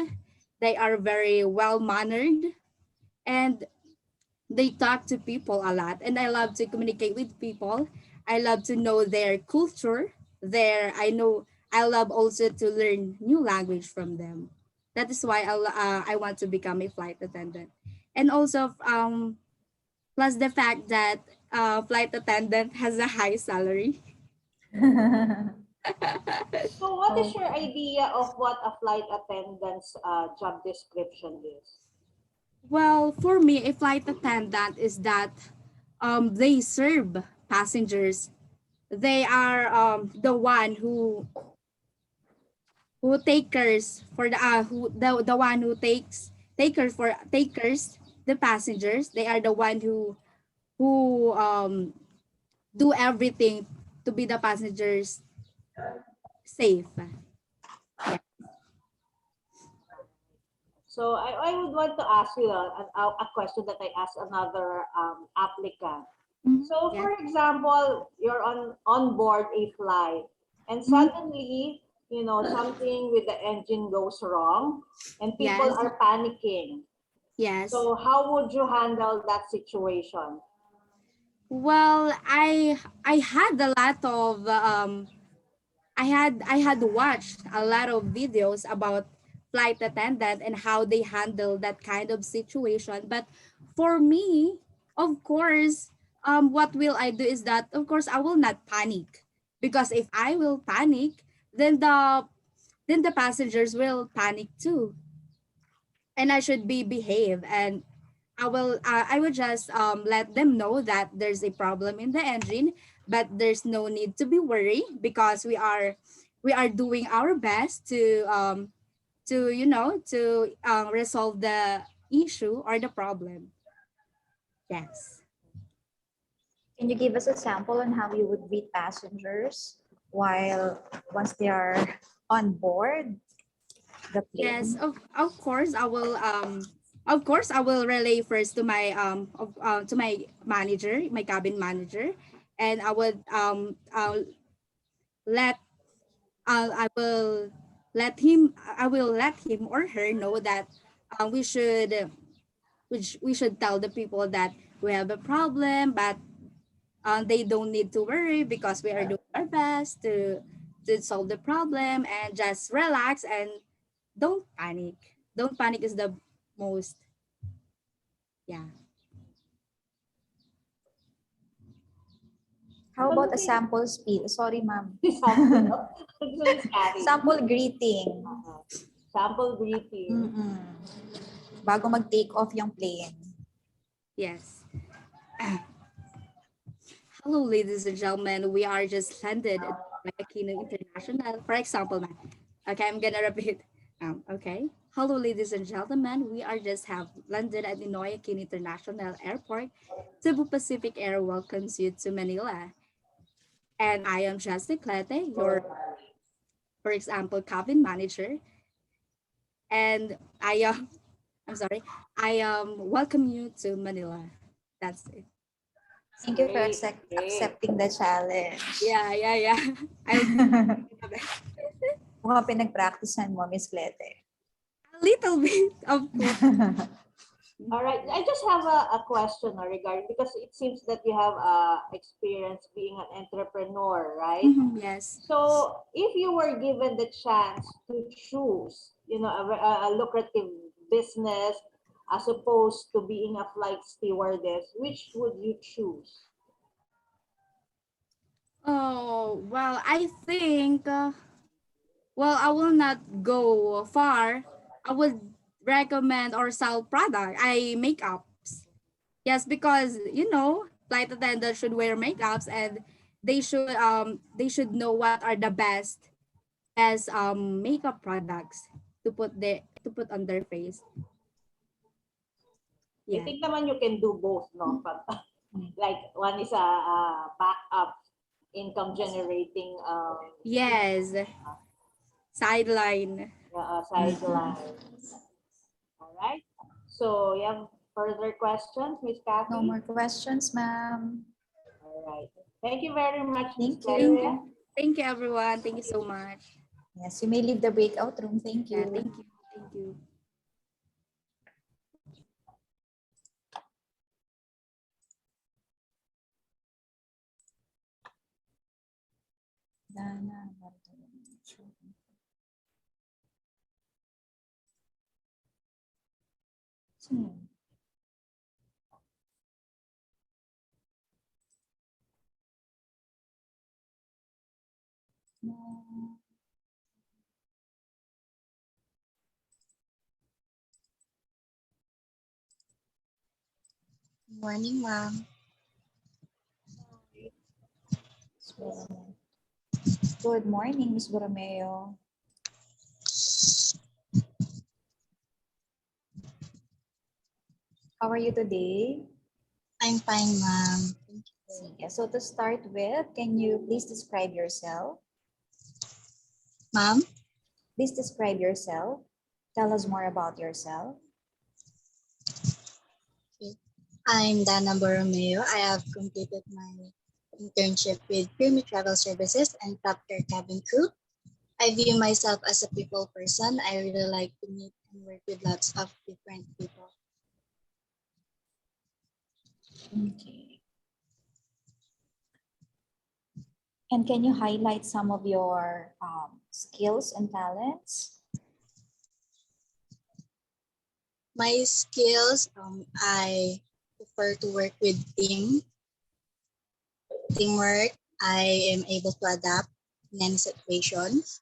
they are very well mannered, and they talk to people a lot, and I love to communicate with people. I love to know their culture. I love also to learn new language from them. That is why I want to become a flight attendant. And also plus the fact that flight attendant has a high salary. So what is your idea of what a flight attendant's job description is? Well, for me, a flight attendant is that they serve passengers. They are the one who takers for the one who takers the passengers. They are the one who do everything to be the passengers safe. So I would want to ask you a question that I asked another applicant. So for example, you're on board a flight and suddenly, something with the engine goes wrong and people Yes. are panicking. Yes. So how would you handle that situation? Well, I had a lot of I had watched a lot of videos about flight attendant and how they handle that kind of situation. But for me, of course, what will I do is that of course I will not panic, because if I will panic, then the passengers will panic too, and I should be behave, and I will just let them know that there's a problem in the engine, but there's no need to be worried because we are doing our best to resolve the issue or the problem. Yes. Can you give us a sample on how you would greet passengers while once they are on board the plane? Yes, of course I will relay first to my manager, my cabin manager, and let I will let him or her know that we should tell the people that we have a problem, but they don't need to worry because we are doing our best to solve the problem, and just relax and don't panic. Don't panic is the most, yeah. How about a sample speech? Sorry, ma'am. Actually, scary. Sample greeting. Sample greeting. Bago mag-take off yung plane. Yes. Hello, ladies and gentlemen. We are just landed at Aquino International. For example, ma'am. Okay, I'm gonna repeat. Okay. Hello, ladies and gentlemen. We are just have landed at Ninoy Aquino International Airport. Cebu Pacific Air welcomes you to Manila. And I am Jessica Clete, your, for example, cabin manager. And I'm sorry, I welcome you to Manila. That's it. Thank you for accepting the challenge. Yeah. I'll Mukhang pinag-practicean mo, Miss Clete. A little bit, of course. All right. I just have a question regarding, because it seems that you have experience being an entrepreneur, right? Yes. So if you were given the chance to choose, a lucrative business as opposed to being a flight stewardess, which would you choose? Oh, well, I think, well, I will not go far. I would recommend or sell product. I makeups. Yes, because flight attendants should wear makeups, and they should know what are the best as makeup products to put on their face. I think naman you can do both, no? Like one is a backup income generating Yes. Sideline. sideline. All right. So you have further questions, Miss Kathy? No more questions, ma'am. All right. Thank you very much, Miss Thank Claire. you. Thank you, everyone. Thank you so much. Yes, you may leave the breakout room. Thank you. Yeah, thank you. Thank you. Dana. Morning, ma'am. Good morning, Miss Borromeo. How are you today? I'm fine, ma'am. Sige. So to start with, can you please describe yourself? Ma'am? Please describe yourself. Tell us more about yourself. I'm Dana Borromeo. I have completed my internship with Premier Travel Services and Top Tier Cabin Crew. I view myself as a people person. I really like to meet and work with lots of different people. Okay. And can you highlight some of your skills and talents? My skills, I prefer to work with teamwork. I am able to adapt in any situations.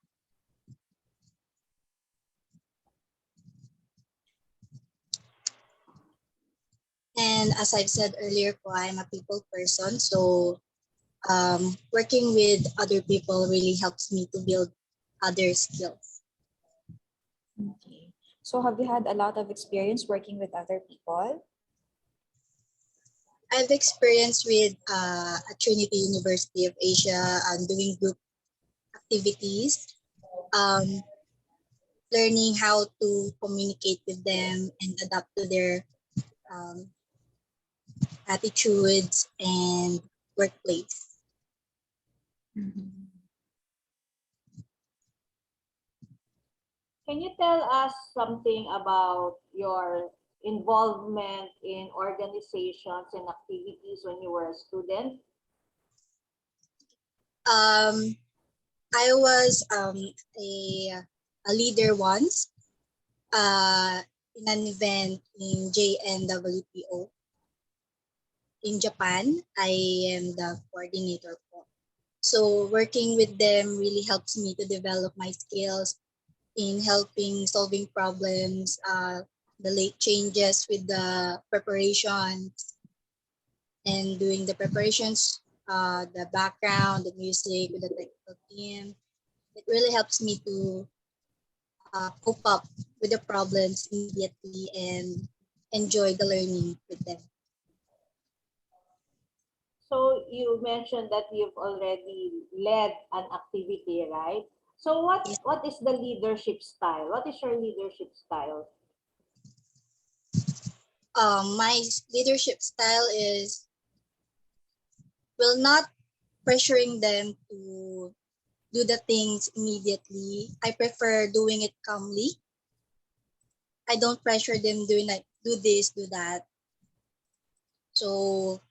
And as I've said earlier po, I'm a people person. So working with other people really helps me to build other skills. Okay. So have you had a lot of experience working with other people? I've experienced with at Trinity University of Asia doing group activities, learning how to communicate with them and adapt to their attitudes and workplace. Can you tell us something about your involvement in organizations and activities when you were a student? I was a leader once in an event in JNWPO. In Japan, I am the coordinator po. So working with them really helps me to develop my skills in helping solving problems, the late changes with the preparations and doing the preparations, the background, the music with the technical team. It really helps me to cope up with the problems immediately and enjoy the learning with them. So you mentioned that you've already led an activity, right? So what is the leadership style? What is your leadership style? My leadership style is not pressuring them to do the things immediately. I prefer doing it calmly. I don't pressure them doing like do this, do that. So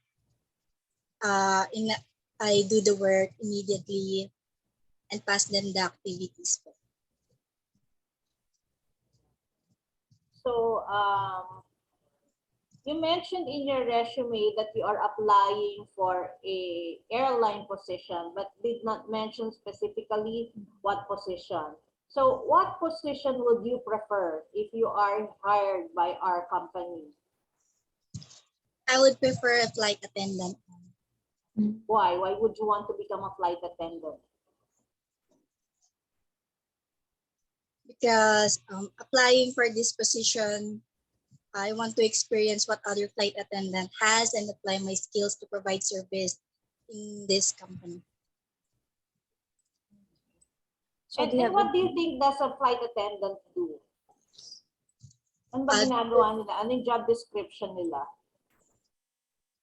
I do the work immediately and pass them the activities. So, you mentioned in your resume that you are applying for a airline position, but did not mention specifically what position. So, what position would you prefer if you are hired by our company? I would prefer a flight attendant. Why? Why would you want to become a flight attendant? Because applying for this position, I want to experience what other flight attendant has and apply my skills to provide service in this company. So And what do you think does a flight attendant do? Ano ba ginagawa nila? Ano yung job description nila?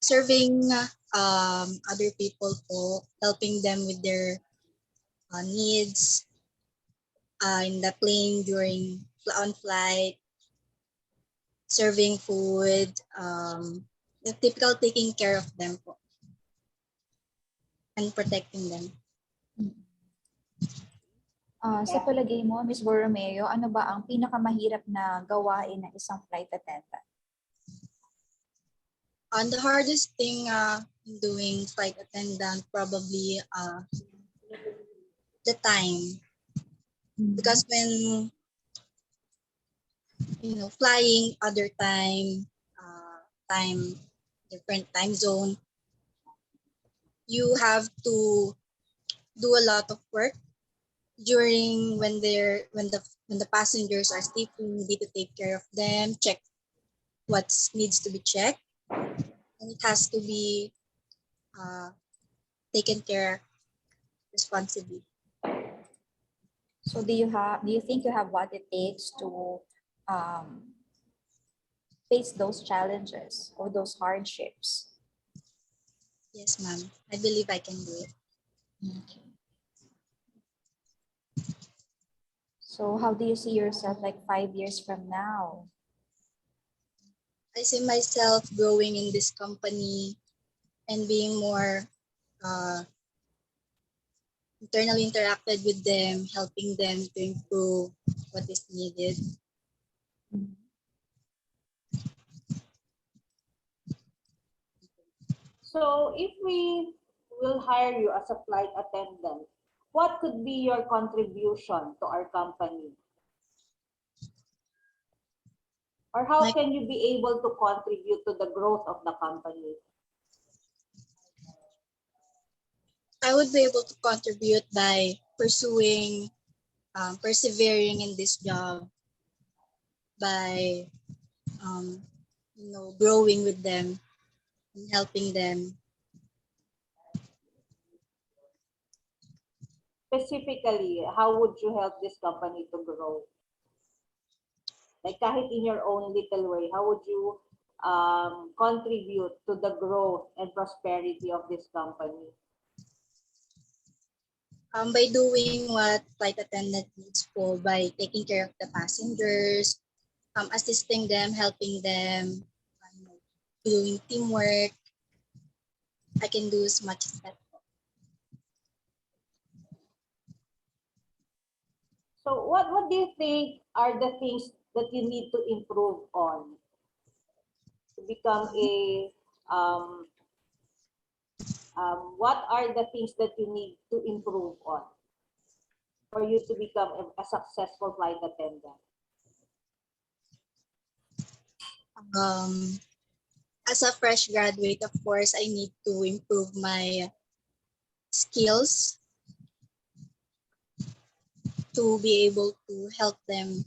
Serving other people po, helping them with their needs in the plane during on flight, serving food, the typical taking care of them po, and protecting them. Sa palagay mo, Ms. Borromeo, ano ba ang pinakamahirap na gawain ng isang flight attendant? The hardest thing in doing flight attendant probably the time. Because when flying other time, different time zone, you have to do a lot of work during when the passengers are sleeping. You need to take care of them, check what needs to be checked, and it has to be taken care responsibly. So do you think you have what it takes to face those challenges or those hardships? Yes, ma'am. I believe I can do it. Okay. So how do you see yourself like 5 years from now? I see myself growing in this company and being more internally interacted with them, helping them to improve what is needed. So if we will hire you as a flight attendant, what could be your contribution to our company? Or how can you be able to contribute to the growth of the company? I would be able to contribute by pursuing, persevering in this job, by growing with them and helping them. Specifically, how would you help this company to grow? Like kahit in your own little way, how would you contribute to the growth and prosperity of this company? By doing what flight attendant needs for, by taking care of the passengers, assisting them, helping them, doing teamwork. I can do as much as that. So what do you think are the things that you need to improve on to become a what are the things that you need to improve on for you to become a successful flight attendant? As a fresh graduate, of course, I need to improve my skills to be able to help them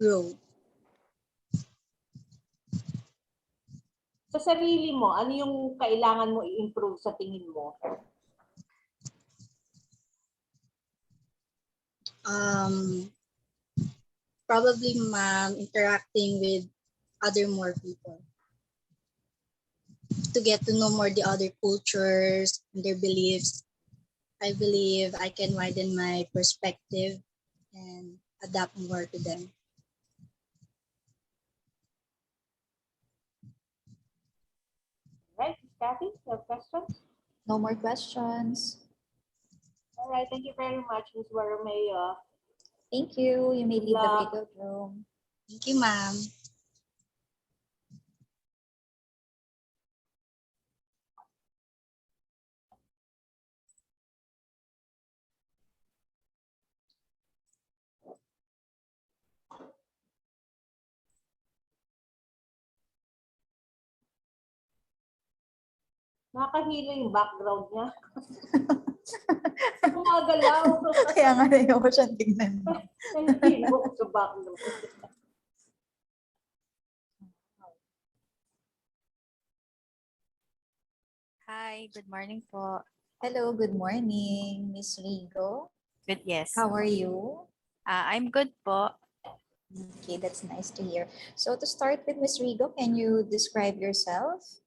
grow. Sa sarili mo, ano yung kailangan mo i-improve sa tingin mo? Probably, ma'am, interacting with other more people to get to know more the other cultures and their beliefs I believe I can widen my perspective and adapt more to them. Right, Kathy, you have questions? No more questions. All right, thank you very much, Ms. Barromeo. Thank you. You may Good leave the luck. breakout room. Thank you, ma'am. Nakakahilo yung background niya. Gumagalaw. Kaya nga na ko siyang tignan. Nahihilo ko sa background. Hi, good morning po. Hello, good morning, Miss Rigo. Good, yes. How are you? I'm good po. Okay, that's nice to hear. So to start with, Miss Rigo, can you describe yourself?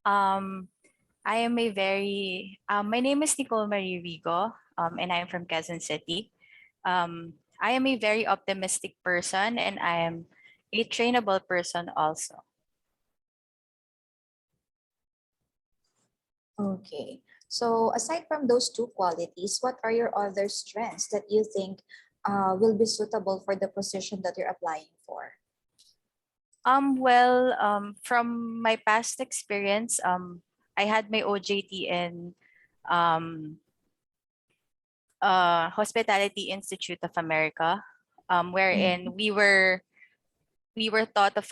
I am a very, my name is Nicole Marie Rigo, and I am from Quezon City. I am a very optimistic person, and I am a trainable person also. Okay. So aside from those two qualities, what are your other strengths that you think will be suitable for the position that you're applying for? Well, from my past experience, I had my OJT in Hospitality Institute of America, wherein we were taught of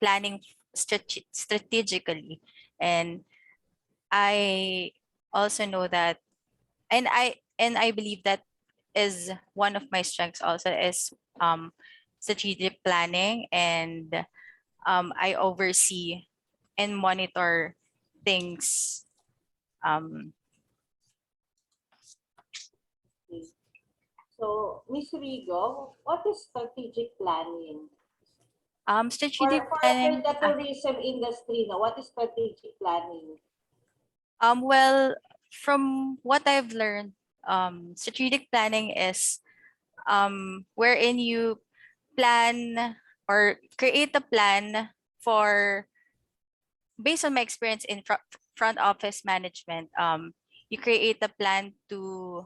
planning strategically, and I also know that, and I believe that is one of my strengths also is strategic planning, and I oversee and monitor things. So, Ms. Rigo, what is strategic planning? Strategic For planning. the tourism industry, no, what is strategic planning? Well, from what I've learned, strategic planning is wherein you plan or create a plan for, based on my experience in front office management, you create a plan to,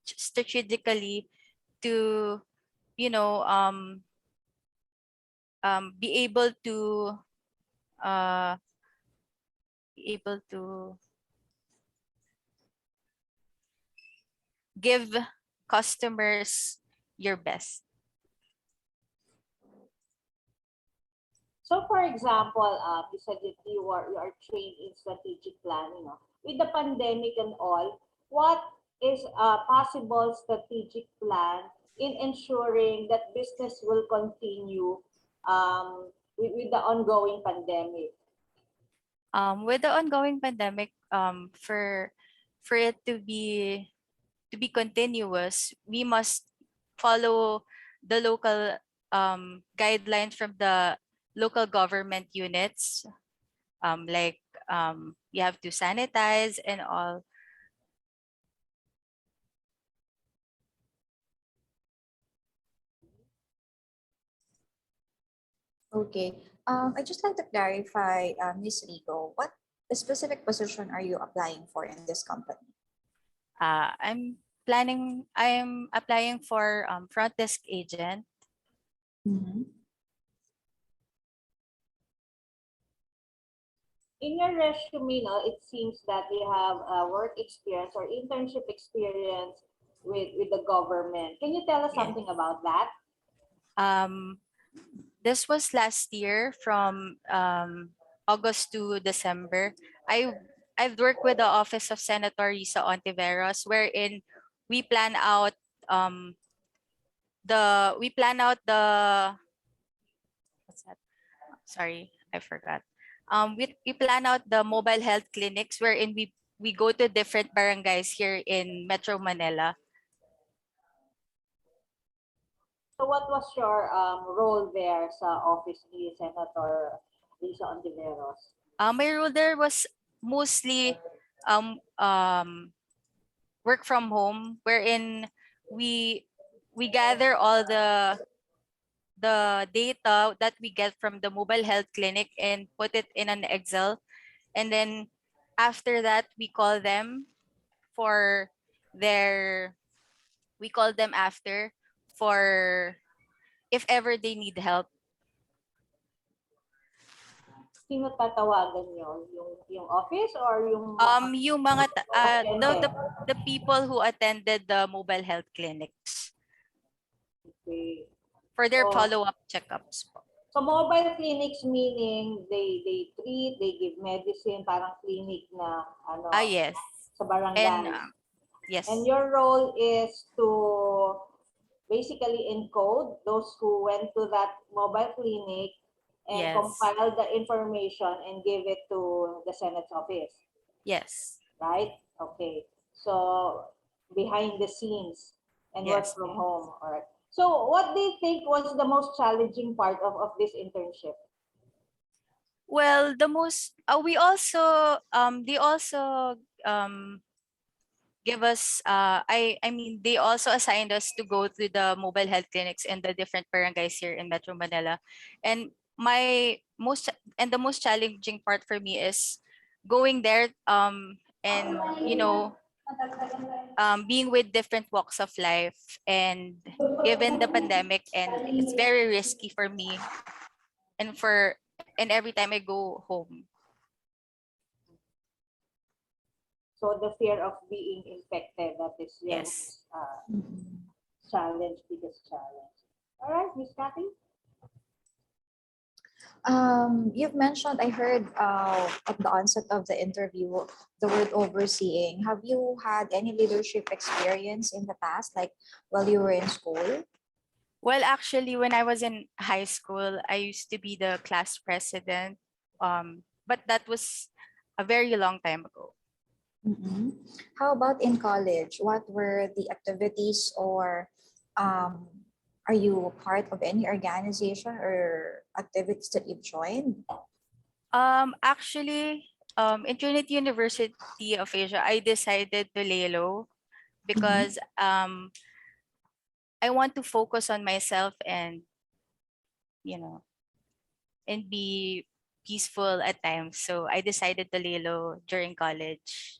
strategically to, you know, be able to uh, give customers your best. So, for example, you said that you are trained in strategic planning. No? With the pandemic and all, what is a possible strategic plan in ensuring that business will continue with the ongoing pandemic? With the ongoing pandemic, for it to be continuous, we must follow the local guidelines from the local government units, like you have to sanitize and all. Okay. I just like to clarify, Ms. Rigo, what specific position are you applying for in this company? I'm applying for front desk agent. In your resume, no, it seems that you have work experience or internship experience with the government. Can you tell us something about that? This was last year from August to December. I've worked with the Office of Senator Risa Ontiveros, wherein we plan out the what's that? Sorry, I forgot. We plan out the mobile health clinics, wherein we go to different barangays here in Metro Manila. So what was your role there sa office ni Senator Risa Ontiveros? My role there was mostly um, um, work from home, wherein we we gather all the data that we get from the mobile health clinic and put it in an Excel, and then after that we call them for their we call them after for if ever they need help. Sino tatawagan nyo? Yung office or yung Yung mga attendant? the people who attended the mobile health clinics Okay. for their So, follow-up checkups po. so mobile clinics meaning they treat, they give medicine, parang clinic na ano Yes. sa barangay. And yes. And your role is to basically encode those who went to that mobile clinic and Yes. compile the information and give it to the Senate's office. Yes. Right? Okay. So behind the scenes and work Yes. from home. All right. So what do you think was the most challenging part of this internship? Well, the most we also they also give us I mean they also assigned us to go to the mobile health clinics in the different barangays here in Metro Manila. And the most challenging part for me is going there and being with different walks of life, and given the pandemic, and it's very risky for me and every time I go home. So the fear of being infected, that is your Yes. challenge, biggest challenge. All right, Miss Kathy? You've mentioned, I heard at the onset of the interview, the word overseeing. Have you had any leadership experience in the past, like while you were in school? Well, actually, when I was in high school, I used to be the class president, but that was a very long time ago. Mhm. How about in college? What were the activities, or are you part of any organization or activities that you've joined? Actually, in Trinity University of Asia, I decided to lay low because I want to focus on myself and and be peaceful at times. So I decided to lay low during college.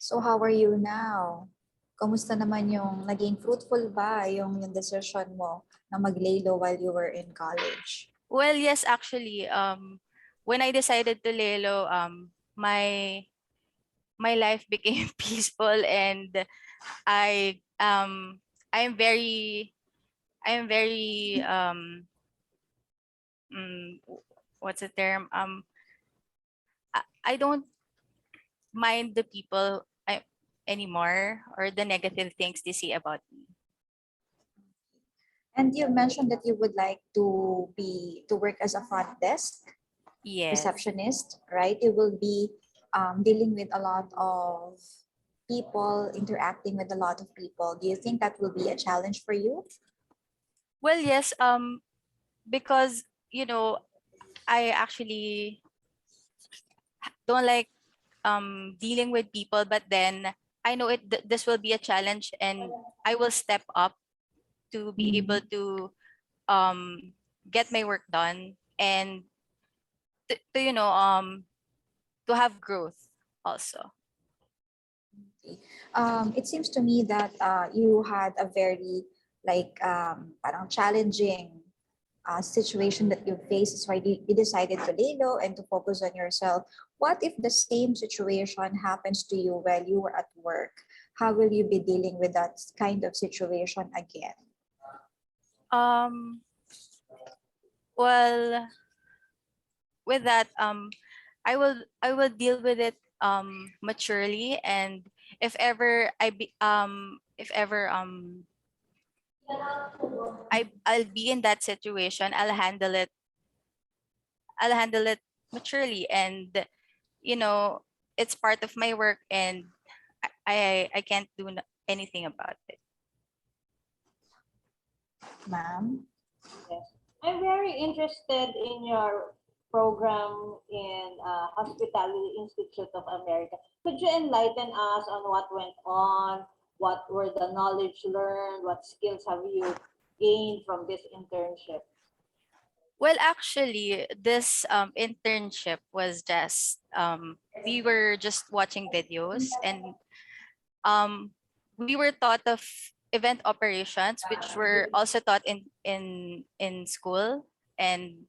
So how are you now? Kamusta naman yung naging fruitful ba yung decision mo na mag-lay low while you were in college? Well, yes, actually, when I decided to lay low, my life became peaceful, and I am very what's the term? I don't mind the people anymore, or the negative things they say about me. And you mentioned that you would like to work as a front desk Yes. receptionist, right? You will be dealing with a lot of people, interacting with a lot of people. Do you think that will be a challenge for you? Well, yes, because I actually don't like dealing with people, but then I know this will be a challenge, and I will step up to be able to get my work done, and to have growth also. It seems to me that you had a very parang challenging situation that you faced. That's why you decided to lay low and to focus on yourself. What if the same situation happens to you while you were at work? How will you be dealing with that kind of situation again? Well, with that, I will deal with it maturely, and if ever I'll be in that situation, I'll handle it maturely, and it's part of my work, and I can't do anything about it. Ma'am? Yes. I'm very interested in your program in Hospitality Institute of America. Could you enlighten us on what went on? What were the knowledge learned? What skills have you gained from this internship? Well, actually, this internship was just we were just watching videos, and we were taught of event operations, which were also taught in school, and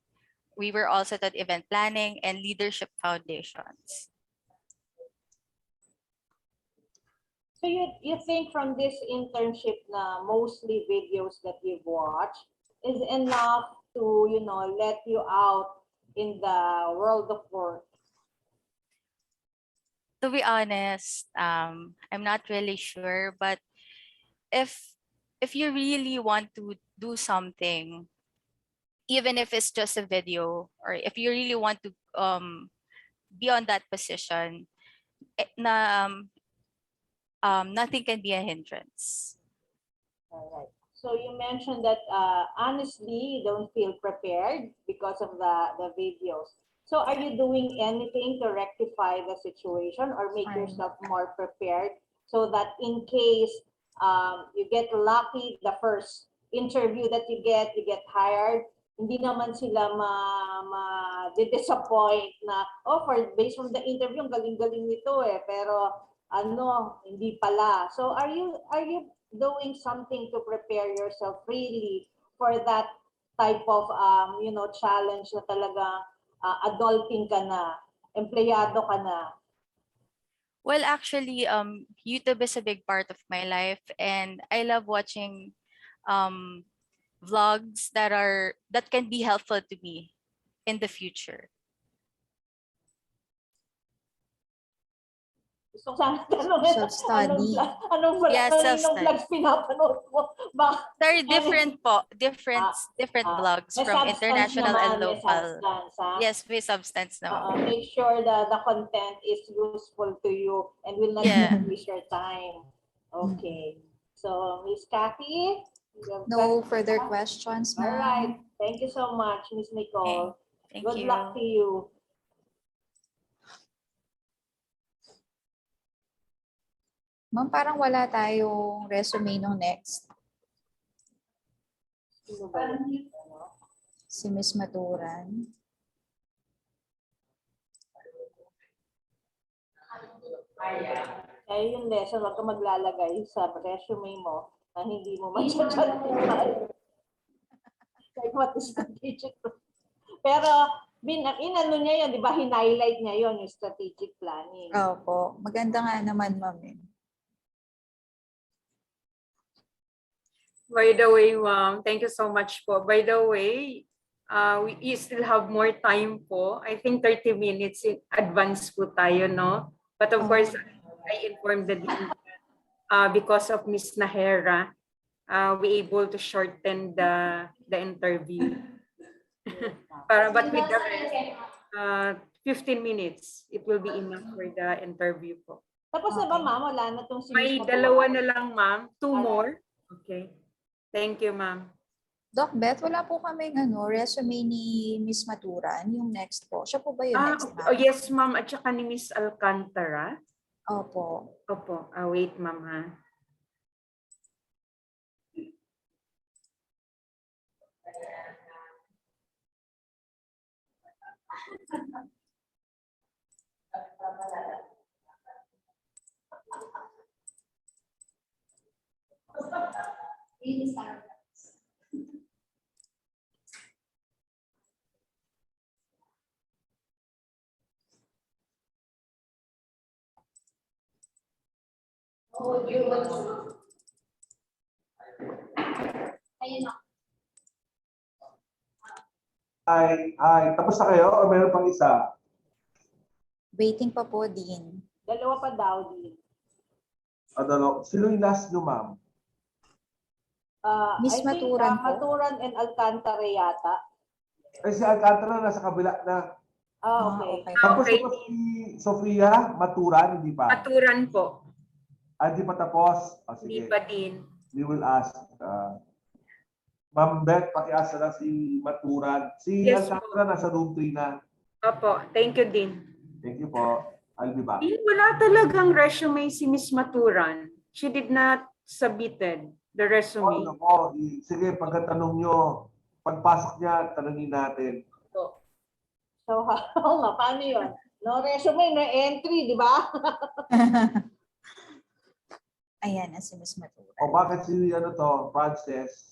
we were also taught event planning and leadership foundations. So you think from this internship na mostly videos that you've watched is enough to, you know, let you out in the world of work? To be honest, I'm not really sure, but if you really want to do something, even if it's just a video, or if you really want to be on that position, nothing can be a hindrance. All right. So you mentioned that honestly, you don't feel prepared because of the videos. So are you doing anything to rectify the situation or make yourself more prepared so that in case you get lucky the first interview that you get hired, hindi naman sila disappoint na, oh, based on the interview, ang galing-galing nito eh, pero ano, hindi pala. So are you doing something to prepare yourself really for that type of you know, challenge na talaga adulting ka na, empleyado ka na? Well, actually, YouTube is a big part of my life, and I love watching vlogs that can be helpful to me in the future. Gusto ko sana tanongin, Self-study. anong Yeah, kaninong self-study. vlogs pinapanood mo? There are different vlogs may from substance international and naman, may local. substance, ha? Yes, with substance naman. Make sure the content is useful to you and will not waste your time. Okay. So, Miss Kathy? No further questions, All ma'am. right. Thank you so much, Miss Nicole. Thank Good you. luck to you. Ma'am, parang wala tayong resume nung next. Sino ba yun? Si Miss Maturan. Kaya yung lesson, wag ka maglalagay sa resume mo na hindi mo ma-justify. Like what is strategic? Pero, inano niya yun, di ba? Hinighlight niya yun, yung strategic planning. Opo. Maganda nga naman, ma'am. By the way, ma'am, thank you so much po. By the way, we still have more time po. I think 30 minutes in advance po tayo, no? But of course, I informed the dean because of Miss Nahera, we able to shorten the interview. But with the rest, 15 minutes, it will be enough for the interview po. Tapos na ba, ma'am? Wala na tong si May Miss dalawa Maturan? na lang, ma'am. 2 more. Okay. Thank you, ma'am. Doc Beth, wala po kaming resume ni Miss Maturan, yung next po. Siya po ba yung next, ma'am? Oh, yes, ma'am. At saka ni Miss Alcantara. Opo. Opo. Wait, ma'am, ha. Tapos na kayo o meron pang isa? Waiting pa po, Dean. Dalawa pa daw, Dean. Sino yung last nyo, ma'am? Miss I think, Maturan po. Maturan and Alcantara yata. Ay, si Alcantara nasa kabila na. Okay. Tapos po si Sofia Maturan, hindi pa? Maturan po. Hindi pa tapos? Sige. Hindi pa din. We will ask. Ma'am Beth, pakiasa lang si Maturan. Si Yes, Alcantara nasa room 3 na. Opo, thank you din. Thank you po. I'll be back. Wala talagang resume si Miss Maturan. She did not submitted the resume. Nako, sige, pagkatanong nyo, pagpasok niya, tanongin natin. So, oo nga, paano yun? No resume, no entry, di ba? Ayan, as Miss Matura. O bakit si ano to, Frances?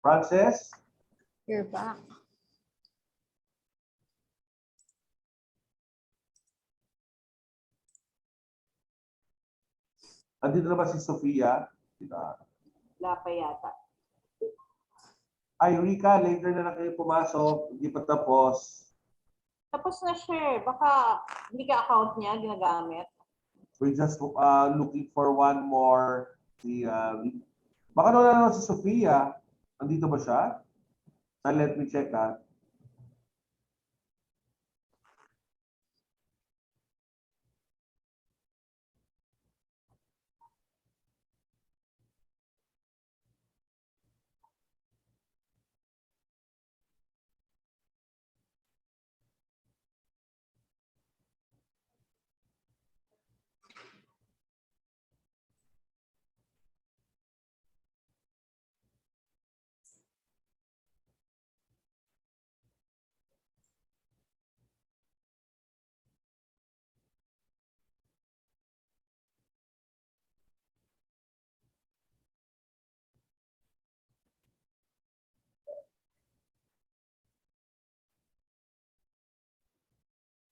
Frances? You're back. Andito naman si Sofia. Wala pa yata. Ay, Rika, later na lang kayo pumasok. Hindi pa tapos. Tapos na share. Baka hindi ka account niya ginagamit. We're just looking for one more. Baka wala naman si Sofia. Andito ba siya? Let me check ha.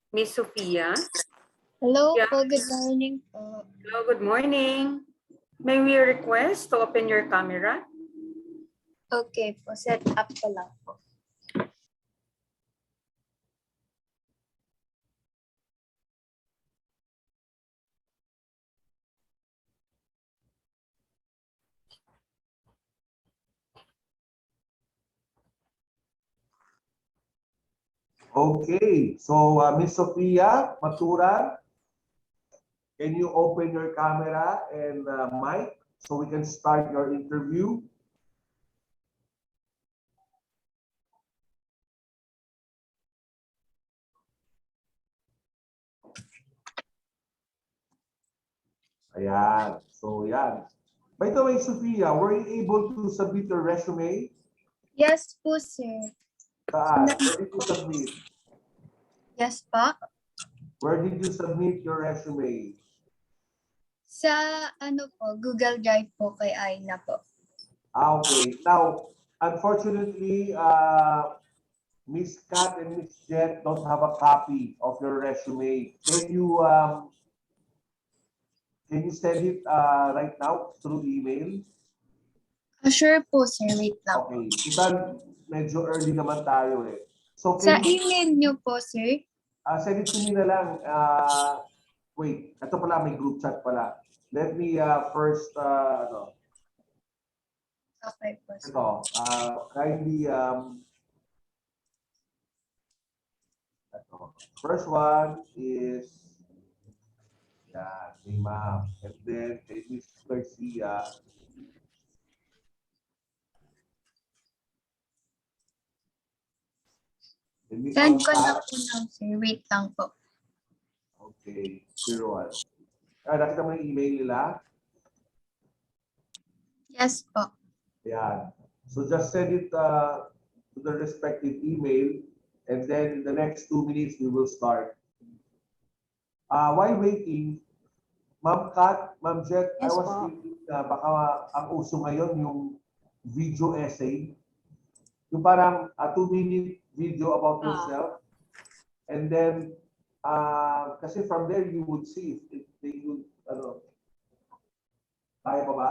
Miss Sophia? Hello Yeah. po, good morning po. Hello, good morning. May we request to open your camera? Okay po, set up ko lang po. Okay, so Miss Sofia Matura, can you open your camera and mic so we can start your interview? Ayan, so yan. By the way, Sofia, were you able to submit your resume? Yes po, sir. Saan? Where did you submit? Yes po. Where did you submit your resume? Sa ano po, Google Drive po kay Aina po. Okay. Now, unfortunately, Miss Kat and Miss Jet don't have a copy of your resume. Can you send it right now through email? Sure po, sir. Wait lang. Okay. Total, medyo early naman tayo eh. So Sa can you email nyo po, sir? send it to me na lang. Wait, ito pala, may group chat pala. Let me first, Okay po, sir. ito, kindly, first one is, yeah, kay Ma'am. And then kay Miss Garcia. And Miss Send ko na Angkat. po lang, sir. Wait lang po. Okay, 01. Nakita mo yung email nila? Yes po. Yeah. So just send it to the respective email, and then in the next 2 minutes we will start. While waiting, Ma'am Kat, Ma'am Jet, I Yes was po. thinking baka ang uso ngayon yung video essay. Yung parang a 2-minute video about yourself. And then, kasi from there you would see if they would, kaya pa ba?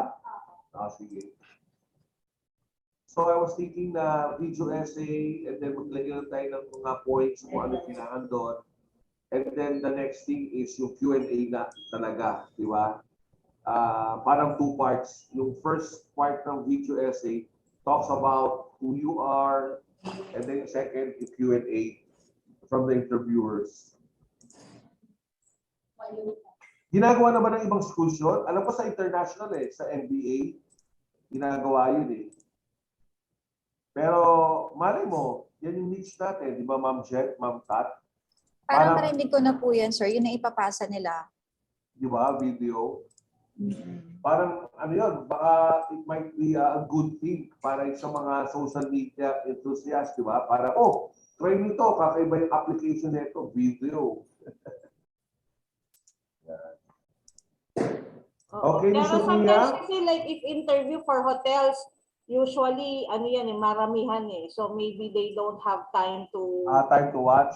Sige. So I was thinking na video essay, and then maglagay lang tayo ng mga points kung ano kailangan doon. And then the next thing is yung Q&A na talaga, di ba? Parang 2 parts. Yung first part ng video essay talks about who you are, and then second, yung Q&A from the interviewers. Ginagawa naman ng ibang schools yun. Alam ko sa international sa MBA, ginagawa yun Pero malay mo, yan yung niche natin, di ba Ma'am Jet, Ma'am Kat? Parang narinig ko na po yan, sir. Yun na ipapasa nila. Di ba, video? Parang ano yun, baka it might be a good thing para sa mga social media enthusiasts, di ba? Para, try nito, kakaiba yung application nito, video. Okay, Pero Sophia? sometimes kasi like if interview for hotels, usually maramihan So maybe they don't have time to Time to watch.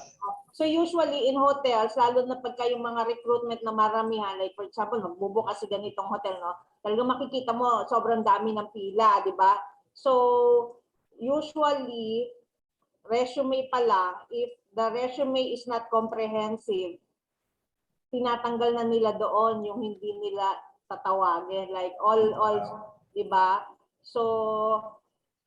So usually in hotels, lalo na pagka yung mga recruitment na maramihan, like for example, magbubukas sa ganitong hotel, no? Talagang makikita mo sobrang dami ng pila, di ba? So usually resume pa lang, if the resume is not comprehensive, tinatanggal na nila doon yung hindi nila tatawagin, like all, di ba? So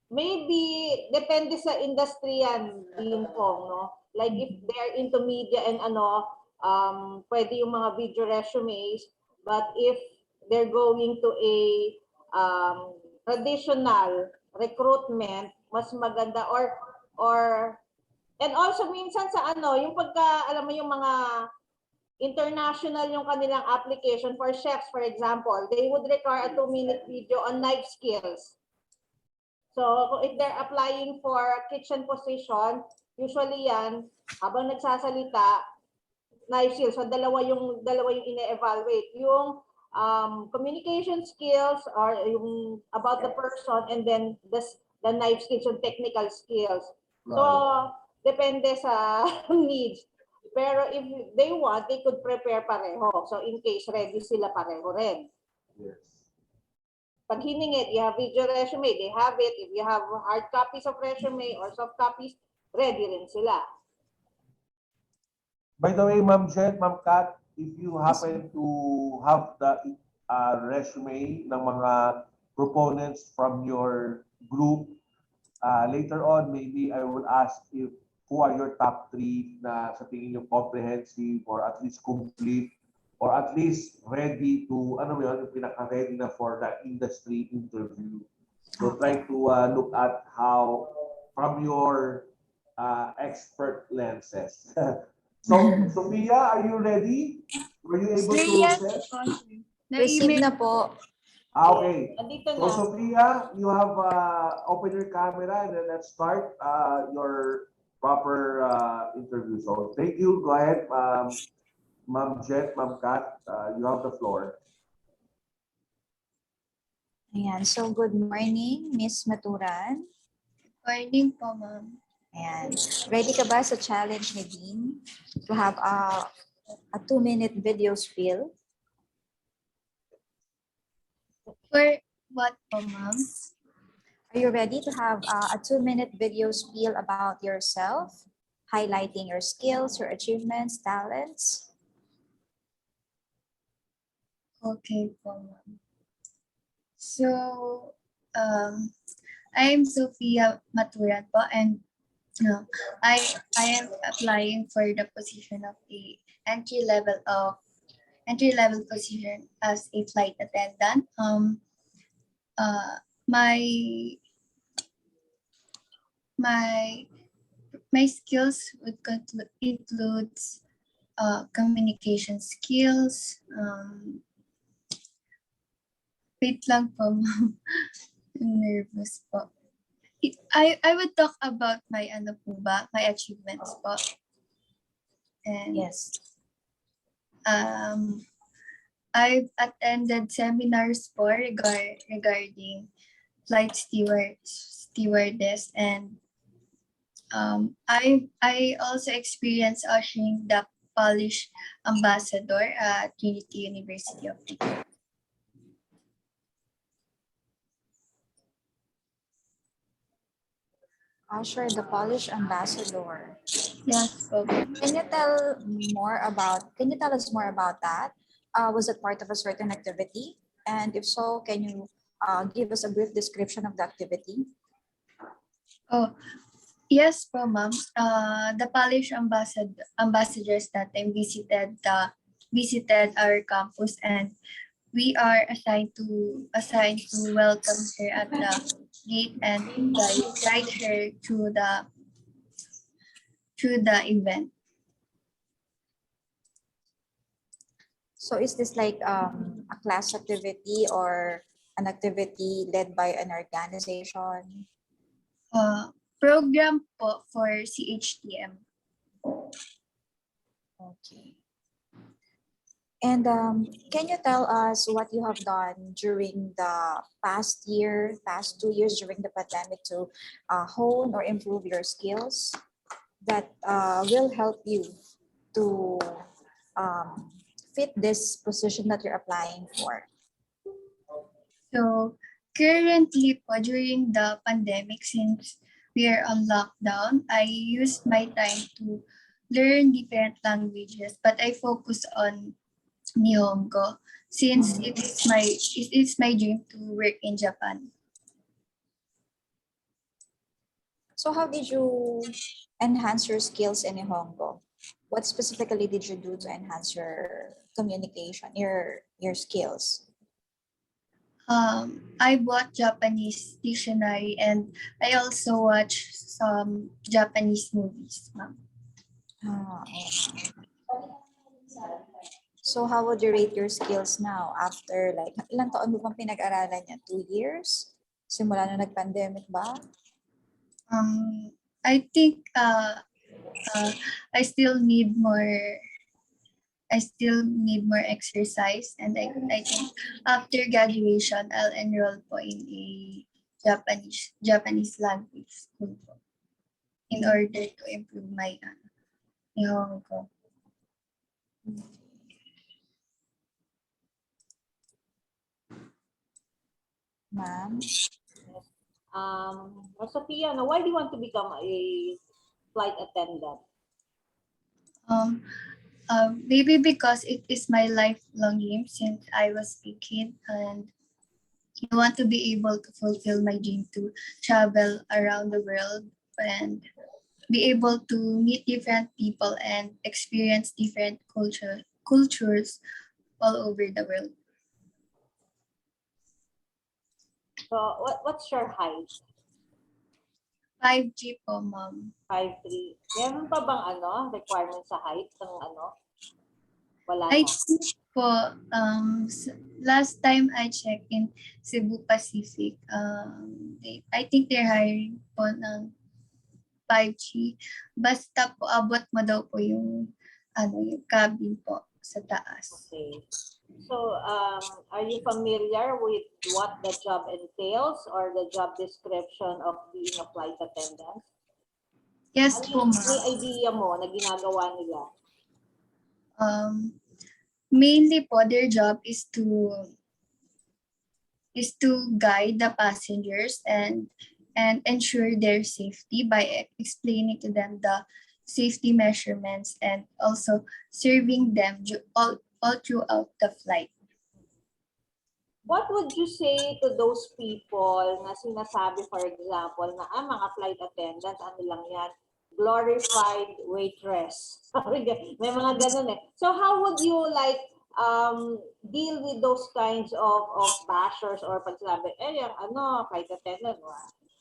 maybe depende sa industry yan din po, no? Like if they're into media and pwede yung mga video resumes, but if they're going to a traditional recruitment, mas maganda or and also minsan sa yung pagka alam mo yung mga international yung kanilang application for chefs, for example, they would require a 2-minute video on knife skills. So if they're applying for kitchen position, usually yan, habang nagsasalita, knife skills. So dalawa yung ine-evaluate. Yung communication skills or yung about the person, and then the knife skills, yung technical skills. So depende sa needs. Pero if they want, they could prepare pareho. So in case ready sila pareho rin. Yes. Pag hiningit, you have video resume, they have it. If you have hard copies of resume or soft copies, ready rin sila. By the way, Ma'am Jet, Ma'am Kat, if you happen to have the resume ng mga proponents from your group, later on, maybe I will ask if who are your top 3 na sa tingin nyo comprehensive or at least complete or at least ready to, yung pinaka-ready na for the industry interview. So try to look at how, from your expert lenses. So, Sophia, are you ready? Were you able to set? Receive na po. Okay. Andito So, na. Sophia, you have open your camera and then let's start your proper interview. So, thank you. Go ahead, Ma'am Jet, Ma'am Kat, you have the floor. Ayan. So, good morning, Miss Maturan. Morning po, ma'am. Ayan. Ready ka ba sa challenge ni Dean to have a 2-minute video spiel? For what po, ma'am? Are you ready to have a 2-minute video spiel about yourself, highlighting your skills, your achievements, talents? Okay po, ma'am. So, I am Sophia Maturan po, and I am applying for the position of the entry level position as a flight attendant. My skills would includes communication skills. Wait lang po, ma'am. Nervous po. I would talk about my my achievements po. And yes. I've attended seminars po regarding flight stewardess, and I also experienced ushering the Polish ambassador at Trinity University of Technology. Usher, the Polish ambassador. Yes. Can you tell us more about that? Was it part of a certain activity? And if so, can you give us a brief description of the activity? Oh, yes po, ma'am. The Polish ambassadors that time visited the visited our campus, and we are assigned to welcome her at the gate and guide her through the event. So is this like a class activity or an activity led by an organization? Program po for CHTM. Okay. And can you tell us what you have done during the past 2 years during the pandemic to hone or improve your skills that will help you to fit this position that you're applying for? So currently po, during the pandemic, since we are on lockdown, I used my time to learn different languages, but I focus on Nihongo since it is my dream to work in Japan. So how did you enhance your skills in Nihongo? What specifically did you do to enhance your communication, your skills? I bought Japanese dictionary and I also watch some Japanese movies, ma'am. Okay. So how would you rate your skills now after like, ilang taon mo bang pinag-aralan niya? 2 years? Simula na nag-pandemic ba? I think I still need more exercise, and I think after graduation I'll enroll po in a Japanese language school po in order to improve my Nihongo. Ma'am? Sophia, why do you want to become a flight attendant? Maybe because it is my lifelong dream since I was a kid, and I want to be able to fulfill my dream to travel around the world and be able to meet different people and experience different cultures all over the world. So what's your height? 5'3" po, ma'am. 5'3". Meron pa bang requirement sa height ng Wala I na. think po, last time I checked in Cebu Pacific, I think they're hiring po ng 5G. Basta po, abot mo daw po yung cabin po sa taas. Okay. So, are you familiar with what the job entails or the job description of being a flight attendant? Yes po, ma'am. May idea mo na ginagawa nila? Mainly po, their job is to guide the passengers and ensure their safety by explaining to them the safety measurements and also serving them all throughout the flight. What would you say to those people na sinasabi, for example, na mga flight attendants, ano lang yan, glorified waitress? May mga ganun eh. So how would you like deal with those kinds of bashers or pag sinabi, yung flight attendant,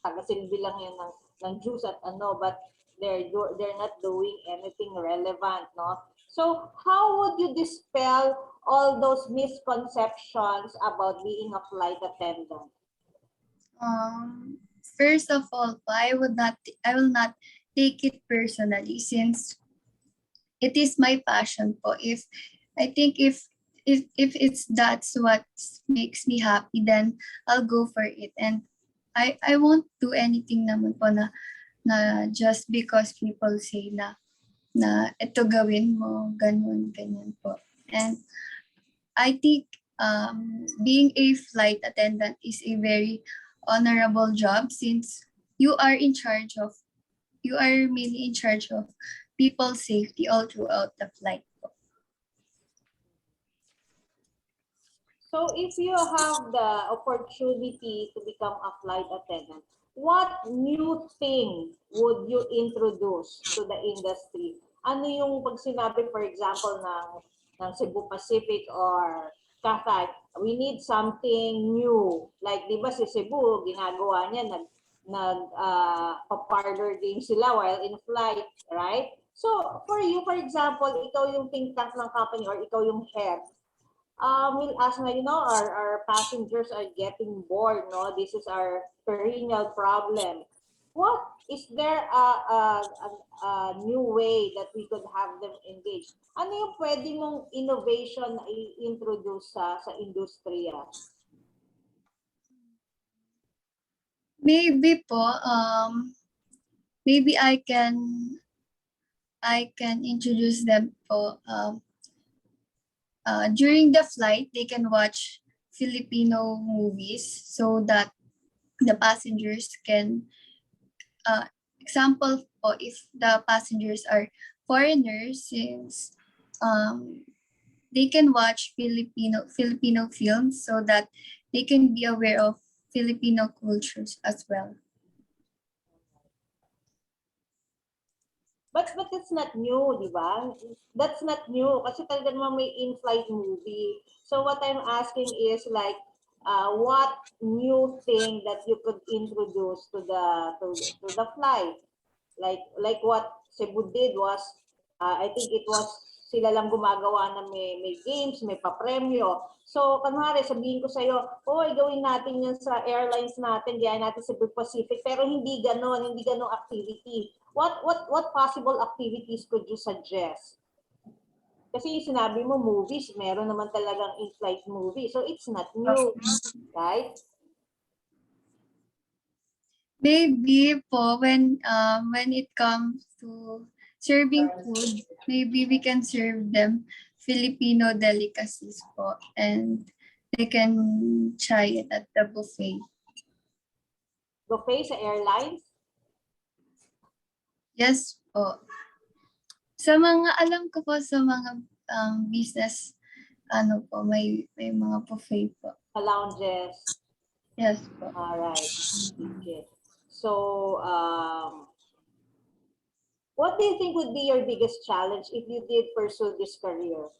taga-silbi lang yan ng juice at but they're not doing anything relevant, no? So how would you dispel all those misconceptions about being a flight attendant? First of all, I will not take it personally since it is my passion po. If that's what makes me happy, then I'll go for it. And I won't do anything naman po na just because people say na ito gawin mo, ganyan po. And I think being a flight attendant is a very honorable job since you are mainly in charge of people's safety all throughout the flight. So if you have the opportunity to become a flight attendant, what new thing would you introduce to the industry? Ano yung pag sinabi, for example, ng ng Cebu Pacific or Cathay, we need something new. Like, di ba si Cebu, ginagawa niya, parlor game sila while in flight, right? So, for you, for example, ikaw yung think tank ng company or ikaw yung head, we'll ask na, our passengers are getting bored, no? This is our perennial problem. What is there a new way that we could have them engaged? Ano yung pwede mong innovation na i-introduce sa industriya? Maybe po, maybe I can introduce them po. During the flight, they can watch Filipino movies so that the passengers can, example po, if the passengers are foreigners, since they can watch Filipino films so that they can be aware of Filipino cultures as well. But it's not new, di ba? That's not new kasi talaga naman may in-flight movie. So what I'm asking is like, what new thing that you could introduce to the flight? Like what Cebu did was, I think it was sila lang gumagawa na may games, may papremyo. So, kunwari, sabihin ko sa'yo, gawin natin yan sa airlines natin, diyan natin sa Cebu Pacific, pero hindi ganon activity. What possible activities could you suggest? Kasi sinabi mo movies, meron naman talagang in-flight movie. So, it's not new, right? Maybe po when it comes to serving food, maybe we can serve them Filipino delicacies po, and they can try it at the buffet. Buffet sa airlines? Yes po. Sa mga alam ko po sa mga business, po, may mga buffet po. Sa lounges? Yes po. Alright. Okay. So, what do you think would be your biggest challenge if you did pursue this career?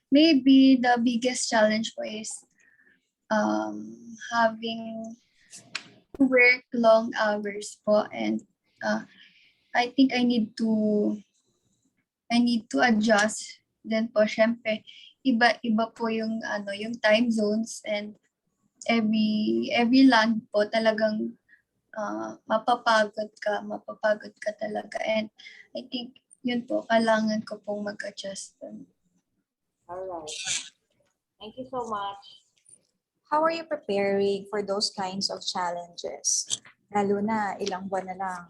Maybe the biggest challenge po is having to work long hours po, and I think I need to adjust then po. Syempre, iba po yung yung time zones, and every land po talagang mapapagod ka talaga, and I think yun po, kailangan ko pong mag-adjust. Alright. Thank you so much. How are you preparing for those kinds of challenges? Lalo na ilang buwan na lang,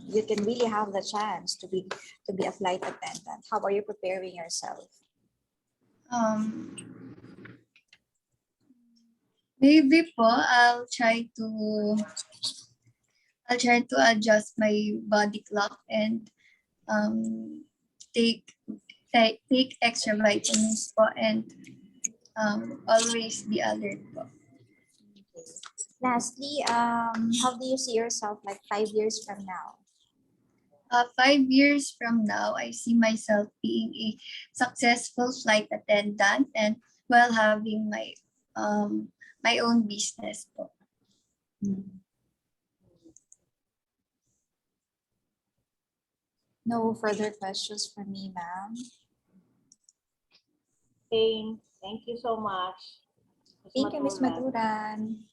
you can really have the chance to be a flight attendant. How are you preparing yourself? Maybe po I'll try to adjust my body clock and take extra vitamins po, and always be alert po. Lastly, how do you see yourself like 5 years from now? 5 years from now, I see myself being a successful flight attendant, and while having my own business po. No further questions from me, ma'am. Thank you so much. Thank you, Ms. Maturan.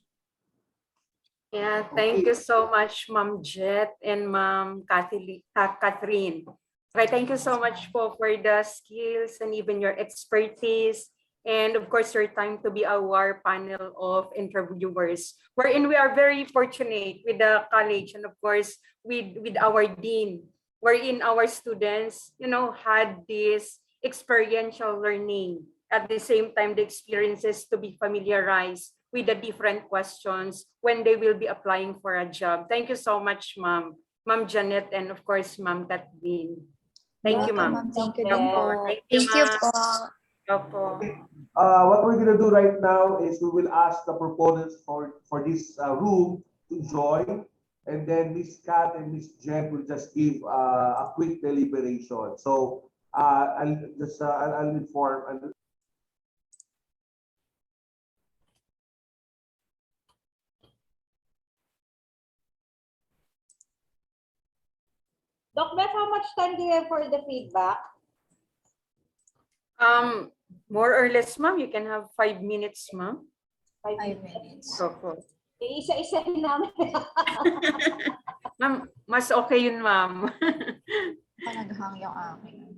Yeah, thank you so much, Ma'am Jet and Ma'am Catherine. Okay, thank you so much for the skills and even your expertise, and of course your time to be our panel of interviewers, wherein we are very fortunate with the college and of course with our dean, wherein our students, had this experiential learning. At the same time, the experiences to be familiarized with the different questions when they will be applying for a job. Thank you so much, Ma'am Janet, and of course, Ma'am Kathleen. Thank you, Ma'am. Thank you, Thank you po. What we're gonna do right now is we will ask the proponents for this room to join, and then Miss Kat and Miss Jen will just give a quick deliberation. So I'll inform. Doc Beth, how much time do you have for the feedback? More or less, ma'am, you can have 5 minutes, ma'am. 5 minutes. Opo. Isa-isa namin. Ma'am, mas okay yun, ma'am. Panaghang yung akin.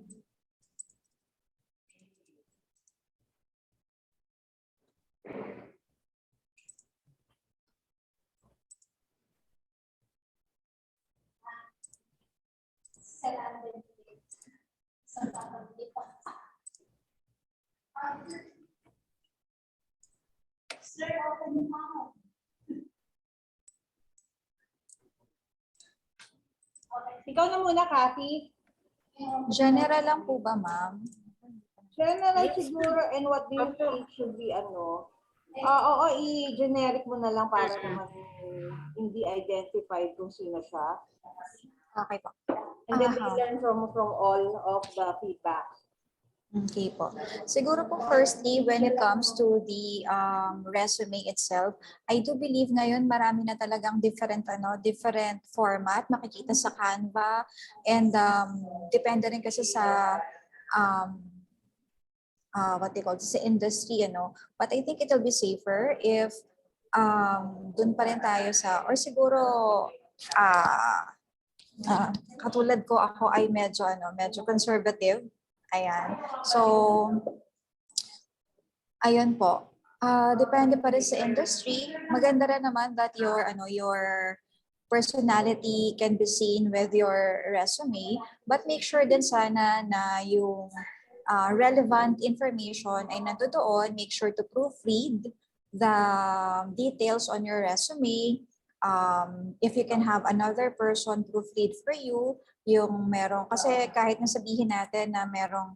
Ikaw na muna, Kathy. General lang po ba, ma'am? General siguro, and what do you think should be oo, i-generic mo na lang para naman hindi identified kung sino siya. Okay po. And then we learn from all of the feedback. Okay po. Siguro po firstly, when it comes to the resume itself, I do believe ngayon marami na talagang different format makikita sa Canva, and depende rin kasi sa what they call sa industry, but I think it will be safer if dun pa rin tayo sa, or siguro katulad ko, ako ay medyo conservative. Ayan. So, ayun po. Depende pa rin sa industry. Maganda rin naman that your personality can be seen with your resume, but make sure din sana na yung relevant information ay nandoon. Make sure to proofread the details on your resume. If you can have another person proofread for you, yung merong, kasi kahit nasabihin natin na merong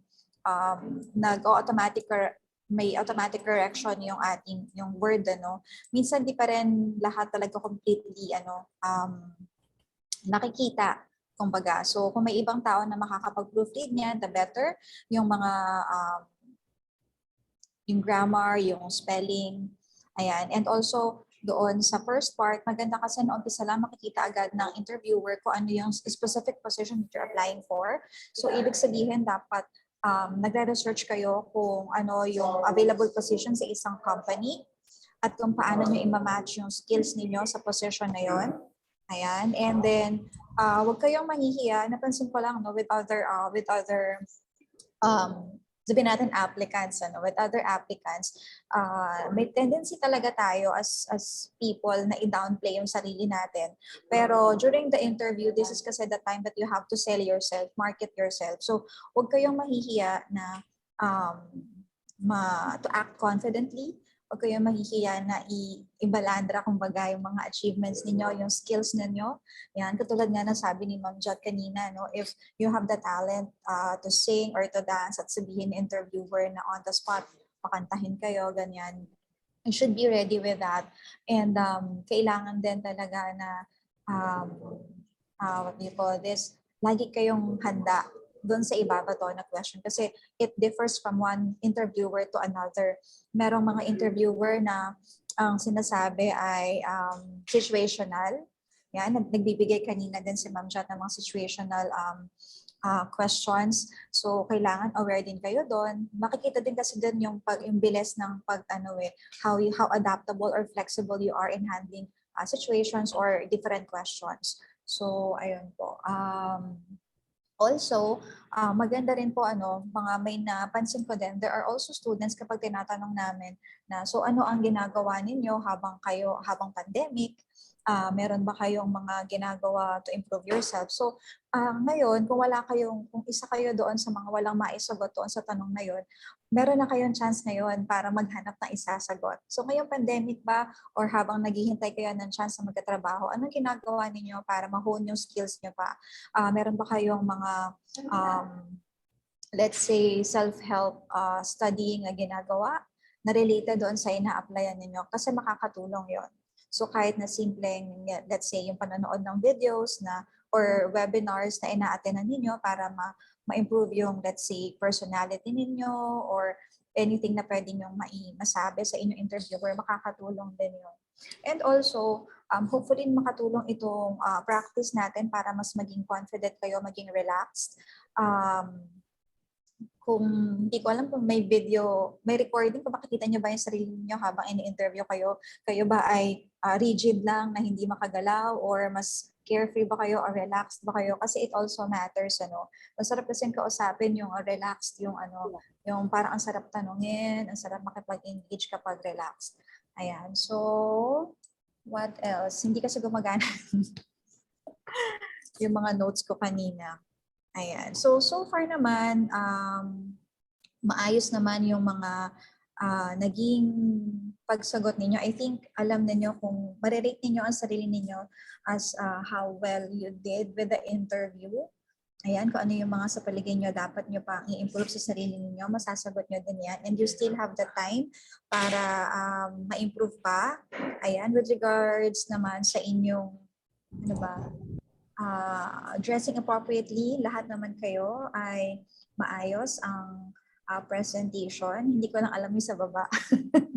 may automatic correction yung yung word, minsan di pa rin lahat talaga completely nakikita, kumbaga. So kung may ibang tao na makakapag-proofread niya, the better. Yung mga yung grammar, yung spelling, ayan. And also doon sa first part, maganda kasi na umpisa lang makikita agad ng interviewer kung ano yung specific position that you're applying for. So ibig sabihin dapat nagre-research kayo kung ano yung available position sa isang company at kung paano nyo i-match yung skills ninyo sa position na yon. Ayan. And then huwag kayong mahihiya. Napansin ko lang with other sabihin natin applicants, with other applicants, may tendency talaga tayo as people na i-downplay yung sarili natin. Pero during the interview, this is kasi the time that you have to sell yourself, market yourself. So, huwag kayong mahihiya na to act confidently. Huwag kayong mahihiya na i-balandra kumbaga yung mga achievements ninyo, yung skills ninyo. Yan, katulad nga na sabi ni Ma'am Jot kanina, if you have the talent to sing or to dance at sabihin ni interviewer na on the spot, pakantahin kayo, ganyan. You should be ready with that. And kailangan din talaga na, what do you call this, lagi kayong handa doon sa ibabato na question kasi it differs from one interviewer to another. Merong mga interviewer na ang sinasabi ay situational. Yan, nagbibigay kanina din si Ma'am Jot ng mga situational questions. So kailangan aware din kayo doon. Makikita din kasi din yung bilis ng how adaptable or flexible you are in handling situations or different questions. So ayun po. Also, maganda rin po mga may napansin ko din, there are also students kapag tinatanong namin na so ano ang ginagawa ninyo habang pandemic, meron ba kayong mga ginagawa to improve yourself? So ngayon, kung isa kayo doon sa mga walang maisagot doon sa tanong na yon, meron na kayong chance ngayon para maghanap ng isasagot. So ngayong pandemic ba or habang naghihintay kayo ng chance na magkatrabaho, anong ginagawa ninyo para ma-hone yung skills nyo pa? Meron ba kayong mga let's say self-help studying na ginagawa na related doon sa ina-applyan ninyo? Kasi makakatulong yon. So kahit na simpleng, let's say, yung panonood ng videos or webinars na ina-attendan ninyo para ma-improve yung, let's say, personality ninyo or anything na pwede nyo masabi sa inyong interviewer, makakatulong din yun. And also, hopefully makatulong itong practice natin para mas maging confident kayo, maging relaxed. Kung hindi ko alam kung may video, may recording, kung makikita nyo ba yung sarili niyo habang ini-interview kayo, kayo ba ay rigid lang na hindi makagalaw or mas carefree ba kayo or relaxed ba kayo? Kasi it also matters, ano. Masarap kasing kausapin yung relaxed, yung ano, yung parang ang sarap tanungin, ang sarap makipag-engage kapag relaxed. Ayan. So, what else? Hindi kasi gumagana yung mga notes ko kanina. Ayan. So far naman, maayos naman yung mga naging pagsagot ninyo. I think alam ninyo kung marirate ninyo ang sarili ninyo as how well you did with the interview. Ayan, kung ano yung mga sa paligid nyo, dapat nyo pang i-improve sa sarili ninyo, masasagot nyo din yan. And you still have the time para ma-improve pa. Ayan, with regards naman sa inyong, ano ba, dressing appropriately, lahat naman kayo ay maayos ang presentation. Hindi ko lang alam yung sa baba.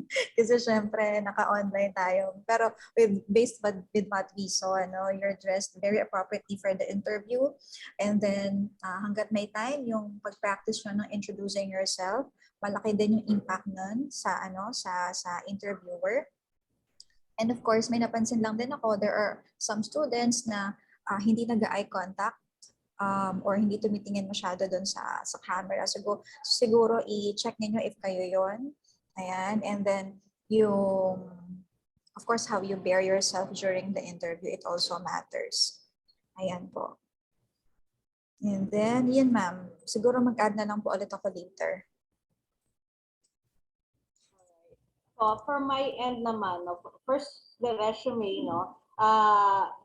Kasi syempre, naka-online tayo. Pero based with what we saw, no, you're dressed very appropriately for the interview. And then, hanggat may time, yung pag-practice nyo ng introducing yourself, malaki din yung impact nun sa, sa interviewer. And of course, may napansin lang din ako, there are some students na hindi nag-eye contact or hindi tumitingin masyado doon sa camera. Siguro i-check ninyo if kayo yon. Ayan. And then yung, of course, how you bear yourself during the interview, it also matters. Ayan po. And then, yun ma'am. Siguro mag-add na lang po ulit ako later. So, for my end naman, no, first, the resume, no,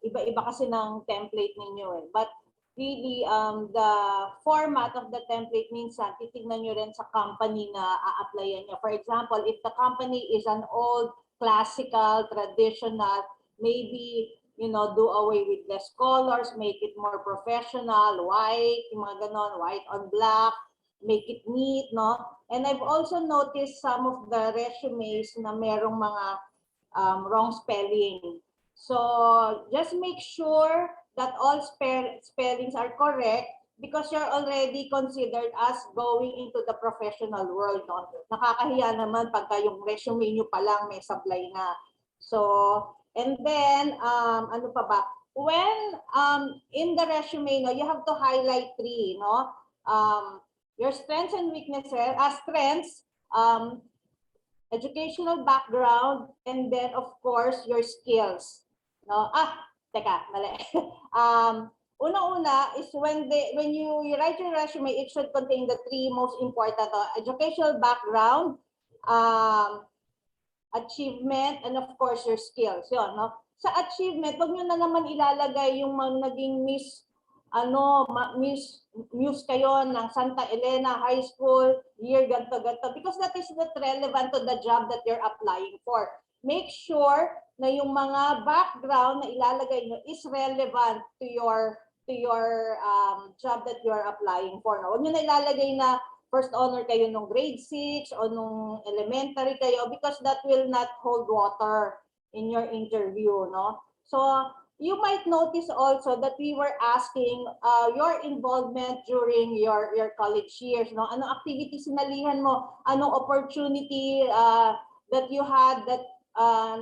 iba-iba kasi ng template ninyo eh. But really, the format of the template minsan, titignan nyo rin sa company na a-applyan nyo. For example, if the company is an old, classical, traditional, maybe, do away with less colors, make it more professional, white, yung mga ganon, white on black, make it neat, no? And I've also noticed some of the resumes na merong mga wrong spelling. So just make sure that all spellings are correct because you're already considered as going into the professional world. No? Nakakahiya naman pagka yung resume nyo pa lang may sablay na. So, and then, ano pa ba? When in the resume, no, you have to highlight 3, no? Your strengths and weaknesses, strengths, educational background, and then of course your skills. No, teka, mali. Una-una is when you write your resume, it should contain the 3 most important: educational background, achievement, and of course your skills. Yun, no? Sa achievement, wag nyo na naman ilalagay yung mga naging Miss kayo ng Santa Elena High School, year ganto, because that is not relevant to the job that you're applying for. Make sure na yung mga background na ilalagay nyo is relevant to your job that you are applying for. No? Huwag nyo na ilalagay na first honor kayo nung grade 6 o nung elementary kayo because that will not hold water in your interview. No? So, you might notice also that we were asking your involvement during your college years. No? Anong activity sinalihan mo? Anong opportunity that you had that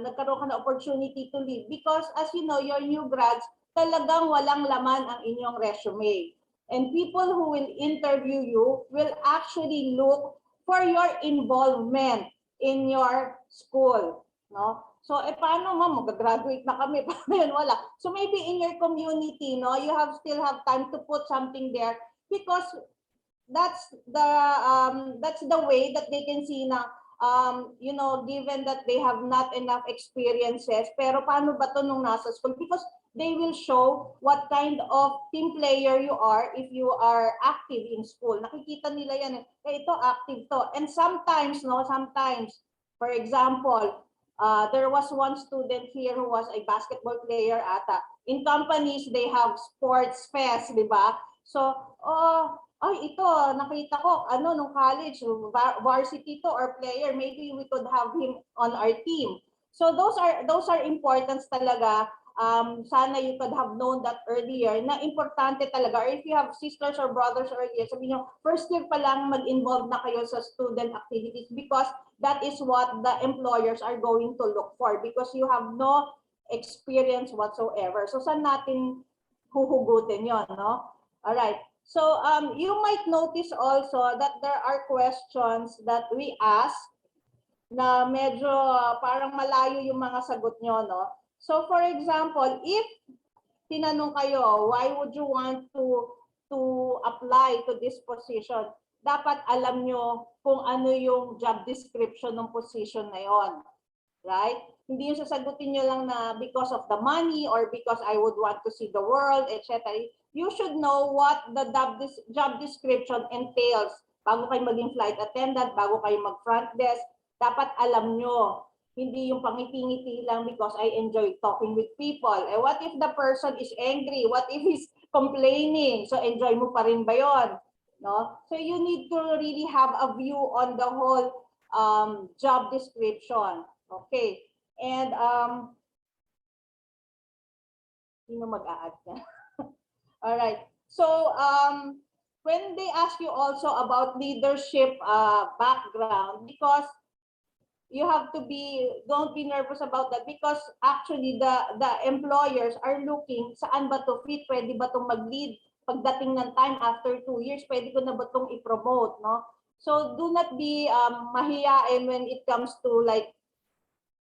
nagkaroon ka na opportunity to leave? Because as you know, your new grads, talagang walang laman ang inyong resume. And people who will interview you will actually look for your involvement in your school. No? So, paano mag-graduate na kami? Paano yun? Wala. So, maybe in your community, no, you still have time to put something there because that's the way that they can see na, given that they have not enough experiences, pero paano ba to nung nasa school? Because they will show what kind of team player you are if you are active in school. Nakikita nila yan. Ito, active to. And sometimes, for example, there was one student here who was a basketball player ata. In companies, they have sports fest, di ba? So, ay ito, nakita ko, nung college, varsity to or player, maybe we could have him on our team. So those are importance talaga. Sana you could have known that earlier, na importante talaga. Or if you have sisters or brothers earlier, sabihin nyo, first year pa lang mag-involve na kayo sa student activities because that is what the employers are going to look for because you have no experience whatsoever. So saan natin huhugutin yon, no? All right. So you might notice also that there are questions that we ask na medyo parang malayo yung mga sagot nyo, no? So for example, if tinanong kayo, why would you want to apply to this position? Dapat alam nyo kung ano yung job description ng position na yon. Right? Hindi yung sasagutin nyo lang na because of the money or because I would want to see the world, etc. You should know what the job description entails. Bago kayo maging flight attendant, bago kayo mag-front desk, dapat alam nyo. Hindi yung pangiti-ngiti lang because I enjoy talking with people. Eh, what if the person is angry? What if he's complaining? So enjoy mo pa rin ba yun? No? So you need to really have a view on the whole job description. Okay. And sino mag-a-add na? All right. So when they ask you also about leadership background, because you have to don't be nervous about that because actually the employers are looking saan ba to fit, pwede ba tong mag-lead pagdating ng time after 2 years, pwede ko na ba tong i-promote, no? So do not be mahiyain when it comes to like,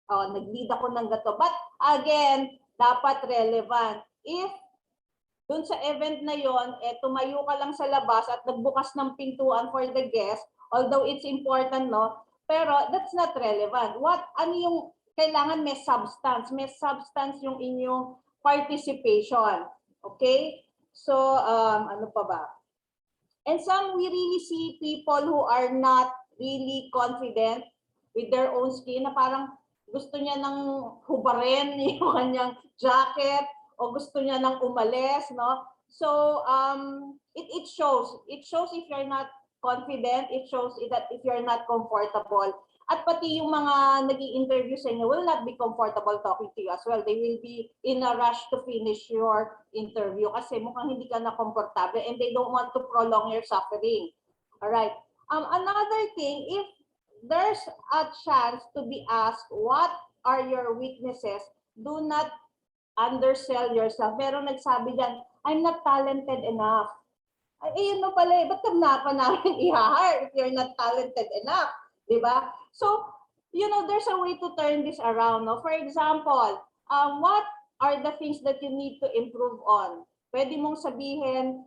nag-lead ako ng gato. But again, dapat relevant. If dun sa event na yon, tumayo ka lang sa labas at nagbukas ng pintuan for the guest, although it's important, no? Pero that's not relevant. Ano yung kailangan may substance? May substance yung inyong participation. Okay? So, ano pa ba? And we really see people who are not really confident with their own skin na parang gusto niya nang hubarin yung kanyang jacket o gusto niya nang umalis, no? So, it shows. It shows if you're not confident, it shows that if you're not comfortable. At pati yung mga nag-i-interview sa inyo will not be comfortable talking to you as well. They will be in a rush to finish your interview kasi mukhang hindi ka na komportable and they don't want to prolong your suffering. Alright. Another thing, if there's a chance to be asked, what are your weaknesses? Do not undersell yourself. Meron nagsabi dyan, I'm not talented enough. Ay, yun mo pala eh, ba't ka namin i-hire if you're not talented enough? Diba? So, there's a way to turn this around. No? For example, what are the things that you need to improve on? Pwede mong sabihin,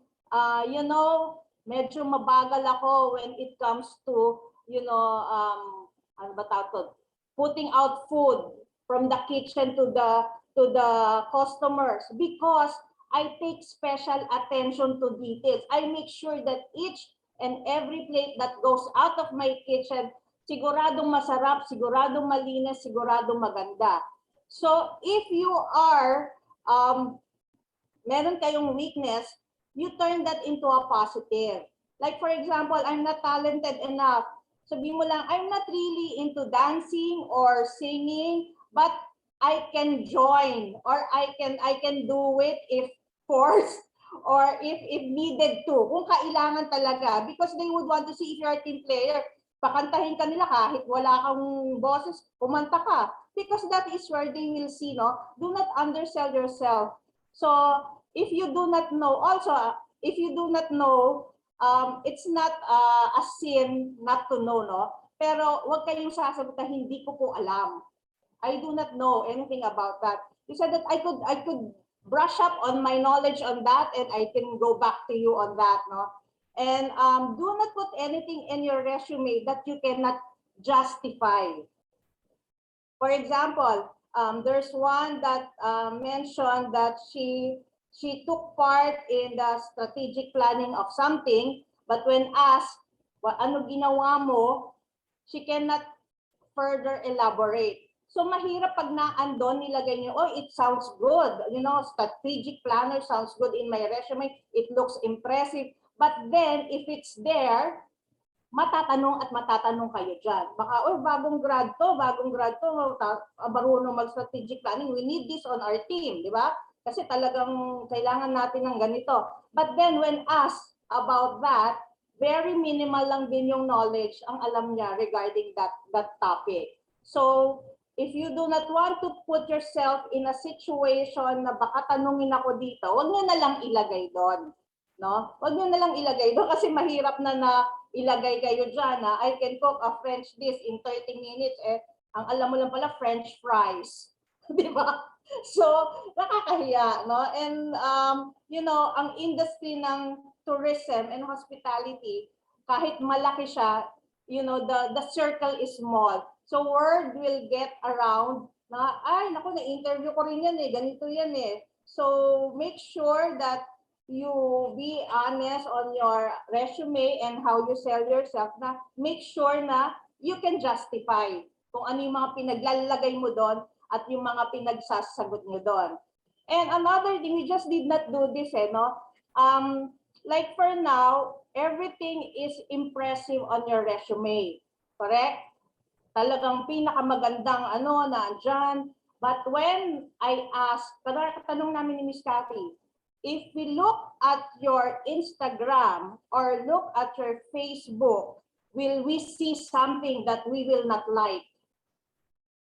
medyo mabagal ako when it comes to, ano ba tawag, putting out food from the kitchen to the customers because I take special attention to details. I make sure that each and every plate that goes out of my kitchen, siguradong masarap, siguradong malinis, siguradong maganda. So if you are, meron kayong weakness, you turn that into a positive. Like for example, I'm not talented enough. Sabihin mo lang, I'm not really into dancing or singing, but I can join or I can do it if forced or if needed to. Kung kailangan talaga because they would want to see if you're a team player. Pakantahin ka nila kahit wala kang boses, kumanta ka. Because that is where they will see, no? Do not undersell yourself. So, if you do not know, it's not a sin not to know, no? Pero wag kayong sasagot na hindi ko po alam. I do not know anything about that. You said that I could brush up on my knowledge on that and I can go back to you on that, no? And do not put anything in your resume that you cannot justify. For example, there's one that mentioned that she took part in the strategic planning of something, but when asked, ano ginawa mo, she cannot further elaborate. So mahirap pag naandon nilagay niyo, oh, it sounds good. Strategic planner sounds good in my resume. It looks impressive. But then, if it's there, matatanong at matatanong kayo dyan. Baka, oh, bagong grad to, marunong mag-strategic planning. We need this on our team, di ba? Kasi talagang kailangan natin ng ganito. But then when asked about that, very minimal lang din yung knowledge ang alam niya regarding that topic. So, if you do not want to put yourself in a situation na baka tanungin ako dito, wag niyo na lang ilagay doon. No? Wag niyo na lang ilagay doon kasi mahirap na ilagay kayo dyan na I can cook a French dish in 30 minutes. Ang alam mo lang pala, French fries. Di ba? So, nakakahiya. No? And, ang industry ng tourism and hospitality, kahit malaki siya, the circle is small. So, word will get around na, ay, naku, na-interview ko rin yan ganito yan So, make sure that you be honest on your resume and how you sell yourself na make sure na you can justify kung ano yung mga pinaglalagay mo doon at yung mga pinagsasagot nyo doon. And another thing, we just did not do this, no? Like for now, everything is impressive on your resume. Correct? Talagang pinakamagandang nandyan. But when I ask, tanong namin ni Miss Cathy, if we look at your Instagram or look at your Facebook, will we see something that we will not like?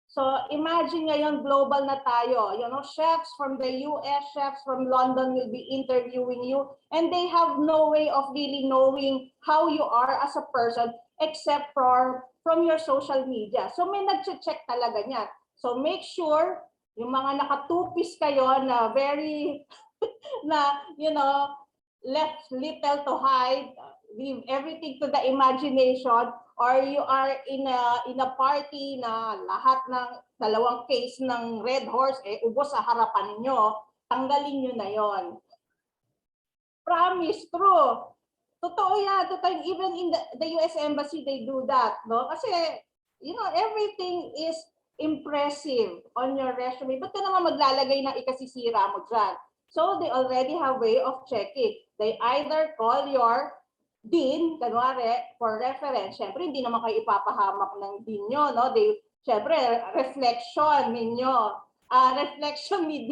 So imagine ngayon global na tayo. Chefs from the US, chefs from London will be interviewing you and they have no way of really knowing how you are as a person except from your social media. So may nag-check talaga niyan. So make sure yung mga nakatupis kayo na very left little to hide, leave everything to the imagination, or you are in a party na lahat ng dalawang case ng red horse ubos sa harapan niyo, tanggalin niyo na yon. Promise, true. Totoo yan. Totoo. Even in the US Embassy, they do that. No? Kasi, everything is impressive on your resume. Ba't ka naman maglalagay ng ikasisira mo dyan? So they already have way of checking. They either call your dean, kanwari, for reference. Siyempre, hindi naman kayo ipapahamak ng dean nyo, no? Siyempre, reflection ninyo. Reflection ni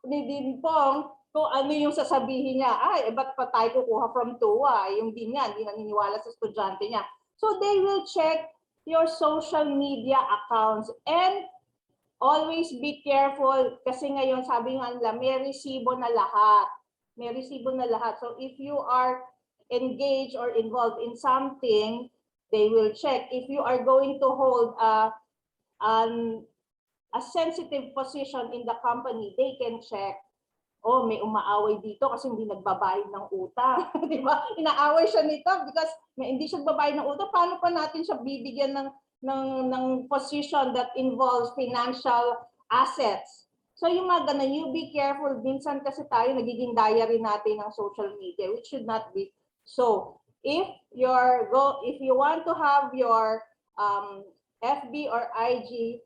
Dean Pong kung ano yung sasabihin niya. Ay, ba't pa tayo kukuha from TUA? Yung dean niya, hindi naniniwala sa estudyante niya. So they will check your social media accounts and always be careful kasi ngayon sabi nga nila may resibo na lahat. May resibo na lahat. So if you are engaged or involved in something, they will check. If you are going to hold a sensitive position in the company, they can check. Oh, may umaaway dito kasi hindi nagbabayad ng utang. Di ba? Inaaway siya nito because hindi siya nagbabayad ng utang. Paano pa natin siya bibigyan ng position that involves financial assets? So yung mga ganun, you be careful. Minsan kasi tayo nagiging diary natin ng social media, which should not be so. If you want to have your FB or IG,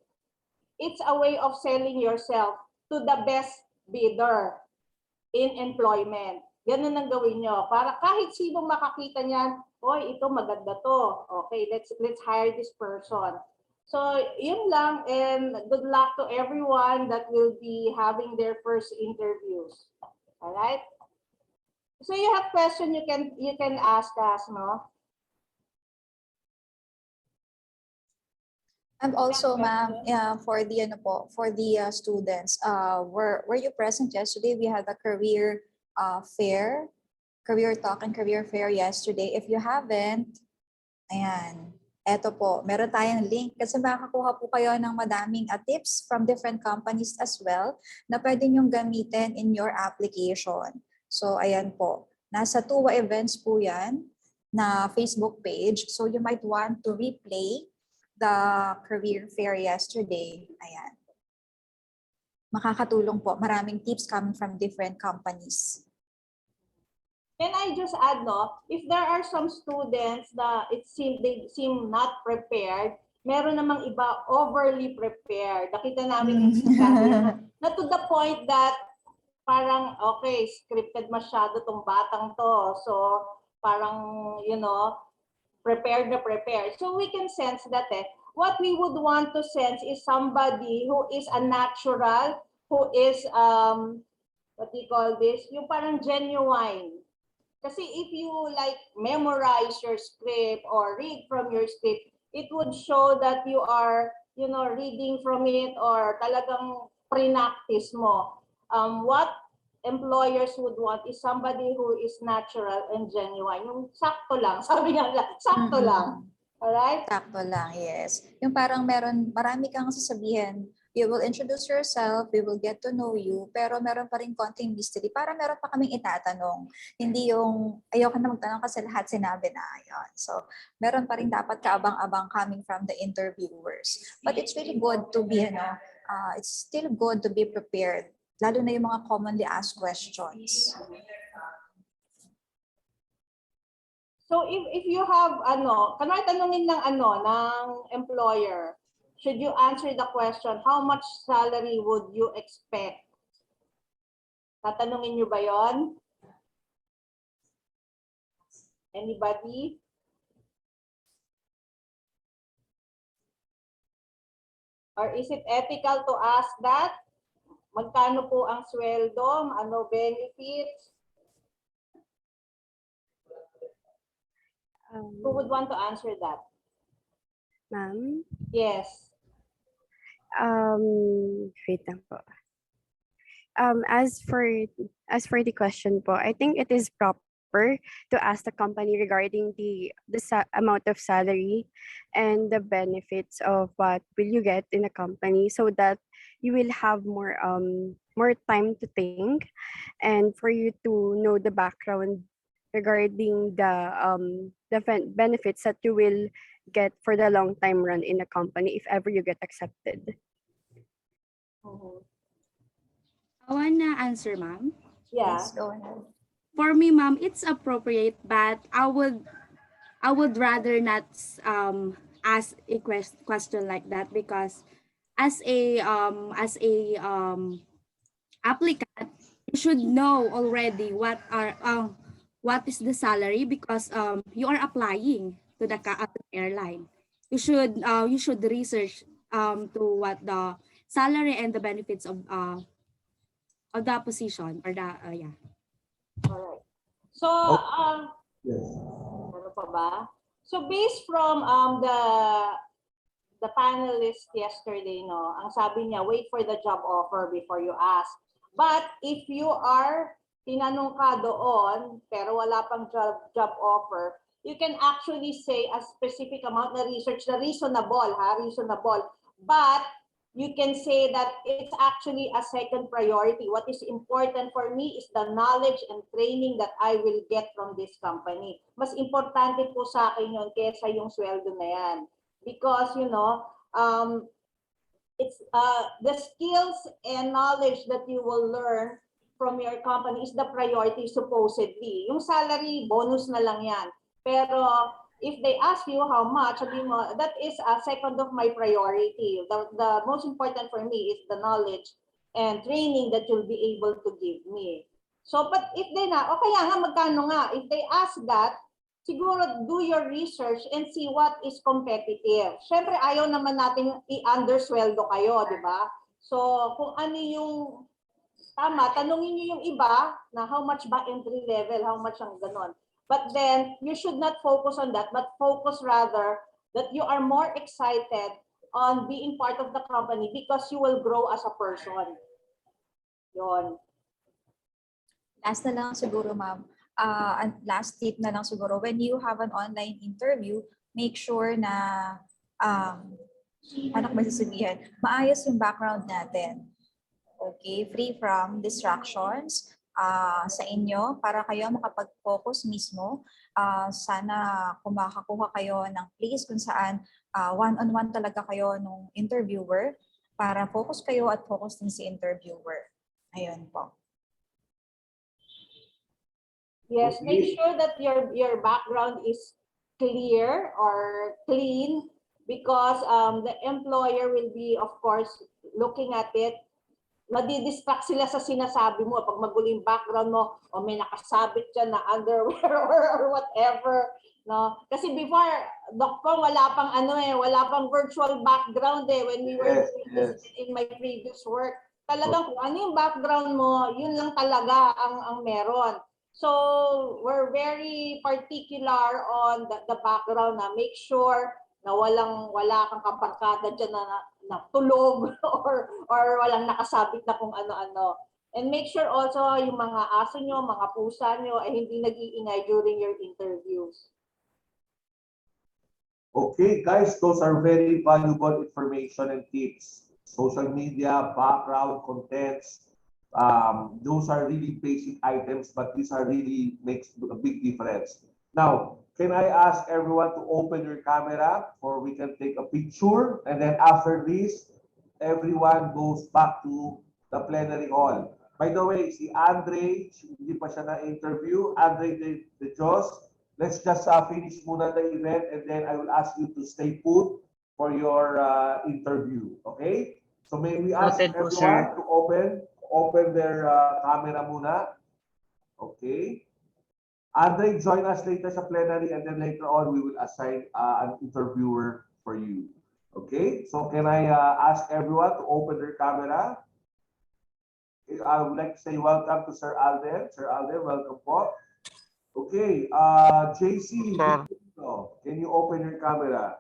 it's a way of selling yourself to the best bidder in employment. Ganun ang gawin nyo. Para kahit sino makakita niyan, oy, ito maganda to. Okay, let's hire this person. So, yun lang, and good luck to everyone that will be having their first interviews. All right? So, you have question you can ask us, no? And also, ma'am, for the students, were you present yesterday? We had a career fair, career talk and career fair yesterday. If you haven't, ayan, eto po, meron tayong link kasi makakakuha po kayo ng madaming tips from different companies as well na pwede nyong gamitin in your application. So, ayan po, nasa TUWA events po yan na Facebook page. So, you might want to replay the career fair yesterday. Ayan. Makakatulong po. Maraming tips coming from different companies. Can I just add, no? If there are some students that they seem not prepared, meron namang iba overly prepared. Nakita namin na to the point that parang, okay, scripted masyado tong batang to. So, parang, prepared na prepared. So we can sense that what we would want to sense is somebody who is a natural, who is, what do you call this? Yung parang genuine. Kasi if you like memorize your script or read from your script, it would show that you are, reading from it or talagang pre-practice mo. What employers would want is somebody who is natural and genuine. Yung sakto lang. Sabi nga, sakto lang. Alright? Sakto lang, yes. Yung parang marami kang sasabihin. You will introduce yourself, we will get to know you, pero meron pa rin konting mystery. Para meron pa kaming itatanong. Hindi yung, ayoko na magtanong kasi lahat sinabi na. Yun. So, meron pa rin dapat kaabang-abang coming from the interviewers. But it's really good to be, it's still good to be prepared. Lalo na yung mga commonly asked questions. So if you have kanang tanungin ng employer, should you answer the question, how much salary would you expect? Tatanungin niyo ba 'yon? Anybody? Or is it ethical to ask that? Magkano po ang sweldo? Ano benefits? Who would want to answer that? Ma'am? Yes. Wait lang po. As for the question po, I think it is proper to ask the company regarding the amount of salary and the benefits of what will you get in the company, so that you will have more time to think and for you to know the background regarding the benefits that you will get for the long time run in a company if ever you get accepted. I wanna answer, ma'am. Yeah. Yes, go ahead. For me, ma'am, it's appropriate, but I would rather not ask a question like that, because as a applicant, you should know already what is the salary, because you are applying to the airline. You should research to what the salary and the benefits of the position or the yeah. All right. So ano pa ba? So based from the panelists yesterday, ang sabi niya, wait for the job offer before you ask. But if you are tinanong ka doon pero wala pang job offer, you can actually say a specific amount na research na reasonable, reasonable. But you can say that it's actually a second priority. What is important for me is the knowledge and training that I will get from this company. Mas importante po sa akin yun kaysa yung sweldo na yan. Because, it's the skills and knowledge that you will learn from your company is the priority supposedly. Yung salary, bonus na lang yan. Pero if they ask you how much, sabi mo, that is a second of my priority. The most important for me is the knowledge and training that you'll be able to give me. So, but if they kaya nga, magkano nga? If they ask that, siguro do your research and see what is competitive. Siyempre, ayaw naman natin i-undersweldo kayo, di ba? So, kung ano yung tama, tanungin niyo yung iba na how much ba entry level, how much ang ganon. But then, you should not focus on that, but focus rather that you are more excited on being part of the company because you will grow as a person. Yun. Last na lang siguro, ma'am. Last tip na lang siguro, when you have an online interview, make sure na, ano ko may sasabihin, maayos yung background natin. Okay, free from distractions sa inyo para kayo makapag-focus mismo. Sana kung makakuha kayo ng place kung saan one-on-one talaga kayo nung interviewer para focus kayo at focus din si interviewer. Ayun po. Yes, make sure that your background is clear or clean because the employer will be, of course, looking at it madidistract sila sa sinasabi mo. Pag maguling background mo, o may nakasabit dyan na underwear or whatever. No? Kasi before, Doc Pong, wala pang wala pang virtual background when we were doing this in my previous work. Talagang kung ano yung background mo, yun lang talaga ang meron. So, we're very particular on the background na make sure na wala kang kabarkada dyan na tulog or walang nakasabit na kung ano-ano. And make sure also yung mga aso nyo, mga pusa nyo ay hindi nag-iingay during your interviews. Okay, guys, those are very valuable information and tips. Social media, background, contents, those are really basic items, but these are really makes a big difference. Now, can I ask everyone to open your camera or we can take a picture, and then after this, everyone goes back to the plenary hall. By the way, si Andre, hindi pa siya na-interview, Andre de Jos, let's just finish muna the event and then I will ask you to stay put for your interview, okay? So may we ask everyone to open their camera muna. Okay. Andre, join us later sa plenary and then later on we will assign an interviewer for you. Okay. So can I ask everyone to open their camera? I would like to say welcome to Sir Alden. Sir Alden, welcome po. Okay. JC, can you open your camera?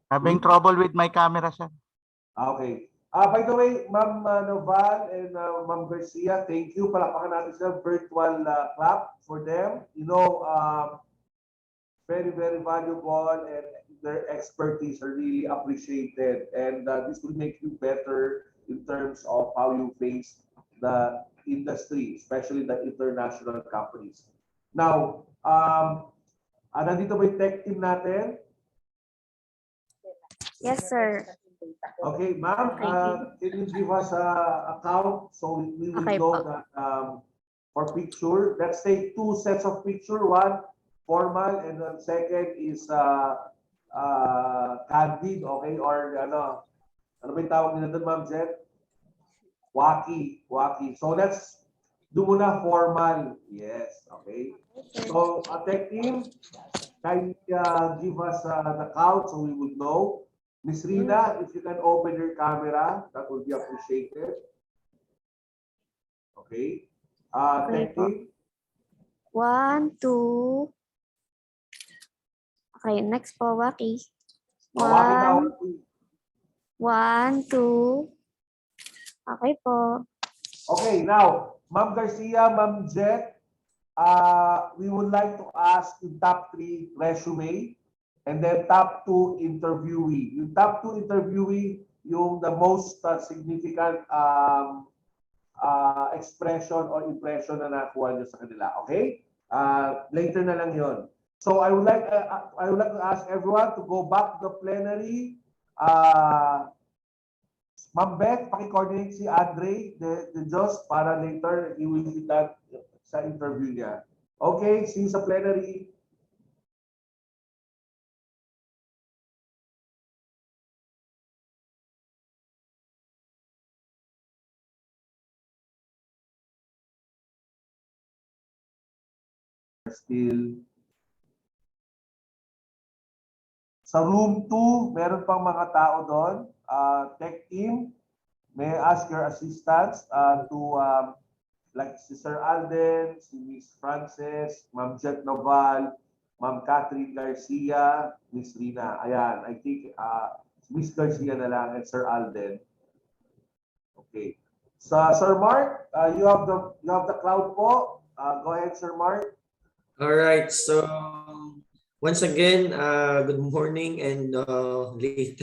Having trouble with my camera, sir. Okay. By the way, Ma'am Noval and Ma'am Garcia, thank you. Palakpakan natin sila. Virtual clap for them. You know, very, very valuable and their expertise are really appreciated. And this will make you better in terms of how you face the industry, especially the international companies. Now, nandito ba yung tech team natin? Yes, sir. Okay, ma'am, can you give us a count so we will know that for picture, let's take 2 sets of picture, one formal and then second is candid, okay? Or ano ba yung tawag nila doon, ma'am Jen? Wacky. So let's do muna formal. Yes, okay. So tech team, can you give us the count so we would know? Miss Rina, if you can open your camera, that would be appreciated. Okay. Thank you. 1, 2. Okay, next po, Waki. 1, 2. Okay po. Okay, now, Ma'am Garcia, Ma'am Jet, we would like to ask yung top 3 resume. And then top 2 interviewee. Yung top 2 interviewee, yung the most significant expression or impression na nakuha nyo sa kanila. Okay? Later na lang yon. So I would like to ask everyone to go back to the plenary. Ma'am Beth, paki-coordinate si Andre de Jos para later he will be done sa interview niya. Okay, see you sa plenary. Still. Sa room 2, meron pang mga tao doon. Tech team, may I ask your assistants to like si Sir Alden, si Miss Frances, Ma'am Jet Noval, Ma'am Catherine Garcia, Miss Rina. Ayan, I think Miss Garcia na lang and Sir Alden. Okay. Sa Sir Mark, you have the crowd po. Go ahead, Sir Mark. All right. So once again, good morning and later